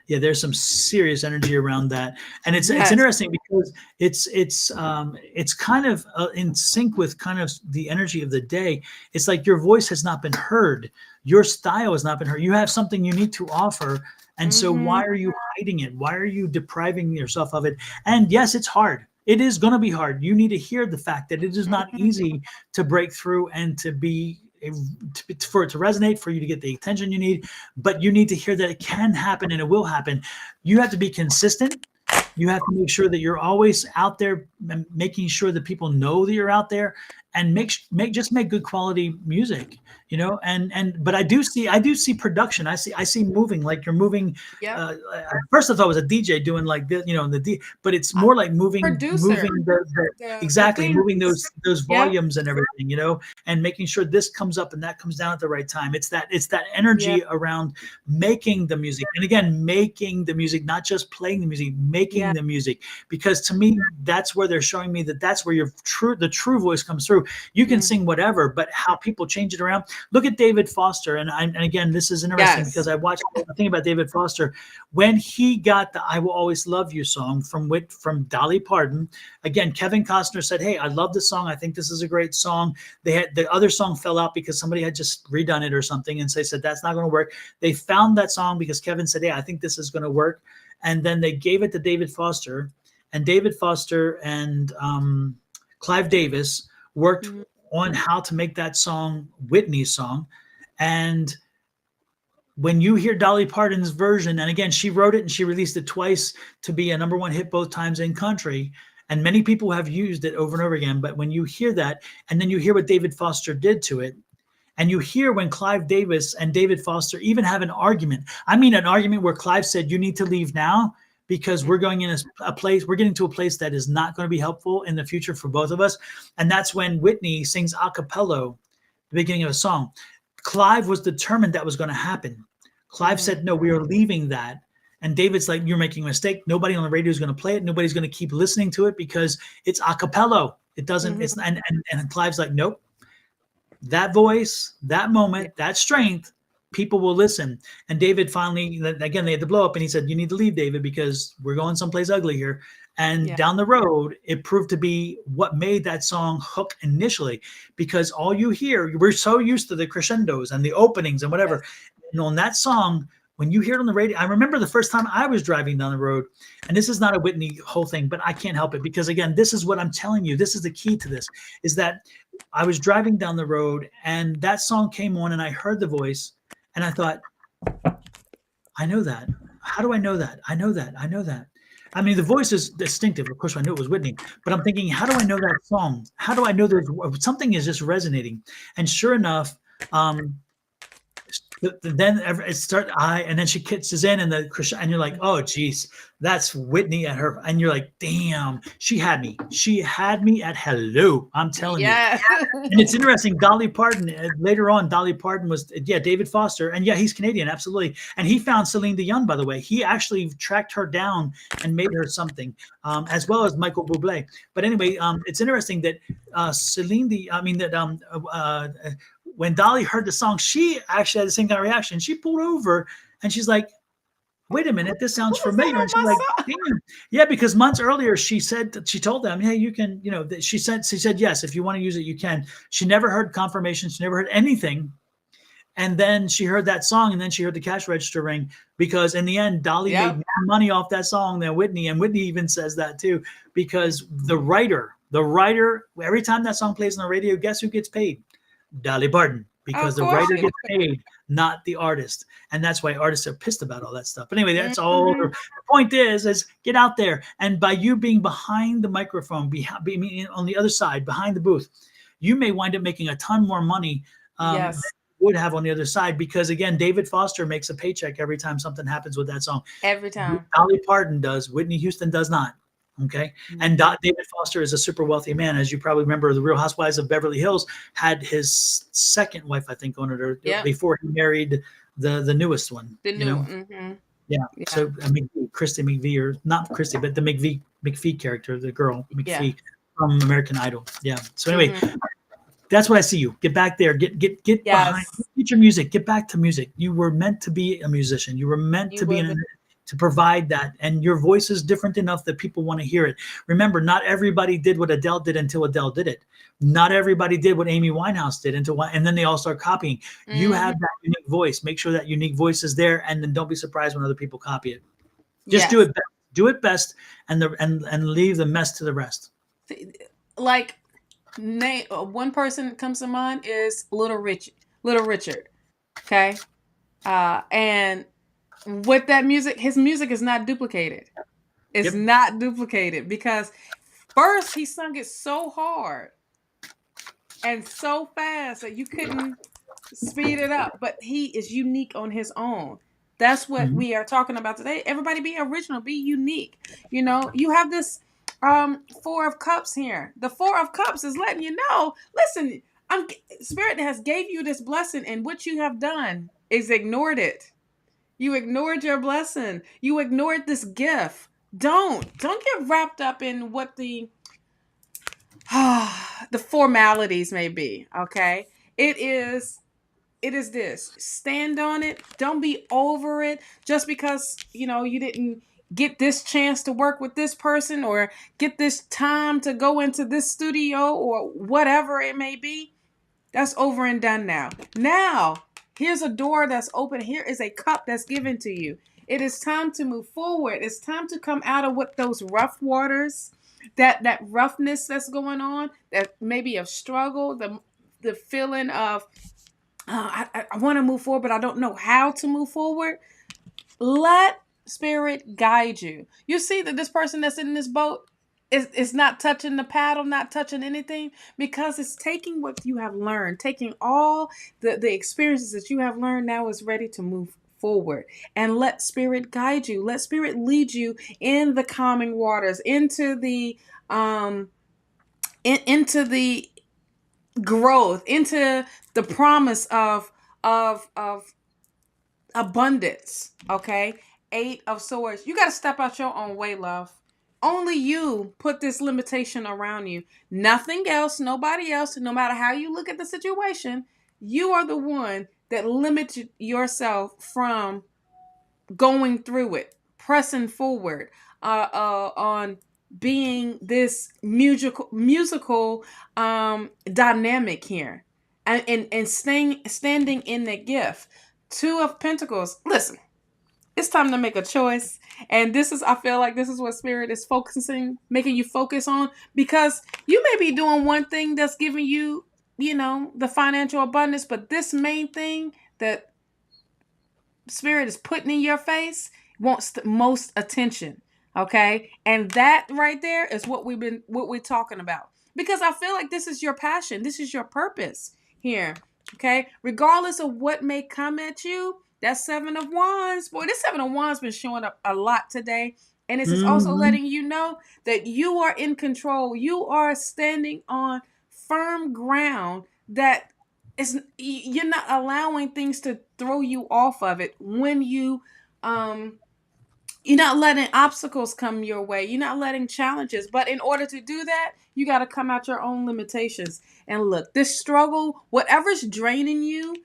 Yeah, there's some serious energy around that, and it's Yes. interesting because it's kind of in sync with kind of the energy of the day. It's like your voice has not been heard, your style has not been heard. You have something unique to offer, and so Mm-hmm. why are you hiding it? Why are you depriving yourself of it? And yes, it's hard. It is going to be hard. You need to hear the fact that it is not Mm-hmm. easy to break through and to be for it to resonate, for you to get the attention you need, but you need to hear that it can happen and it will happen. You have to be consistent. You have to make sure that you're always out there, making sure that people know that you're out there, and make good quality music. But I do see production. I see moving, like you're moving. Yep. At first I thought it was a DJ doing like this, but it's Uh, more like moving Producer. The exactly, things. moving those Yep. volumes and everything, and making sure this comes up and that comes down at the right time. It's that Yep. energy around making the music. And again, making the music, not just playing the music, making Yeah. the music. Because to me, that's where they're showing me that's where the true voice comes through. You can Mm. sing whatever, but how people change it around. Look at David Foster, and again, this is interesting because Yes. I watched the thing about David Foster when he got the "I Will Always Love You" song from Dolly Parton. Again, Kevin Costner said, "Hey, I love this song. I think this is a great song." They had the other song fell out because somebody had just redone it or something, and so they said that's not going to work. They found that song because Kevin said, "Hey, I think this is going to work," and then they gave it to David Foster, and David Foster and Clive Davis worked Mhm. on how to make that song Whitney's song, and when you hear Dolly Parton's version, and again, she wrote it and she released it twice to be a number one hit both times in country. And many people have used it over and over again. But when you hear that, and then you hear what David Foster did to it, and you hear when Clive Davis and David Foster even have an argument. I mean, an argument where Clive said, "You need to leave now because we're going in a place, we're getting to a place that is not going to be helpful in the future for both of us." And that's when Whitney sings a cappella, the beginning of a song. Clive was determined that was going to happen. Clive Mhm. said, "No, we are leaving that." And David's like, "You're making a mistake. Nobody on the radio is going to play it. Nobody's going to keep listening to it because it's a cappella. It doesn't, Mhm. it's, and Clive's like, "Nope, that voice, that Yeah. moment, that strength, people will listen." And David finally, again, they had to blow up, and he said, "You need to leave, David, because we're going someplace ugly here." And Yeah. down the road, it proved to be what made that song hook initially, because all you hear, we're so used to the crescendos and the openings and Yes. whatever. And on that song, when you hear it on the radio, I remember the first time I was driving down the road, and this is not a Whitney whole thing, but I can't help it because, again, this is what I'm telling you. This is the key to this, is that I was driving down the road and that song came on and I heard the voice and I thought, I know that. How do I know that? I know that. I know that. I mean, the voice is distinctive. Of course, I knew it was Whitney, but I'm thinking, how do I know that song? How do I know there's something is just resonating? And sure enough, um, then it start and then she kisses in and and you're like, oh geez, that's Whitney at her, and you're like, damn, she had me at hello, I'm telling you. Yeah. And it's interesting, Dolly Parton, later on, Dolly Parton was, yeah, David Foster, and yeah, he's Canadian, absolutely. And he found Celine Dion, by the way. He actually tracked her down and made her something, as well as Michael Bublé. But anyway, it's interesting that when Dolly heard the song, she actually had the same kind of reaction. She pulled over and she's like, wait a minute, this Who sounds was that familiar. on And she's my like, song? damn. Yeah, because months earlier she told them, hey, you can, she said, yes, if you want to use it, you can. She never heard confirmation. She never heard anything. And then she heard that song and then she heard the cash register ring, because in the end, Dolly made Yep. more money off that song than Whitney. And Whitney even says that too, because the writer, every time that song plays on the radio, guess who gets paid? Dolly Parton, Of because the course writer she gets paid, not the artist. And that's why artists are pissed about all that stuff. But anyway, did. that's all. Mhm. The point is get out there. And by you being behind the microphone, on the other side, behind the booth, you may wind up making a ton more money than Yes. you would have on the other side. Because again, David Foster makes a paycheck every time something happens with that song. Every time. Dolly Parton does. Whitney Houston does not. Okay. And David Foster is a super wealthy man. As you probably remember, the Real Housewives of Beverly Hills had his second wife, I think, on it, or Yep. before he married the newest one. The You new know? one. Mm-hmm. Yeah. Yeah. So Christy McVie, or not Christy, but the McPhee character, the girl Yeah. McPhee from American Idol. Yeah. So anyway, Mm-hmm. that's what I see you. Get back there. Get behind. Yes. Get your music. Get back to music. You were meant to be a musician. You were meant You to be will. to provide that, and your voice is different enough that people want to hear it. Remember, not everybody did what Adele did until Adele did it. Not everybody did what Amy Winehouse did and then they all start copying. You Mm-hmm. have that unique voice. Make sure that unique voice is there, and then don't be surprised when other people copy it. Just do Yes. it best. Do it best, and leave the mess to the rest. Like, one person that comes to mind is Little Richard. Little Richard. Okay. And with that music, his music is not duplicated. It's Yep. not duplicated because first he sung it so hard and so fast that you couldn't speed it up, but he is unique on his own. That's what Mhm. we are talking about today. Everybody be original, be unique. You know, you have this Four of Cups here. The Four of Cups is letting you know, listen, Spirit has gave you this blessing, and what you have done is ignored it. You ignored your blessing. You ignored this gift. Don't get wrapped up in what the the formalities may be, okay? It is this. Stand on it. Don't be over it just because, you didn't get this chance to work with this person or get this time to go into this studio or whatever it may be. That's over and done now. Now, here's a door that's open. Here is a cup that's given to you. It is time to move forward. It's time to come out of what those rough waters, that roughness that's going on, that maybe of struggle, the feeling of I want to move forward, but I don't know how to move forward. Let Spirit guide you. You see that this person that's in this boat is not touching the paddle, not touching anything, because it's taking what you have learned, taking all the experiences that you have learned, now is ready to move forward. And let Spirit guide you. Let Spirit lead you in the calming waters, into the into the growth, into the promise of abundance. Okay. 8 of Swords. You got to step out your own way, love. Only you put this limitation around you. Nothing else, nobody else, no matter how you look at the situation, you are the one that limits yourself from going through it, pressing forward, on being this musical dynamic here, and standing in the gift. 2 of Pentacles. Listen, it's time to make a choice, and I feel like this is what Spirit is focusing, making you focus on, because you may be doing one thing that's giving you, the financial abundance, but this main thing that Spirit is putting in your face wants the most attention. Okay. And that right there is what we're talking about. Because I feel like this is your passion. This is your purpose here. Okay. Regardless of what may come at you, that 7 of Wands, boy, this 7 of Wands been showing up a lot today. And this is also Mhm. letting you know that you are in control. You are standing on firm ground, that you're not allowing things to throw you off of it. When you're not letting obstacles come your way, you're not letting challenges, but in order to do that, you got to come out your own limitations. And look, this struggle, whatever's draining you,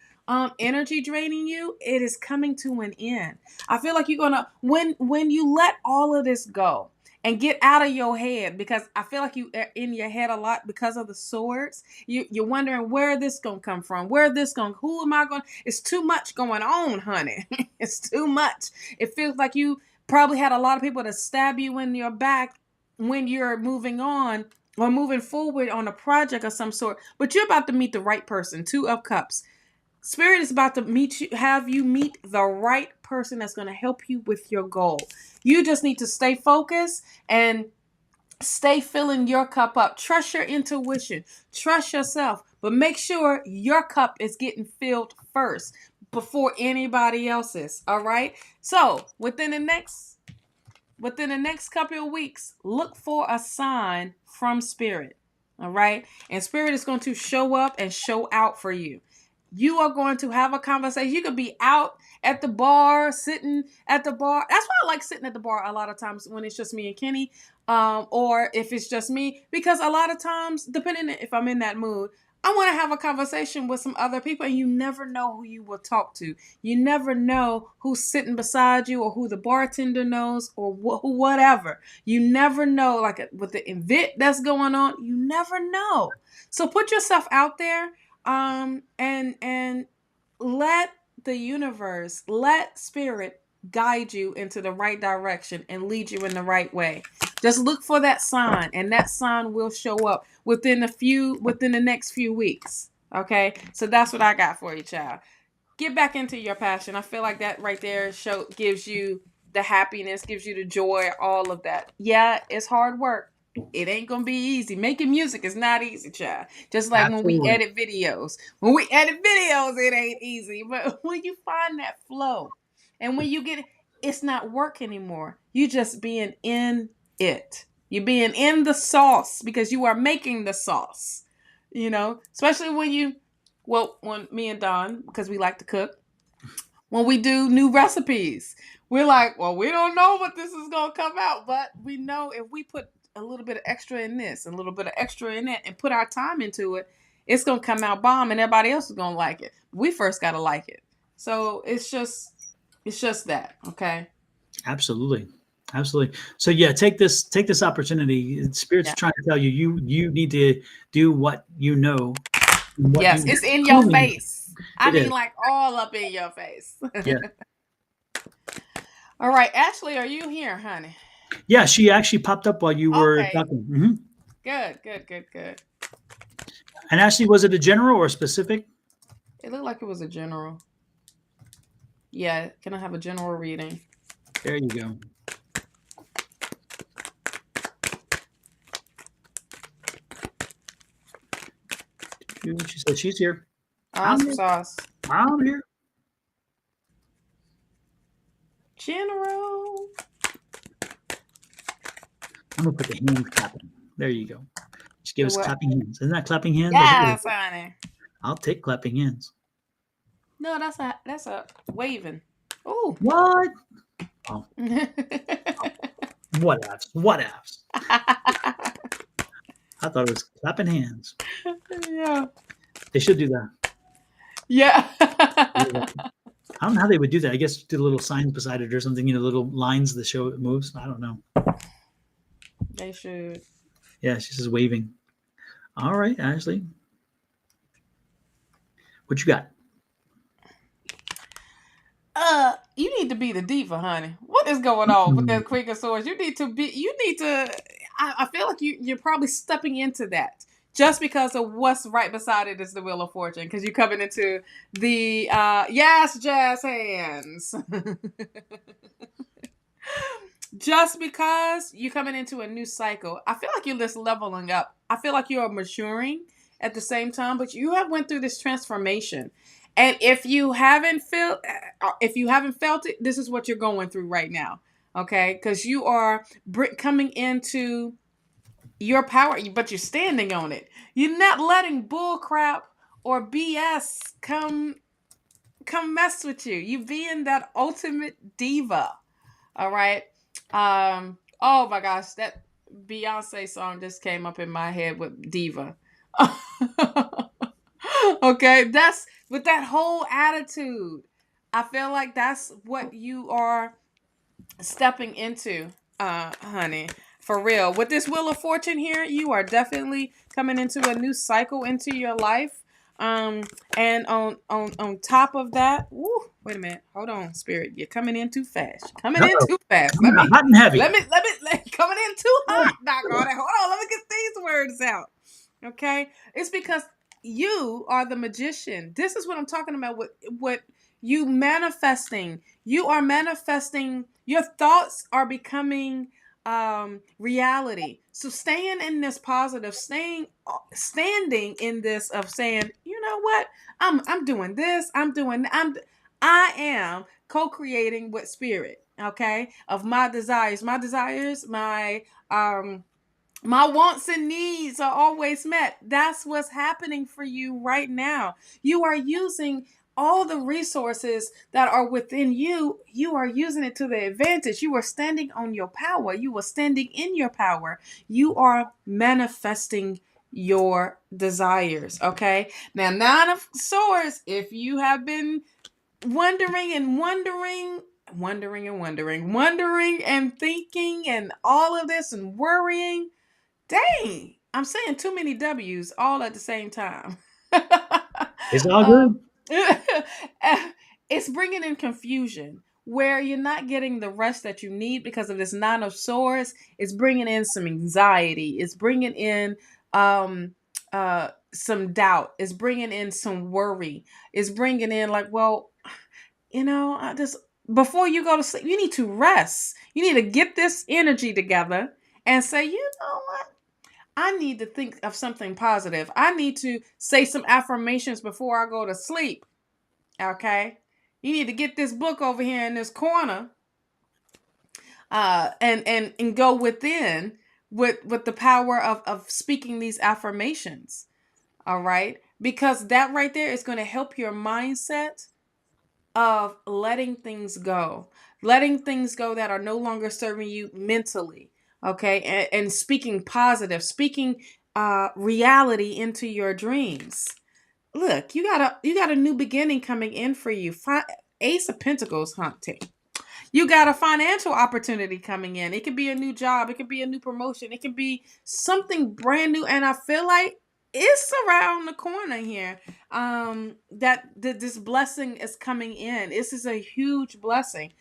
energy draining you, it is coming to an end. I feel like you're gonna, when you let all of this go and get out of your head, because I feel like you are in your head a lot because of the swords. You're wondering where this gonna come from, where this going, who am I going? It's too much going on, honey. It's too much. It feels like you probably had a lot of people to stab you in your back when you're moving on or moving forward on a project of some sort, but you're about to meet the right person. 2 of Cups. Spirit is about to have you meet the right person that's going to help you with your goal. You just need to stay focused and stay filling your cup up. Trust your intuition. Trust yourself. But make sure your cup is getting filled first before anybody else's. All right? So, within the next within the next couple of weeks, look for a sign from Spirit. All right. And Spirit is going to show up and show out for you. You are going to have a conversation. You could be out at the bar, sitting at the bar. That's why I like sitting at the bar a lot of times when it's just me and Kenny, or if it's just me, because a lot of times, depending if I'm in that mood, I want to have a conversation with some other people, and you never know who you will talk to. You never know who's sitting beside you, or who the bartender knows, or whatever. You never know, like with the event that's going on, you never know. So put yourself out there, and let the universe, let Spirit guide you into the right direction and lead you in the right way. Just look for that sign, and that sign will show up within the next few weeks. Okay, so that's what I got for you, child. Get back into your passion. I feel like that right there gives you the happiness, gives you the joy, all of that. Yeah, it's hard work. It ain't gonna be easy. Making music is not easy, child. Just like when we Absolutely. edit videos. When we edit videos, it ain't easy. But when you find that flow, and when you get it, it's not work anymore. You just being in it. You're being in the sauce because you are making the sauce. Especially when me and Don, because we like to cook, when we do new recipes, we're like, well, we don't know what this is going to come out, but we know if we put a little bit of extra in this, a little bit of extra in that, and put our time into it, it's going to come out bomb, and everybody else is going to like it. We first got to like it. So it's just that. Okay. Absolutely. Absolutely. So yeah, take this opportunity. Spirit's Yeah. trying to tell you, you need to do what you know. What Yes, you it's in your truly know. face. I It mean, is. like all up in your face. Yeah. All right, Ashley, are you here, honey? Yeah, she actually popped up while you were Okay. talking. Hmm. Good. And Ashley, was it a general or a specific? It looked like it was a general. Yeah, can I have a general reading? There you go. She said she's here. I'm Awesome here. sauce. I'm here. General. I'm gonna put the hands clapping. There you go. Just give The us what? clapping hands. Isn't that clapping hands? Or what is Yes, it? honey. I'll take clapping hands. No, that's a waving. Oh. What? Oh, what apps? What apps? I thought it was clapping hands. Yeah. They should do that. Yeah. I don't know how they would do that. I guess do little signs beside it or something, little lines that show it moves. I don't know. They should. Yeah, she's just waving. All right, Ashley. What you got? You need to be the diva, honey. What is going on with that Queen of Swords? You need to. I feel like you're probably stepping into that just because of what's right beside it is the Wheel of Fortune, because you're coming into the yes, jazz hands. Just because you're coming into a new cycle, I feel like you're just leveling up. I feel like you're maturing at the same time, but you have went through this transformation. And if you haven't felt it, this is what you're going through right now. Okay? Because you are coming into your power, but you're standing on it. You're not letting bull crap or BS come mess with you. You being that ultimate diva. All right. Oh my gosh, that Beyonce song just came up in my head with diva. Okay, that's with that whole attitude. I feel like that's what you are stepping into, honey. For real. With this Wheel of Fortune here, you are definitely coming into a new cycle into your life. And on top of that, wait a minute. Hold on, Spirit. You're coming in too fast. Coming in Uh-oh. too fast. Hot and heavy. Coming in too hot. Doggone it. Hold on. Let me get these words out. Okay? It's because you are the magician. This is what I'm talking about with what you manifesting. You are manifesting. Your thoughts are becoming reality. So staying in this positive, standing in this of saying, you know what? I'm doing this. I am co-creating with spirit, okay, of my desires. My wants and needs are always met. That's what's happening for you right now. You are using all the resources that are within you. You are using it to the advantage. You are standing on your power. You are standing in your power. You are manifesting your desires. Okay. Now, Nine of Swords, if you have been wondering and thinking and all of this and worrying, dang, I'm saying too many W's all at the same time. It's all um, good. it's bringing in confusion where you're not getting the rest that you need because of this Nine of Swords. It's bringing in some anxiety. It's bringing in some doubt. It's bringing in some worry. It's bringing in like, well, I just, before you go to sleep, you need to rest. You need to get this energy together and say, you know what? I need to think of something positive. I need to say some affirmations before I go to sleep. Okay? You need to get this book over here in this corner, and go within with the power of speaking these affirmations. All right? Because that right there is going to help your mindset of letting things go, that are no longer serving you mentally. Okay. And speaking positive, speaking reality into your dreams. Look, you got a new beginning coming in for you. Ace of Pentacles hunting. You got a financial opportunity coming in. It could be a new job. It could be a new promotion. It could be something brand new. And I feel like it's around the corner here. This blessing is coming in. This is a huge blessing.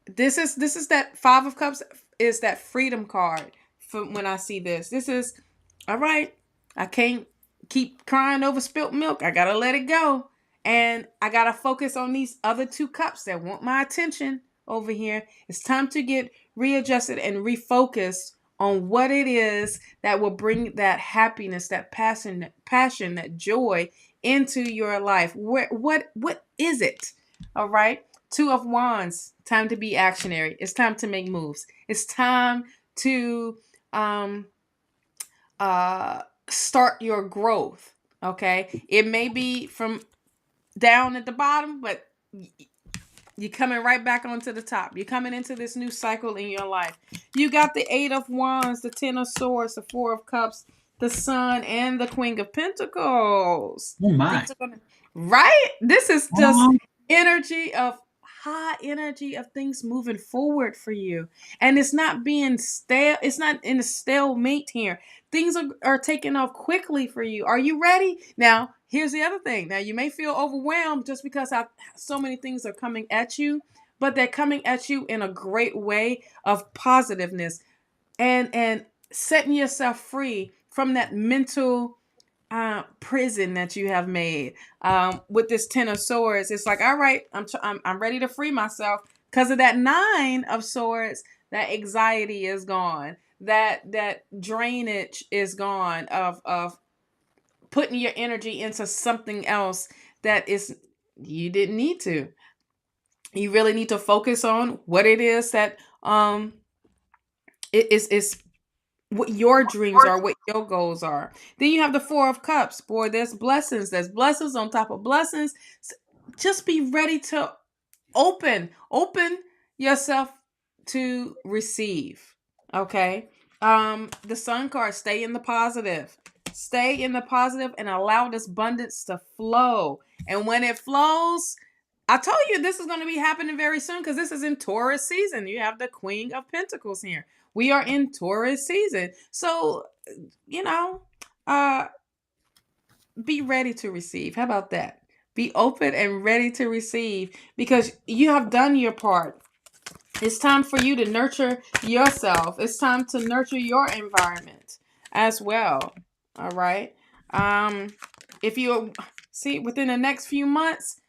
This is that Five of Cups is that freedom card for when I see this. This is all right. I can't keep crying over spilt milk. I gotta let it go. And I gotta focus on these other two cups that want my attention over here. It's time to get readjusted and refocused on what it is that will bring that happiness, that passion, that joy into your life. What is it? All right. Two of Wands. Time to be actionary. It's time to make moves. It's time to start your growth. Okay. It may be from down at the bottom, but you're coming right back onto the top. You're coming into this new cycle in your life. You got the Eight of Wands, the Ten of Swords, the Four of Cups, the Sun, and the Queen of Pentacles. Oh my. Right? This is just energy of high energy of things moving forward for you. And it's not being stale. It's not in a stalemate here. Things are taking off quickly for you. Are you ready? Now, here's the other thing. Now, you may feel overwhelmed just because so many things are coming at you, but they're coming at you in a great way of positiveness and setting yourself free from that mental prison that you have made. With this Ten of Swords, it's like, all right, I'm ready to free myself because of that Nine of Swords. That anxiety is gone. That drainage is gone of putting your energy into something else that is you didn't need to. You really need to focus on what it is that it is what your dreams are, what your goals are. Then you have the Four of Cups. Boy, there's blessings. There's blessings on top of blessings. Just be ready to open yourself to receive. Okay. The Sun card, stay in the positive. Stay in the positive and allow this abundance to flow. And when it flows, I told you this is going to be happening very soon because this is in Taurus season. You have the Queen of Pentacles here. We are in Taurus season. So, be ready to receive. How about that? Be open and ready to receive because you have done your part. It's time for you to nurture yourself. It's time to nurture your environment as well. All right. If you see within the next few months,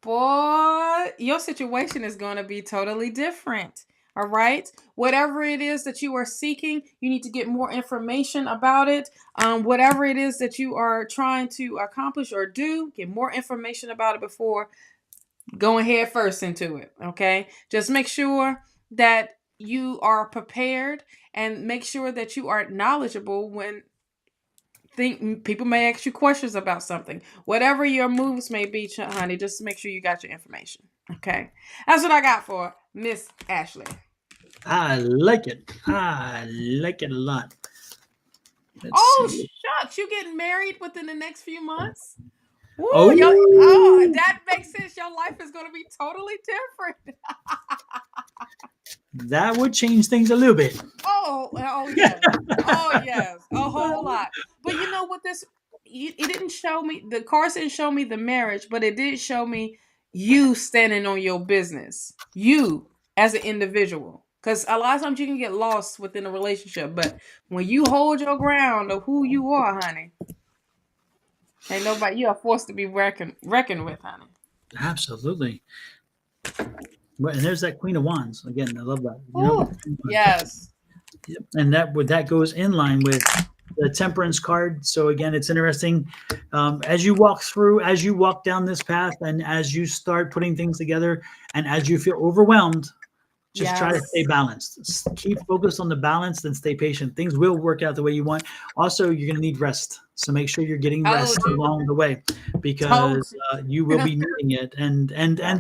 boy, your situation is going to be totally different. All right. Whatever it is that you are seeking, you need to get more information about it. Whatever it is that you are trying to accomplish or do, get more information about it before going head first into it. Okay, just make sure that you are prepared and make sure that you are knowledgeable when think people may ask you questions about something. Whatever your moves may be, honey, just make sure you got your information. Okay, that's what I got for Miss Ashley. I like it. I like it a lot. Let's Oh see. shucks, you getting married within the next few months? Ooh, Oh, that makes sense. Your life is going to be totally different. that would change things a little bit. Oh yes, oh yes, a whole lot. But you know what? It didn't show me, the cards didn't show me the marriage, but it did show me you standing on your business, you as an individual. Because a lot of times you can get lost within a relationship, but when you hold your ground of who you are, honey, ain't nobody, you are forced to be reckoned with, honey. Absolutely. Well, and there's that Queen of Wands again. I love that. Ooh, yes. Yep. And that goes in line with the Temperance card. So again, it's interesting as you walk through, as you walk down this path, and as you start putting things together, and as you feel overwhelmed, just try to Yes. stay balanced. Keep focused on the balance and stay patient. Things will work out the way you want. Also, you're going to need rest. So make sure you're getting rest Told you. along the way Told because you. you will be needing it. And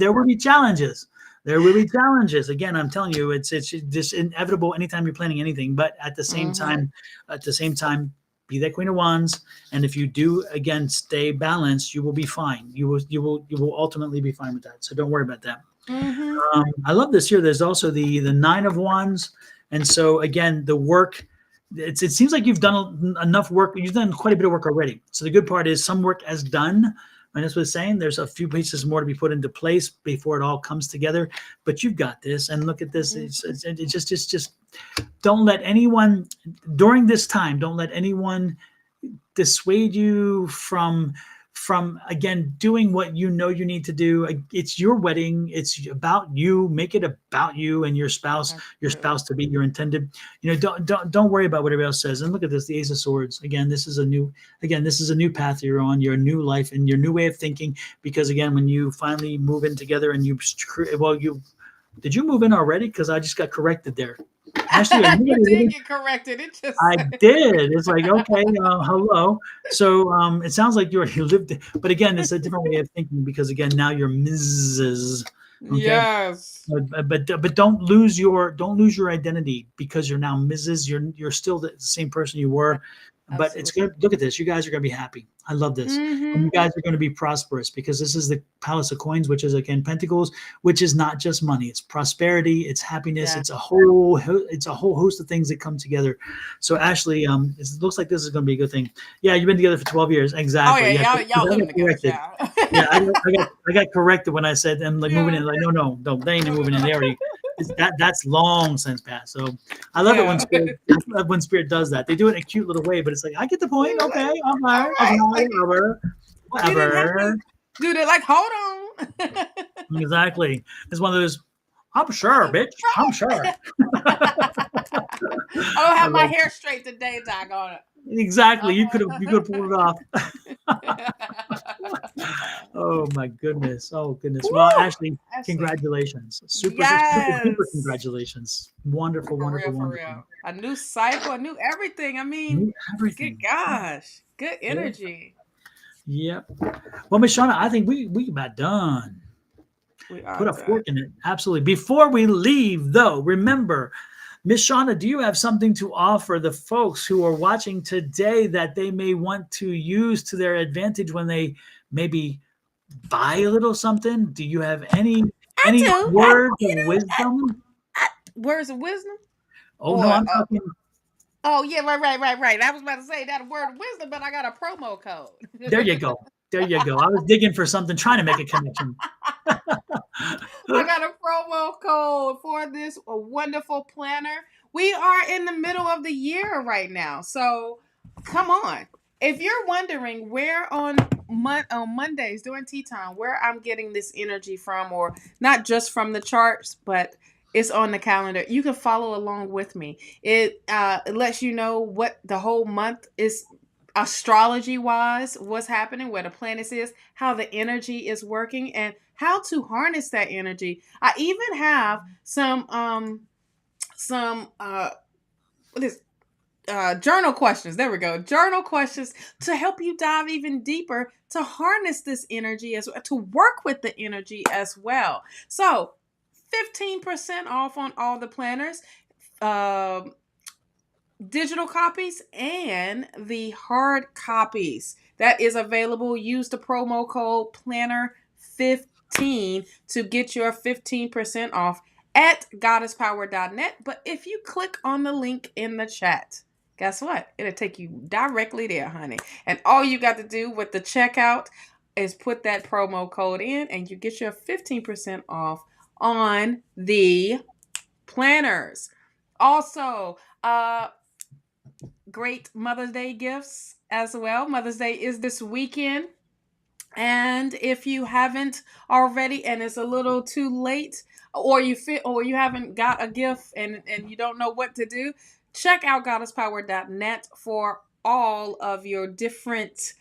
there will be challenges. There will be challenges. Again, I'm telling you, it's just inevitable anytime you're planning anything. But Mm-hmm. at the same time, be that Queen of Wands. And if you do again stay balanced, you will be fine. You will ultimately be fine with that. So don't worry about that. Mm-hmm. I love this here. There's also the Nine of Wands, and so again, the work. It seems like you've done enough work. You've done quite a bit of work already. So the good part is some work is done. And that's what it's saying. There's a few pieces more to be put into place before it all comes together. But you've got this. And look at this. It's just don't let anyone during this time. Don't let anyone dissuade you from again doing what you know you need to do. It's your wedding, it's about you. Make it about you and That's your true. spouse to be your intended. Don't worry about what everybody else says. And look at this, the Ace of Swords. This is a new path you're on, your new life and your new way of thinking. Because again, when you finally move in together and you did you move in already? Because I just got corrected there. Ashley, are you You did ready? get corrected. It just I did. It's like, okay, hello. So it sounds like you already lived, but again, it's a different way of thinking because again, now you're Mrs. Okay, yes. but don't lose your identity because you're now Mrs. You're still the same person you were, but it's Absolutely. gonna look at this. You guys are gonna be happy. I love this, and Mm-hmm. you guys are gonna be prosperous because this is the Palace of Coins, which is again Pentacles, which is not just money. It's prosperity. It's happiness. Yeah. It's a whole host of things that come together. So Ashley, it looks like this is gonna be a good thing. Yeah, you've been together for 12 years. Oh Exactly. yeah, Yeah, y'all 'cause I living got together, corrected. child. Yeah, I got corrected when I said I'm like moving Yeah. in. Like, no, they ain't No, no, moving in. no. They already that's long since passed. So I love it when Yeah. spirit does that. They do it in a cute little way, but it's like I get the point. Like, Okay, all all right, okay, right. Like whatever, you didn't have to whatever. do that. Like, hold on. Exactly. It's one of those. I'm sure, bitch. I'm sure. I don't I have my love hair straight today, doggone exactly. You could pull it off. it. Oh my goodness. Oh goodness. Well, Woo! Ashley, Ashley. congratulations. Super, super duper Yes. congratulations. Wonderful, For wonderful, real, for wonderful. real. A new cycle, a new everything. I mean, New good everything. gosh. Good Yeah. energy. Yep. Well, Miss Shauna, I think we about done. We are Put a done. fork in it. Absolutely. Before we leave, though, remember, Miss Shauna, do you have something to offer the folks who are watching today that they may want to use to their advantage when they maybe buy a little something? Do you have I any do. words of wisdom? Words of wisdom? Oh no, Or I'm talking. oh yeah, right. I was about to say that a word of wisdom, but I got a promo code. There you go. There you go. I was digging for something, trying to make a connection. I got a promo code for this wonderful planner. We are in the middle of the year right now. So come on. If you're wondering where on Mondays during tea time where I'm getting this energy from, or not just from the charts, but it's on the calendar, you can follow along with me. It lets you know what the whole month is astrology wise, what's happening, where the planets is, how the energy is working, and how to harness that energy. I even have some what is journal questions. There we go. Journal questions to help you dive even deeper to harness this energy as well, to work with the energy as well. So 15% off on all the planners, digital copies, and the hard copies. That is available. Use the promo code planner15 to get your 15% off at goddesspower.net. But if you click on the link in the chat, guess what? It'll take you directly there, honey. And all you got to do with the checkout is put that promo code in, and you get your 15% off on the planners. Also, great Mother's Day gifts as well. Mother's Day is this weekend. And if you haven't already and it's a little too late, or you haven't got a gift and you don't know what to do, check out goddesspower.net for all of your different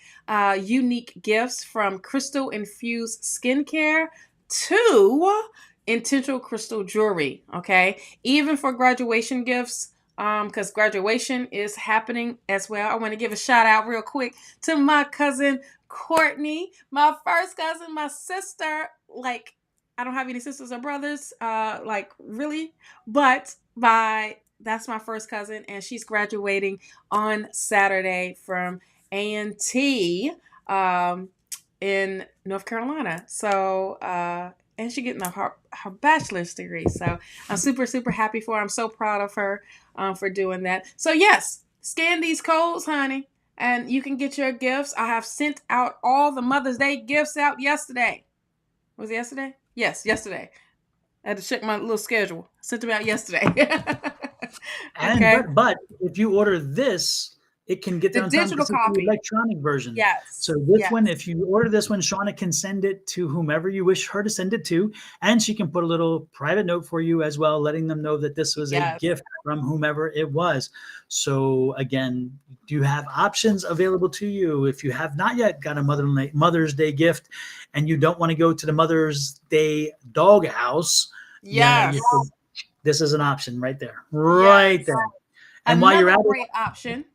unique gifts, from crystal infused skincare to intentional crystal jewelry. Okay, even for graduation gifts, because graduation is happening as well. I want to give a shout out real quick to my cousin Courtney, my first cousin, my sister. Like, I don't have any sisters or brothers, like really, but that's my first cousin, and she's graduating on Saturday from A&T in North Carolina. So, and she's getting her bachelor's degree. So I'm super, super happy for her. I'm so proud of her for doing that. So yes, scan these codes, honey, and you can get your gifts. I have sent out all the Mother's Day gifts out yesterday. Was it yesterday? Yes, yesterday. I had to check my little schedule. Sent them out yesterday. Okay. But if you order this, it can get there on time because it's the electronic version. Yes. So this one, if you order this one, Shawna can send it to whomever you wish her to send it to, and she can put a little private note for you as well, letting them know that this was a gift from whomever it was. So again, you have options available to you. If you have not yet got a Mother's Day gift and you don't want to go to the Mother's Day doghouse, this is an option right there, right there. And another while you're at great option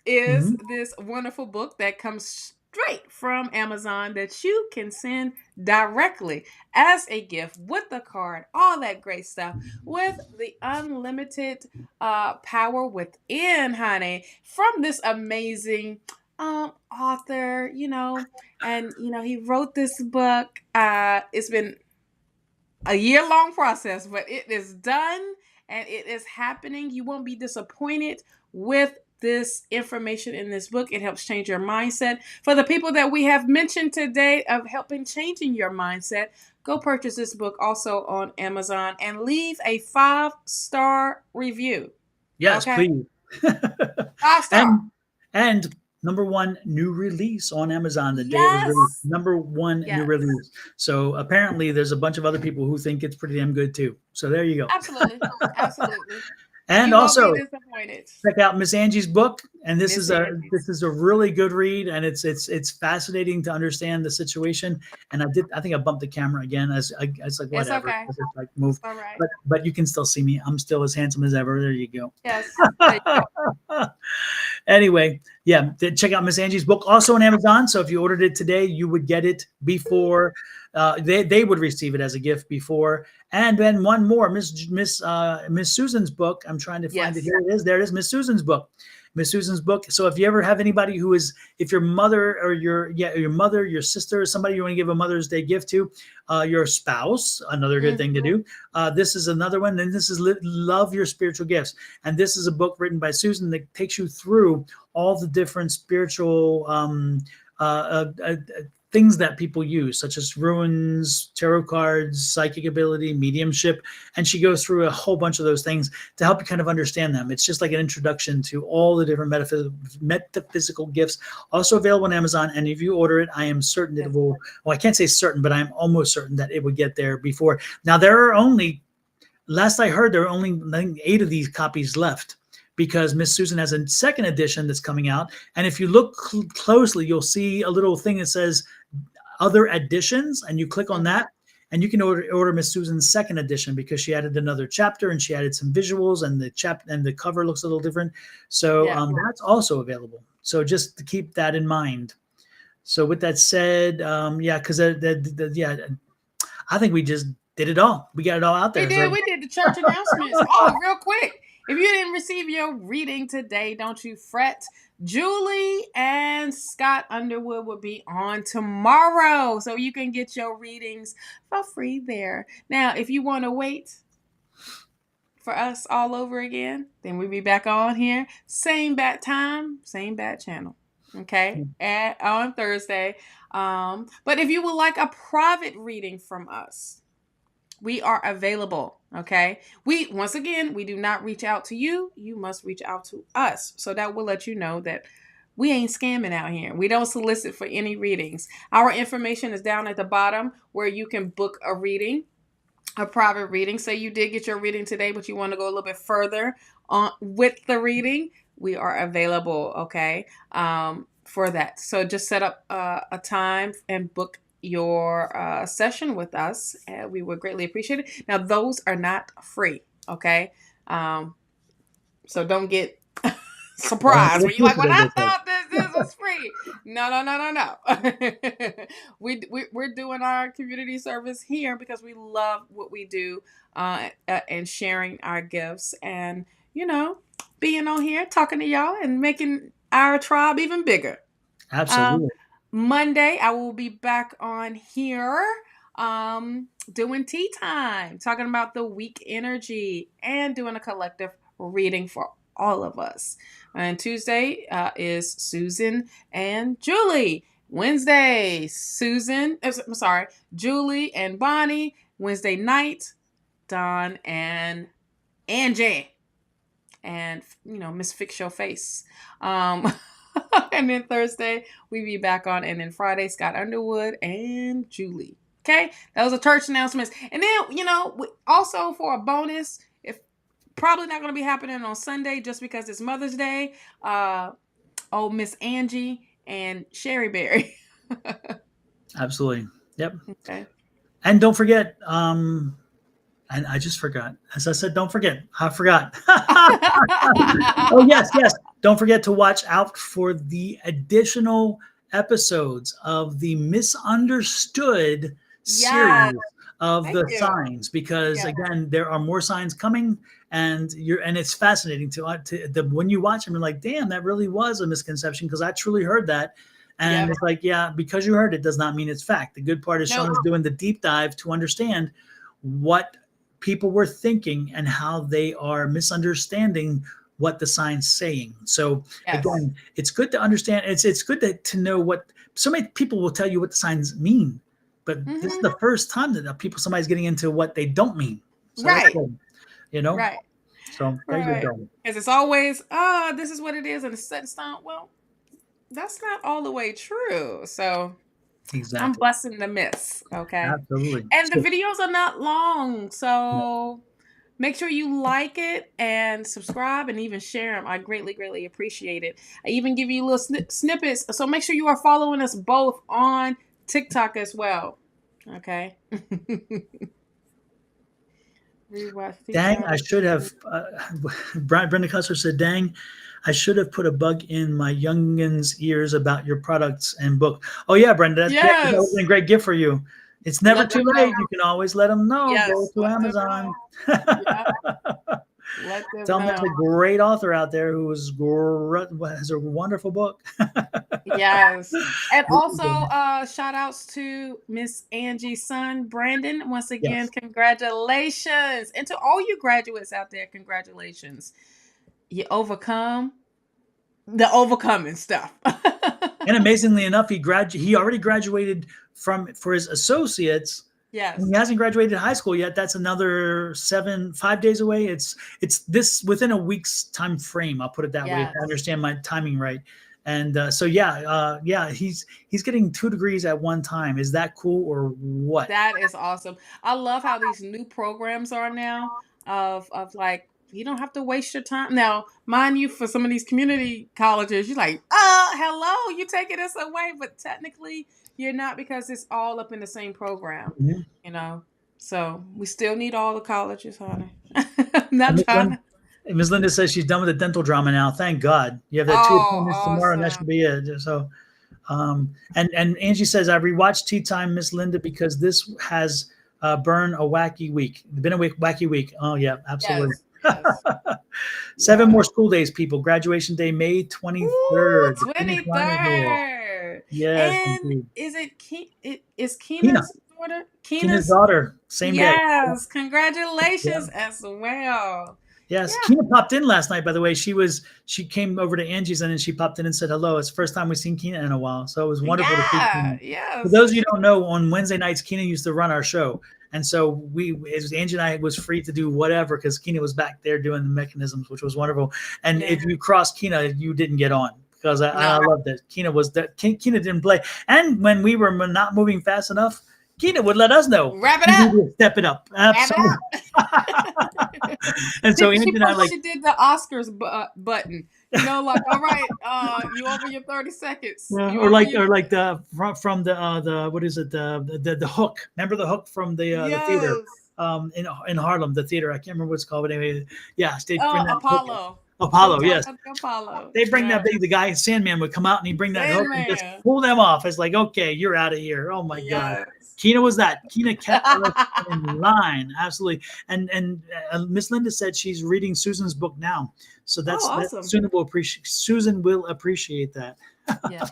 is this wonderful book that comes straight from Amazon that you can send directly as a gift with the card, all that great stuff, with the unlimited power within, honey, from this amazing author, and he wrote this book. It's been a year-long process, but it is done and it is happening. You won't be disappointed with this information in this book. It helps change your mindset. For the people that we have mentioned today of helping changing your mindset, go purchase this book also on Amazon and leave a 5-star review. Yes, please. 5-star. And #1 new release on Amazon the day it was released. #1 new release. So apparently there's a bunch of other people who think it's pretty damn good too. So there you go. Absolutely. And you also won't be disappointed. Check out Miss Angie's book. And this is a really good read, and it's fascinating to understand the situation. And I think I bumped the camera again as like whatever. It's okay. Like move. All right. But you can still see me. I'm still as handsome as ever. There you go. Yes. There you go. Anyway, check out Miss Angie's book, also on Amazon. So if you ordered it today, you would get it before they would receive it as a gift before. And then one more, Miss Susan's book. I'm trying to find it. Here it is. There it is. Miss Susan's book. Miss Susan's book. So if you ever have anybody who is, if your mother or your mother, your sister, or somebody you want to give a Mother's Day gift to, your spouse, another good thing to do. This is another one. And this is Love Your Spiritual Gifts. And this is a book written by Susan that takes you through all the different spiritual things that people use, such as runes, tarot cards, psychic ability, mediumship. And she goes through a whole bunch of those things to help you kind of understand them. It's just like an introduction to all the different metaphysical gifts, also available on Amazon. And if you order it, I am certain it will, well, I can't say certain, but I'm almost certain that it would get there before. Now, there are only, last I heard, there are only, I think, 8 of these copies left. because Miss Susan has a second edition that's coming out. And if you look closely, you'll see a little thing that says other editions, and you click on that, and you can order Miss Susan's second edition because she added another chapter and she added some visuals, and the cover looks a little different. So that's also available. So just to keep that in mind. So with that said, because I think we just did it all. We got it all out there. We did the church announcements. Oh, real quick. If you didn't receive your reading today, don't you fret. Julie and Scott Underwood will be on tomorrow, so you can get your readings for free there. Now, if you want to wait for us all over again, then we'll be back on here. Same bat time, same bat channel. Okay, on Thursday. But if you would like a private reading from us, we are available. Okay. Once again, we do not reach out to you. You must reach out to us. So that will let you know that we ain't scamming out here. We don't solicit for any readings. Our information is down at the bottom where you can book a reading, a private reading. Say you did get your reading today, but you want to go a little bit further with the reading. We are available. Okay. For that. So just set up a time and book your session with us. We would greatly appreciate it. Now, those are not free. Okay. So don't get surprised when you're like, well, I thought this was free. No. We're doing our community service here because we love what we do and sharing our gifts and, being on here, talking to y'all and making our tribe even bigger. Absolutely. Monday, I will be back on here doing tea time, talking about the week energy and doing a collective reading for all of us. And Tuesday is Susan and Julie. Wednesday, Julie and Bonnie. Wednesday night, Don and Angie. And, Miss Fix Your Face. And then Thursday, we be back on. And then Friday, Scott Underwood and Julie. Okay? Those are church announcements. And then, also for a bonus, if probably not going to be happening on Sunday just because it's Mother's Day, Miss Angie and Sherry Berry. Absolutely. Yep. Okay. And don't forget, and I just forgot. As I said, don't forget. I forgot. Oh, yes. Don't forget to watch out for the additional episodes of the Misunderstood series of the signs, because again, there are more signs coming, and it's fascinating when you watch them, you're like, damn, that really was a misconception because I truly heard that. And it's like, because you heard it does not mean it's fact. The good part is Shawna's doing the deep dive to understand what people were thinking and how they are misunderstanding what the sign's saying. So again, it's good to understand. It's good to know what so many people will tell you what the signs mean, but this is the first time that somebody's getting into what they don't mean. So right. Right. So there you go. Because it's always, this is what it is, and it's set in stone. Well, that's not all the way true. So exactly. I'm busting the myths. Okay. Absolutely. And the videos are not long. So make sure you like it and subscribe and even share them. I greatly, greatly appreciate it. I even give you little snippets. So make sure you are following us both on TikTok as well. Okay. Dang, I should have. Brenda Custer said, dang, I should have put a bug in my youngin's ears about your products and book. Oh, yeah, Brenda, that was a great gift for you. It's never too late. You can always let them know. Go to Amazon. Tell them there's a great author out there who has a wonderful book. Yes. And also shout outs to Miss Angie's son, Brandon. Once again, congratulations. And to all you graduates out there, congratulations. You overcome the overcoming stuff. And amazingly enough, he already graduated for his associates. Yes. He hasn't graduated high school yet. That's another 5 days away. It's this within a week's time frame. I'll put it that way. If I understand my timing right. And he's getting 2 degrees at one time. Is that cool or what? That is awesome. I love how these new programs are now of like You don't have to waste your time. Now, mind you, for some of these community colleges, you're like, hello, you taking this away. But technically, you're not, because it's all up in the same program, Mhm. you know. So we still need all the colleges, honey. And Not trying to. Ms. Linda says she's done with the dental drama now. Thank God. You have that 2 Oh, appointments tomorrow, and that awesome. should be it. So, and Angie says, I rewatched Tea Time, Miss Linda, because this has been a wacky week. Been a wacky week. Oh yeah, absolutely. Yes, yes. 7 Yeah. more school days, people. Graduation day, May Ooh, 23rd. The finish line is here. 23rd. Yes, And indeed. is it is Kina, Keena's daughter? Kina's Keena's. daughter, same day. Yes, Yeah. congratulations as well. Yes, Yeah, Kina popped in last night. By the way, she came over to Angie's and then she popped in and said hello. It's the first time we've seen Kina in a while, so it was wonderful to see yeah, Kina. For yes. those of you who don't know, on Wednesday nights, Kina used to run our show, and so Angie and I was free to do whatever because Kina was back there doing the mechanisms, which was wonderful. And Yeah. if you crossed Kina, you didn't get on because I No, loved it. Kina didn't play, and when we were not moving fast enough, Kina would let us know. wrap it We up. need to step it up. Wrap Absolutely. it up. And so Angie She and I probably did the Oscars button. Like, all right, you over your 30 seconds. yeah, You or over like your or like from the what is it, the Hook? Remember the Hook from the theater yes. in Harlem, the theater. I can't remember what it's called, but anyway, yeah, they bring that hook. Apollo. Apollo, Showtime yes. at the Apollo. They bring Yeah. that big. The guy Sandman would come out and he'd bring that hook and just Sandman. pull them off. It's like, okay, you're out of here. Oh my god. Yes. Kina was that. Kina kept us in line, absolutely. And Miss Linda said she's reading Susan's book now, so Oh, that awesome. Susan will appreciate that. Yeah.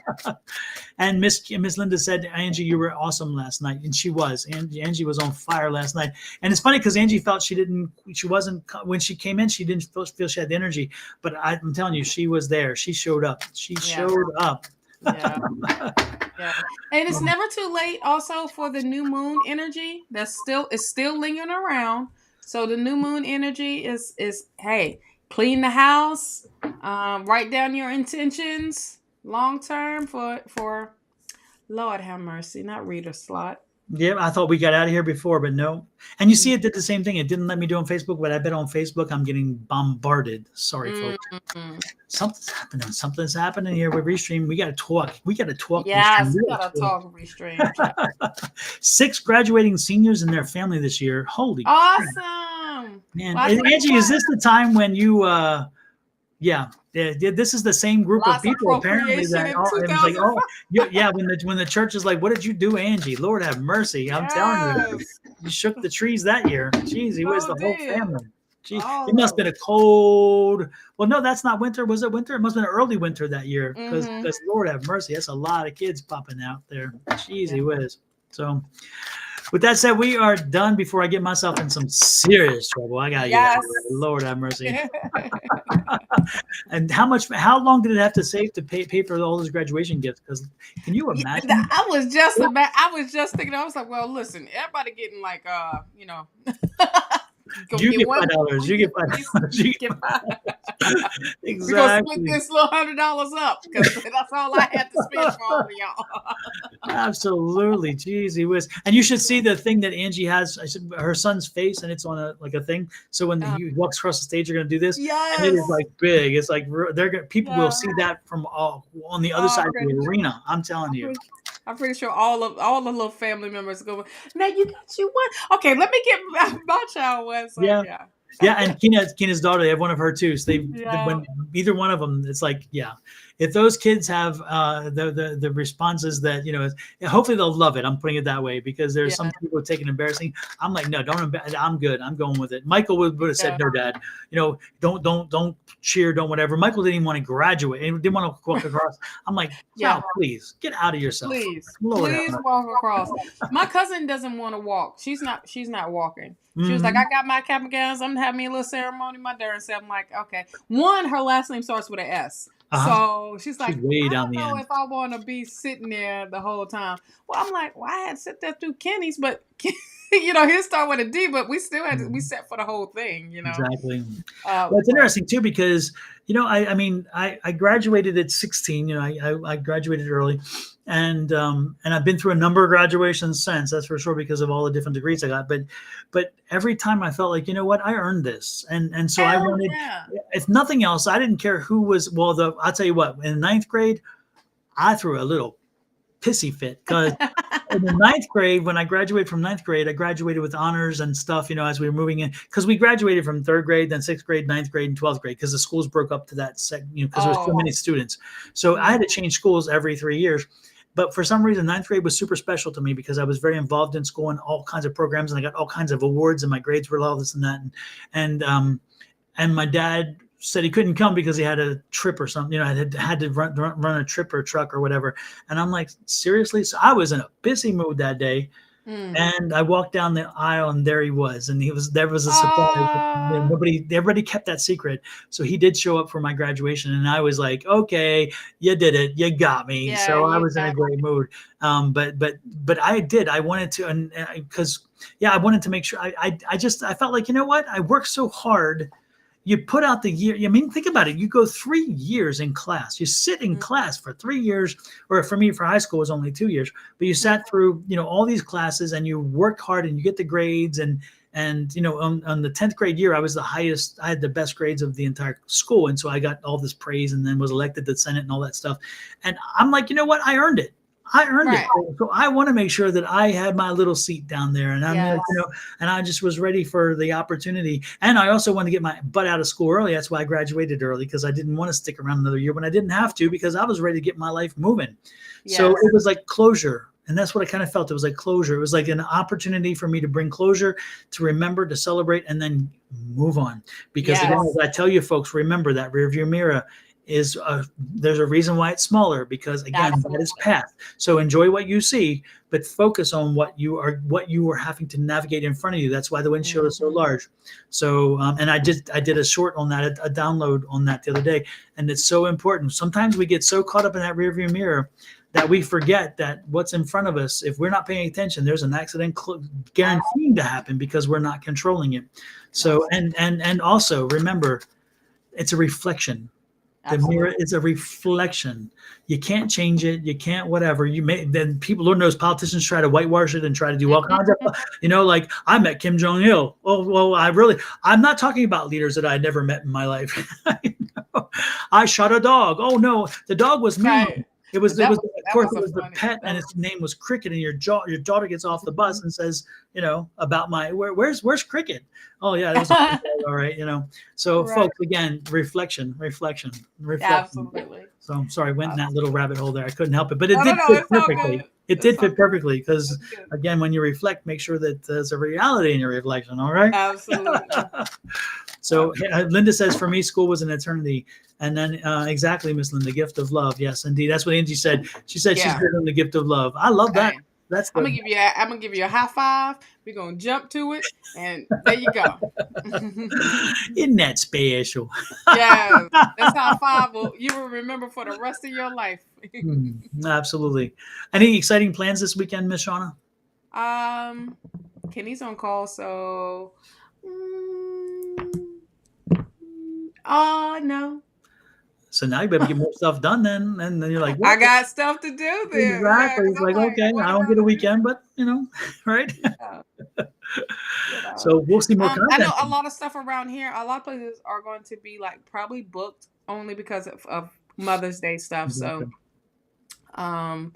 And Miss Linda said, Angie, you were awesome last night, and she was. Angie was on fire last night, and it's funny because Angie felt she wasn't when she came in, she didn't feel she had the energy, but I'm telling you, she was there. She showed up. She Yeah. showed up. Yeah. Yeah. And it's never too late also for the new moon energy it's still lingering around. So the new moon energy is hey, clean the house, write down your intentions long term for Lord have mercy, not reader slot. Yeah, I thought we got out of here before, but no. And you see, it did the same thing. It didn't let me do on Facebook, but I bet on Facebook I'm getting bombarded. Sorry, folks. Mm-hmm. Something's happening here with Restream. We got to talk. Yes, Restream. we gotta talk restream. 6 graduating seniors and their family this year. Holy crap. Awesome. Man. Well, Angie, is this the time when you yeah, this is the same group of lots of people apparently procreation that in it was like, 2005. yeah, when the church is like, what did you do, Angie? Lord have mercy. I'm telling you, Yes. you shook the trees that year. Jeez, he was So the whole did. family. Jeez, All it must of have been a cold. Well, no, that's not winter. Was it winter? It must have been early winter that year because Mhm. Lord have mercy, that's a lot of kids popping out there. Jeez, Yeah. he was. So, with that said, we are done before I get myself in some serious trouble. I gotta get out of here. Lord have mercy. And how long did it have to save to pay for all those graduation gifts? Because can you imagine? I was just thinking. I was like, well, listen, everybody getting like, You get one. $5. You get $5. You get $5. exactly. We're gonna split this little $100 up because that's all I had to spend for all of y'all. Absolutely. Jeez, he was. And you should see the thing that Angie has. I said her son's face, and it's on a thing. So when he walks across the stage, you're gonna do this. Yes. And it is like big. It's like people will see that from on the other side of the arena. I'm telling you. I'm pretty sure all the little family members go, now you got you one. Okay, let me get my child one. So, yeah. Yeah, and Kina's daughter, they have one of her too. So when either one of them, it's like, if those kids have the responses that hopefully they'll love it. I'm putting it that way because there's some people who take it embarrassing. I'm like, no, don't. I'm good. I'm going with it. Michael would have said, no, Dad. Don't cheer, don't whatever. Michael didn't even want to graduate and didn't want to walk across. I'm like, please get out of yourself. Please walk across. My cousin doesn't want to walk. She's not walking. She was like, I got my cap and gowns. I'm having me a little ceremony. My darn self. I'm like, okay. Her last name starts with an S. So she's like, I don't know if I want to be sitting there the whole time. Well, I'm like, I had to sit there through Kenny's, but He'll start with a D, but we still had we set for the whole thing. Exactly. Well, it's But interesting too because I mean I graduated at 16. I graduated early, and I've been through a number of graduations since. That's for sure because of all the different degrees I got. But every time I felt like I earned this, and so I hell wanted, yeah. if nothing else, I didn't care who was. Well, I'll tell you what. In ninth grade, I threw a little pissy fit because in the ninth grade, when I graduated from ninth grade, I graduated with honors and stuff, as we were moving in, because we graduated from third grade, then sixth grade, ninth grade, and 12th grade, because the schools broke up to that because there were so many students. So I had to change schools every 3 years. But for some reason, ninth grade was super special to me because I was very involved in school and all kinds of programs, and I got all kinds of awards, and my grades were all this and that. And my dad said he couldn't come because he had a trip or something. I had to run a trip or a truck or whatever. And I'm like, seriously? So I was in a busy mood that day. And I walked down the aisle, and there he was. And there was a surprise. Everybody kept that secret. So he did show up for my graduation, and I was like, okay, you did it. You got me. Yeah, so I was in a great mood. But I wanted to, and because, I wanted to make sure I felt like, what? I worked so hard. You put out the year. I mean, think about it. You go 3 years in class. You sit in class for 3 years, or for me, for high school, it was only 2 years. But you sat through, all these classes, and you worked hard, and you get the grades. And on the 10th grade year, I was the highest. I had the best grades of the entire school, and so I got all this praise, and then was elected to the Senate and all that stuff. And I'm like, what? I earned it. I earned it. So I want to make sure that I had my little seat down there, and I'm like, and I just was ready for the opportunity. And I also wanted to get my butt out of school early. That's why I graduated early, because I didn't want to stick around another year when I didn't have to, because I was ready to get my life moving. So it was like closure. And that's what I kind of felt. It was like closure. It was like an opportunity for me to bring closure, to remember, to celebrate, and then move on. Because again, as I tell you folks, remember that rearview mirror is there's a reason why it's smaller, because again, that is path. So enjoy what you see, but focus on what you are having to navigate in front of you. That's why the windshield is so large. So and I did a short on that, a download on that the other day, and it's so important. Sometimes we get so caught up in that rearview mirror that we forget that what's in front of us, if we're not paying attention, there's an accident guaranteed to happen, because we're not controlling it. So and also remember, it's a reflection. The mirror is a reflection. You can't change it. You can't whatever. Then people, Lord knows, politicians try to whitewash it and try to do all kinds of, like I met Kim Jong-il. Well, I'm not talking about leaders that I never met in my life. I shot a dog. Oh no, the dog was me. Right. It was of course it was the pet, and its name was Cricket. And your daughter gets off the bus and says, about where's Cricket? Oh yeah, that was all right. So folks, again, reflection. Absolutely. So I'm sorry, I went in that little rabbit hole there. I couldn't help it, but it did fit perfectly. It did fit perfectly, because again, when you reflect, make sure that there's a reality in your reflection. All right. Absolutely. So Linda says, for me, school was an eternity. And then exactly, Miss Linda, gift of love. Yes, indeed. That's what Angie said. She said she's heard on the gift of love. I love that. That's I'm gonna give you a high five. We're gonna jump to it, and there you go. Isn't that special? Yeah, that's high five. You will remember for the rest of your life. Absolutely. Any exciting plans this weekend, Miss Shawna? Kenny's on call, so. No. So now you better get more stuff done then. And then you're like, I got stuff to do then. Exactly. It's like, okay, I don't get a weekend, but right? So we'll see more content. I know a lot of stuff around here. A lot of places are going to be probably booked only because of Mother's Day stuff. Exactly. So, all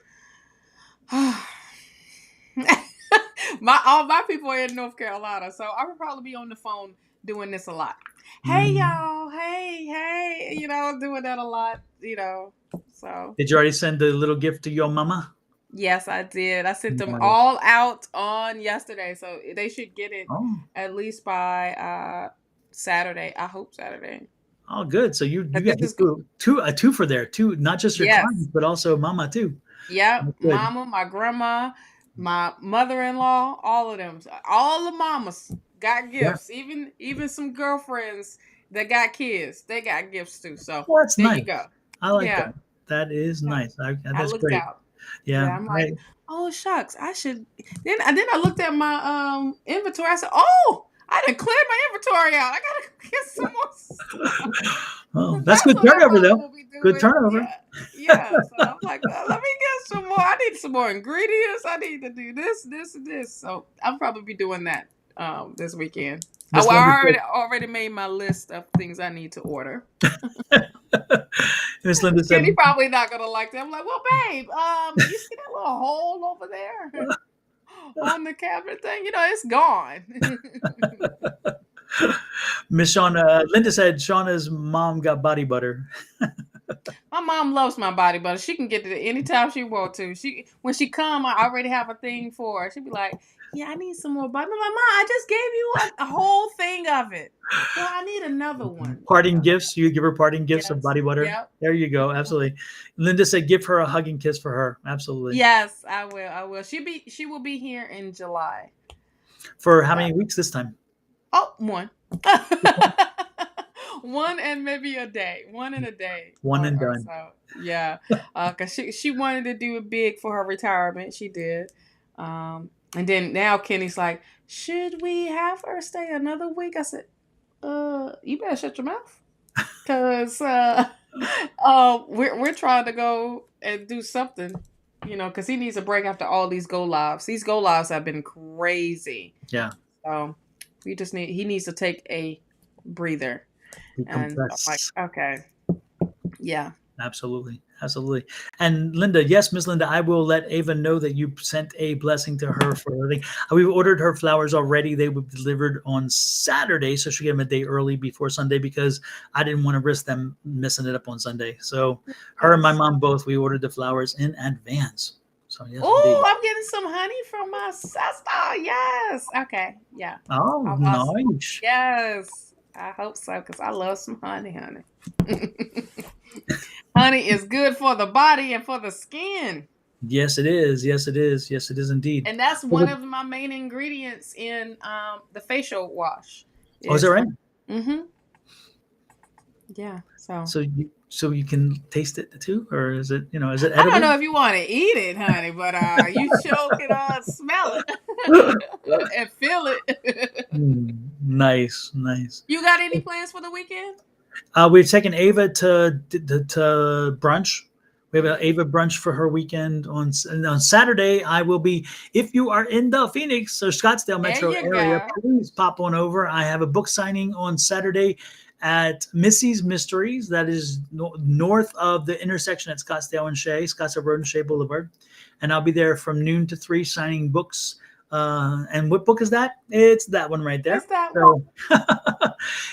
my people are in North Carolina, so I would probably be on the phone doing this a lot. Hey y'all, hey, doing that a lot, so. Did you already send the little gift to your mama? Yes, I did. I sent them all out on yesterday, so they should get it at least by Saturday. I hope Saturday. Oh, good. So you got two for there, two, not just your clients, but also mama too. Yep, mama, my grandma, my mother-in-law, all of them, all the mamas got gifts. Yeah. Even some girlfriends that got kids, they got gifts too. So that's there nice. You go. I like that. That is nice. That's great. Yeah. Yeah, I'm like, Right. oh shucks, I should. Then I looked at my inventory. I said, oh, I didn't clear my inventory out. I gotta get some more stuff. Oh, So that's that's good what I turnover probably though. will be Good doing. turnover. Yeah, yeah. So I'm like, well, let me get some more. I need some more ingredients. I need to do this, this, and this. So I'll probably be doing that this weekend. Miss Linda I said, already made my list of things I need to order. Miss Linda Kenny said, probably not gonna like that. I'm like, well, babe, you see that little hole over there on the cabinet thing? You know, it's gone. Miss Shauna, Linda said Shauna's mom got body butter. My mom loves my body butter. She can get it anytime she wants to. When she come, I already have a thing for her. She'd be like, "Yeah, I need some more butter." I'm like, "Mom, I just gave you a whole thing of it. Well, I need another one." Parting gifts. You give her parting gifts of Yes. body butter. Yep. There you go. Absolutely. Linda said, give her a hug and kiss for her. Absolutely. Yes, I will. I will. She will be here in July. For how many weeks this time? Oh, one. One and maybe a day. One in a day. One and Or done. so. Yeah. Cause she wanted to do it big for her retirement. She did. And then now Kenny's like, should we have her stay another week? I said, you better shut your mouth. Cause we're trying to go and do something, because he needs a break after all these go lives. These go lives have been crazy. Yeah. So he needs to take a breather. And I'm like, Decompress. okay. Yeah. Absolutely. Absolutely. And Linda, yes, Miss Linda, I will let Ava know that you sent a blessing to her for everything. We've ordered her flowers already. They were delivered on Saturday, so she get them a day early before Sunday because I didn't want to risk them messing it up on Sunday. So her and my mom both, we ordered the flowers in advance. So yes, indeed. Oh, I'm getting some honey from my sister. Yes. Okay. Yeah. Oh, nice. Yes. I hope so, because I love some honey. Honey is good for the body and for the skin. Yes, it is. Yes, it is. Yes, it is indeed. And that's one of my main ingredients in the facial wash. Oh, is that right? Mm-hmm. Yeah. So you can taste it too, or is it is it edible? I don't know if you want to eat it, honey, but you sure can smell it and feel it. Nice, nice. You got any plans for the weekend? We've taken Ava to brunch. We have an Ava brunch for her weekend on Saturday. I will be. If you are in the Phoenix or Scottsdale metro area, please pop on over. I have a book signing on Saturday at Missy's Mysteries. That is north of the intersection at Scottsdale and Shea, Scottsdale Road and Shea Boulevard, and I'll be there from noon to 3 signing books. And what book is that? It's that one right there. It's that one.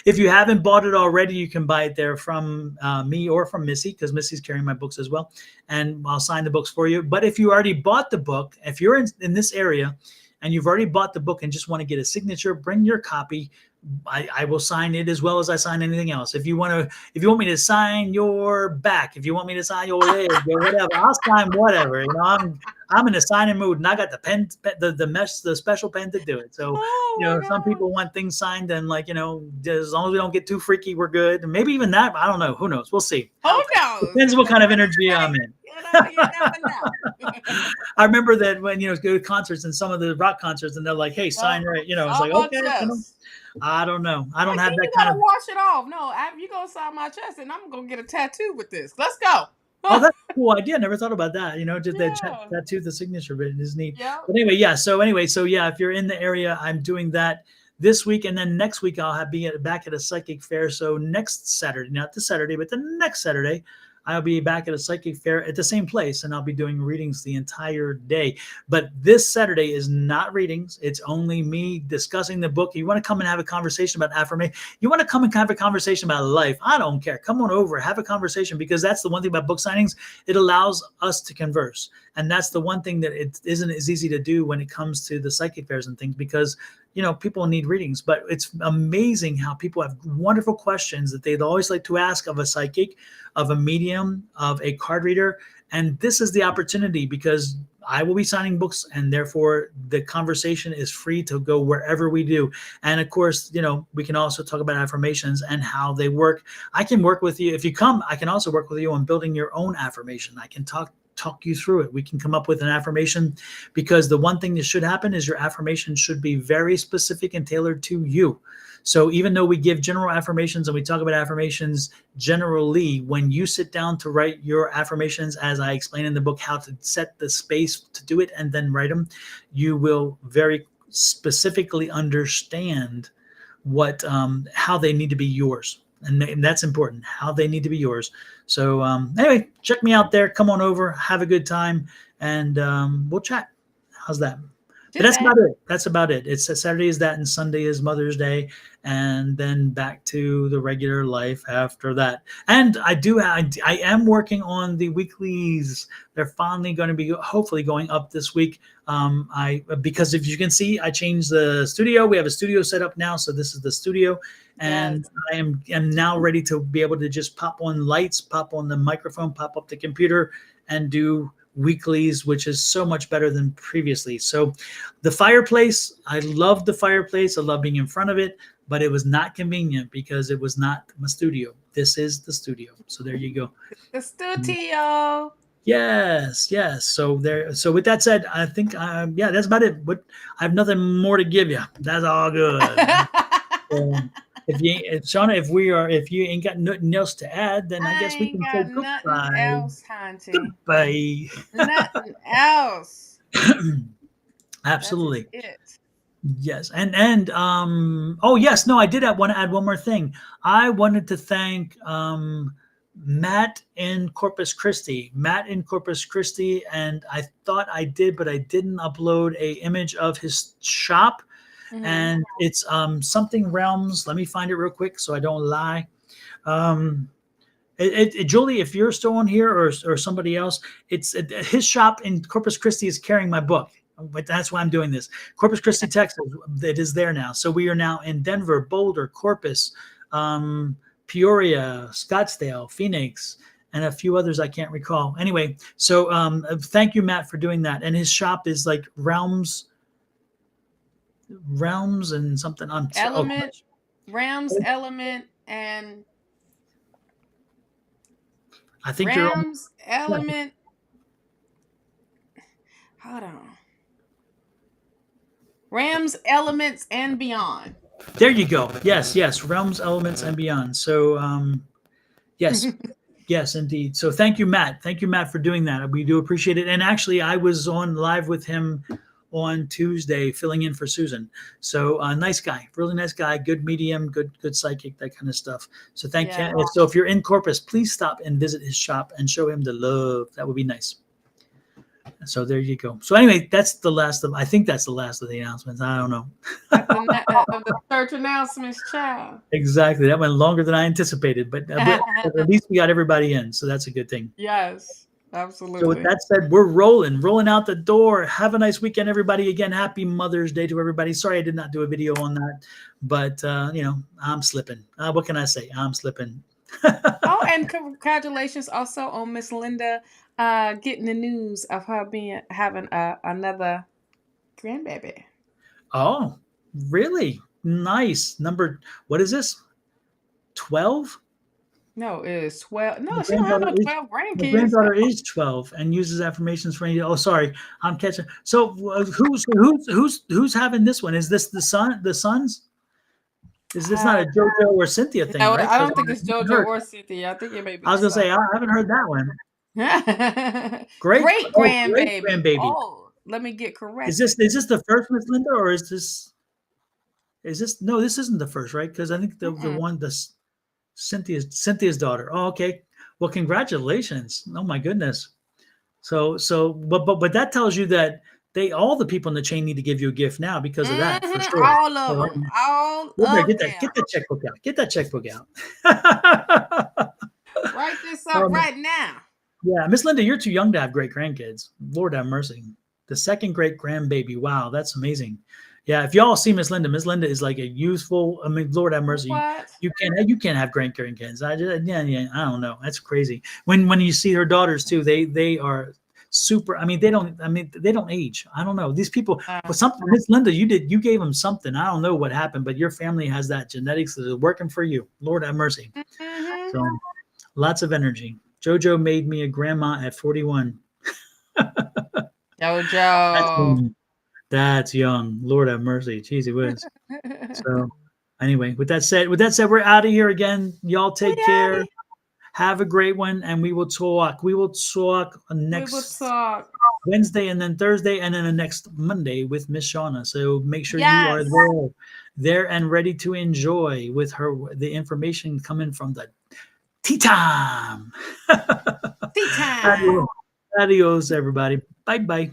If you haven't bought it already, you can buy it there from me or from Missy, because Missy's carrying my books as well. And I'll sign the books for you. But if you already bought the book, if you're in this area and you've already bought the book and just want to get a signature, bring your copy. I will sign it as well as I sign anything else. If you want me to sign your back, if you want me to sign your leg or whatever, I'll sign whatever. I'm in a signing mood, and I got the pen, the special pen to do it. So some people want things signed, and as long as we don't get too freaky, we're good. And maybe even that, I don't know. Who knows? We'll see. Who knows? Depends what kind of energy I'm in. You never know. I remember that when go to concerts and some of the rock concerts, and they're like, "Hey, sign right." It's like, okay. I don't know. I don't have that kind of. Wash it off. No, you gonna sign my chest, and I'm gonna get a tattoo with this. Let's go. Oh, that's a cool idea. I never thought about that. Just that tattoo, the signature bit is neat. Yeah. But anyway, yeah. So if you're in the area, I'm doing that this week, and then next week I'll be back at a psychic fair. So next Saturday, not this Saturday, but the next Saturday, I'll be back at a psychic fair at the same place, and I'll be doing readings the entire day. But this Saturday is not readings. It's only me discussing the book. You want to come and have a conversation about affirmation? You want to come and have a conversation about life? I don't care. Come on over, have a conversation, because that's the one thing about book signings. It allows us to converse. And that's the one thing that it isn't as easy to do when it comes to the psychic fairs and things, because people need readings, but it's amazing how people have wonderful questions that they'd always like to ask of a psychic, of a medium, of a card reader. And this is the opportunity, because I will be signing books, and therefore the conversation is free to go wherever we do. And of course, we can also talk about affirmations and how they work. I can work with you. If you come, I can also work with you on building your own affirmation. I can talk talk you through it. We can come up with an affirmation, because the one thing that should happen is your affirmation should be very specific and tailored to you. So even though we give general affirmations and we talk about affirmations generally, when you sit down to write your affirmations, as I explain in the book, how to set the space to do it and then write them, you will very specifically understand what how they need to be yours. And that's important, how they need to be yours. So anyway, check me out there. Come on over, have a good time, and we'll chat. How's that? But that's about it. That's about it. It's Saturday is that, and Sunday is Mother's Day, and then back to the regular life after that. And I am working on the weeklies. They're finally going to be hopefully going up this week. Because if you can see, I changed the studio. We have a studio set up now, so this is the studio, and yes. I am now ready to be able to just pop on lights, pop on the microphone, pop up the computer, and do weeklies, which is so much better than previously. So the fireplace, I love the fireplace. I love being in front of it, but it was not convenient because it was not my studio. This is the studio. So there you go. The studio. Yes. So with that said, I think, that's about it. But I have nothing more to give you. That's all good. If you ain't got nothing else to add, then I guess we can say goodbye. Nothing else, Hunty. Goodbye. Nothing else. Absolutely. That's it. Yes. And yes, no, I did want to add one more thing. I wanted to thank Matt in Corpus Christi. And I thought I did, but I didn't upload a image of his shop. Mm-hmm. And it's something realms. Let me find it real quick so I don't lie. Julie, if you're still on here or somebody else, his shop in Corpus Christi is carrying my book. But that's why I'm doing this. Corpus Christi, Texas, it is there now. So we are now in Denver, Boulder, Corpus, Peoria, Scottsdale, Phoenix, and a few others I can't recall. Anyway, so thank you, Matt, for doing that. And his shop is like realms and something. Element, realms, element, and I think realms, element. Hold on. Realms, elements, and beyond. There you go. Yes. Realms, elements, and beyond. So, yes. Yes, indeed. So thank you, Matt. Thank you, Matt, for doing that. We do appreciate it. And actually, I was on live with him on Tuesday, filling in for Susan. So nice guy, really nice guy, good medium, good psychic, that kind of stuff. So thank you. So if you're in Corpus, please stop and visit his shop and show him the love. That would be nice. So there you go. So anyway, I think that's the last of the announcements. I don't know. Of the church announcements, child. Exactly. That went longer than I anticipated, but at least we got everybody in. So that's a good thing. Yes, absolutely. So with that said, we're rolling out the door. Have a nice weekend, everybody. Again, happy Mother's Day to everybody. Sorry I did not do a video on that, but I'm slipping. What can I say? I'm slipping. Oh, and congratulations also on Miss Linda getting the news of her having another grandbaby. Oh, really? Nice. What is this? 12? No, it is 12. No, she don't have no 12 grandkids. My granddaughter is 12 and uses affirmations for any. Oh, sorry, I'm catching. So who's having this one? Is this the sons? Is this not a JoJo or Cynthia thing? No, right? I don't think it's JoJo or Cynthia. I think it may be. I was gonna say I haven't heard that one. Great grandbaby. Great grandbaby. Oh, let me get correct. Is this the first, Miss Linda, or is this? No, this isn't the first, right? Because I think the one Cynthia's daughter. Oh, okay. Well, congratulations. Oh my goodness. So, but that tells you that all the people in the chain need to give you a gift now because of that, for sure. All of them. All of them. Get that checkbook out. Get that checkbook out. Write this up right now. Yeah, Miss Linda, you're too young to have great grandkids. Lord have mercy. The second great grandbaby. Wow, that's amazing. Yeah, if y'all see Miss Linda is like a youthful. I mean, Lord have mercy. What? You can't have grandkids. I don't know. That's crazy. When you see her daughters too, they are super. I mean, they don't age. I don't know. These people. But something, Miss Linda, you gave them something. I don't know what happened, but your family has that genetics that is working for you. Lord have mercy. Mm-hmm. So, lots of energy. JoJo made me a grandma at 41. That's Jojo. young. That's young. Lord have mercy. Jeez, it was. So anyway, with that said, we're out of here again. Y'all take care. Yay. Have a great one, and we will talk. We will talk We will next talk. Wednesday, and then Thursday, and then the next Monday with Miss Shawna. So make sure you are Yes. there and ready to enjoy with her the information coming from the tea time. Tea time. Adios, everybody. Bye bye.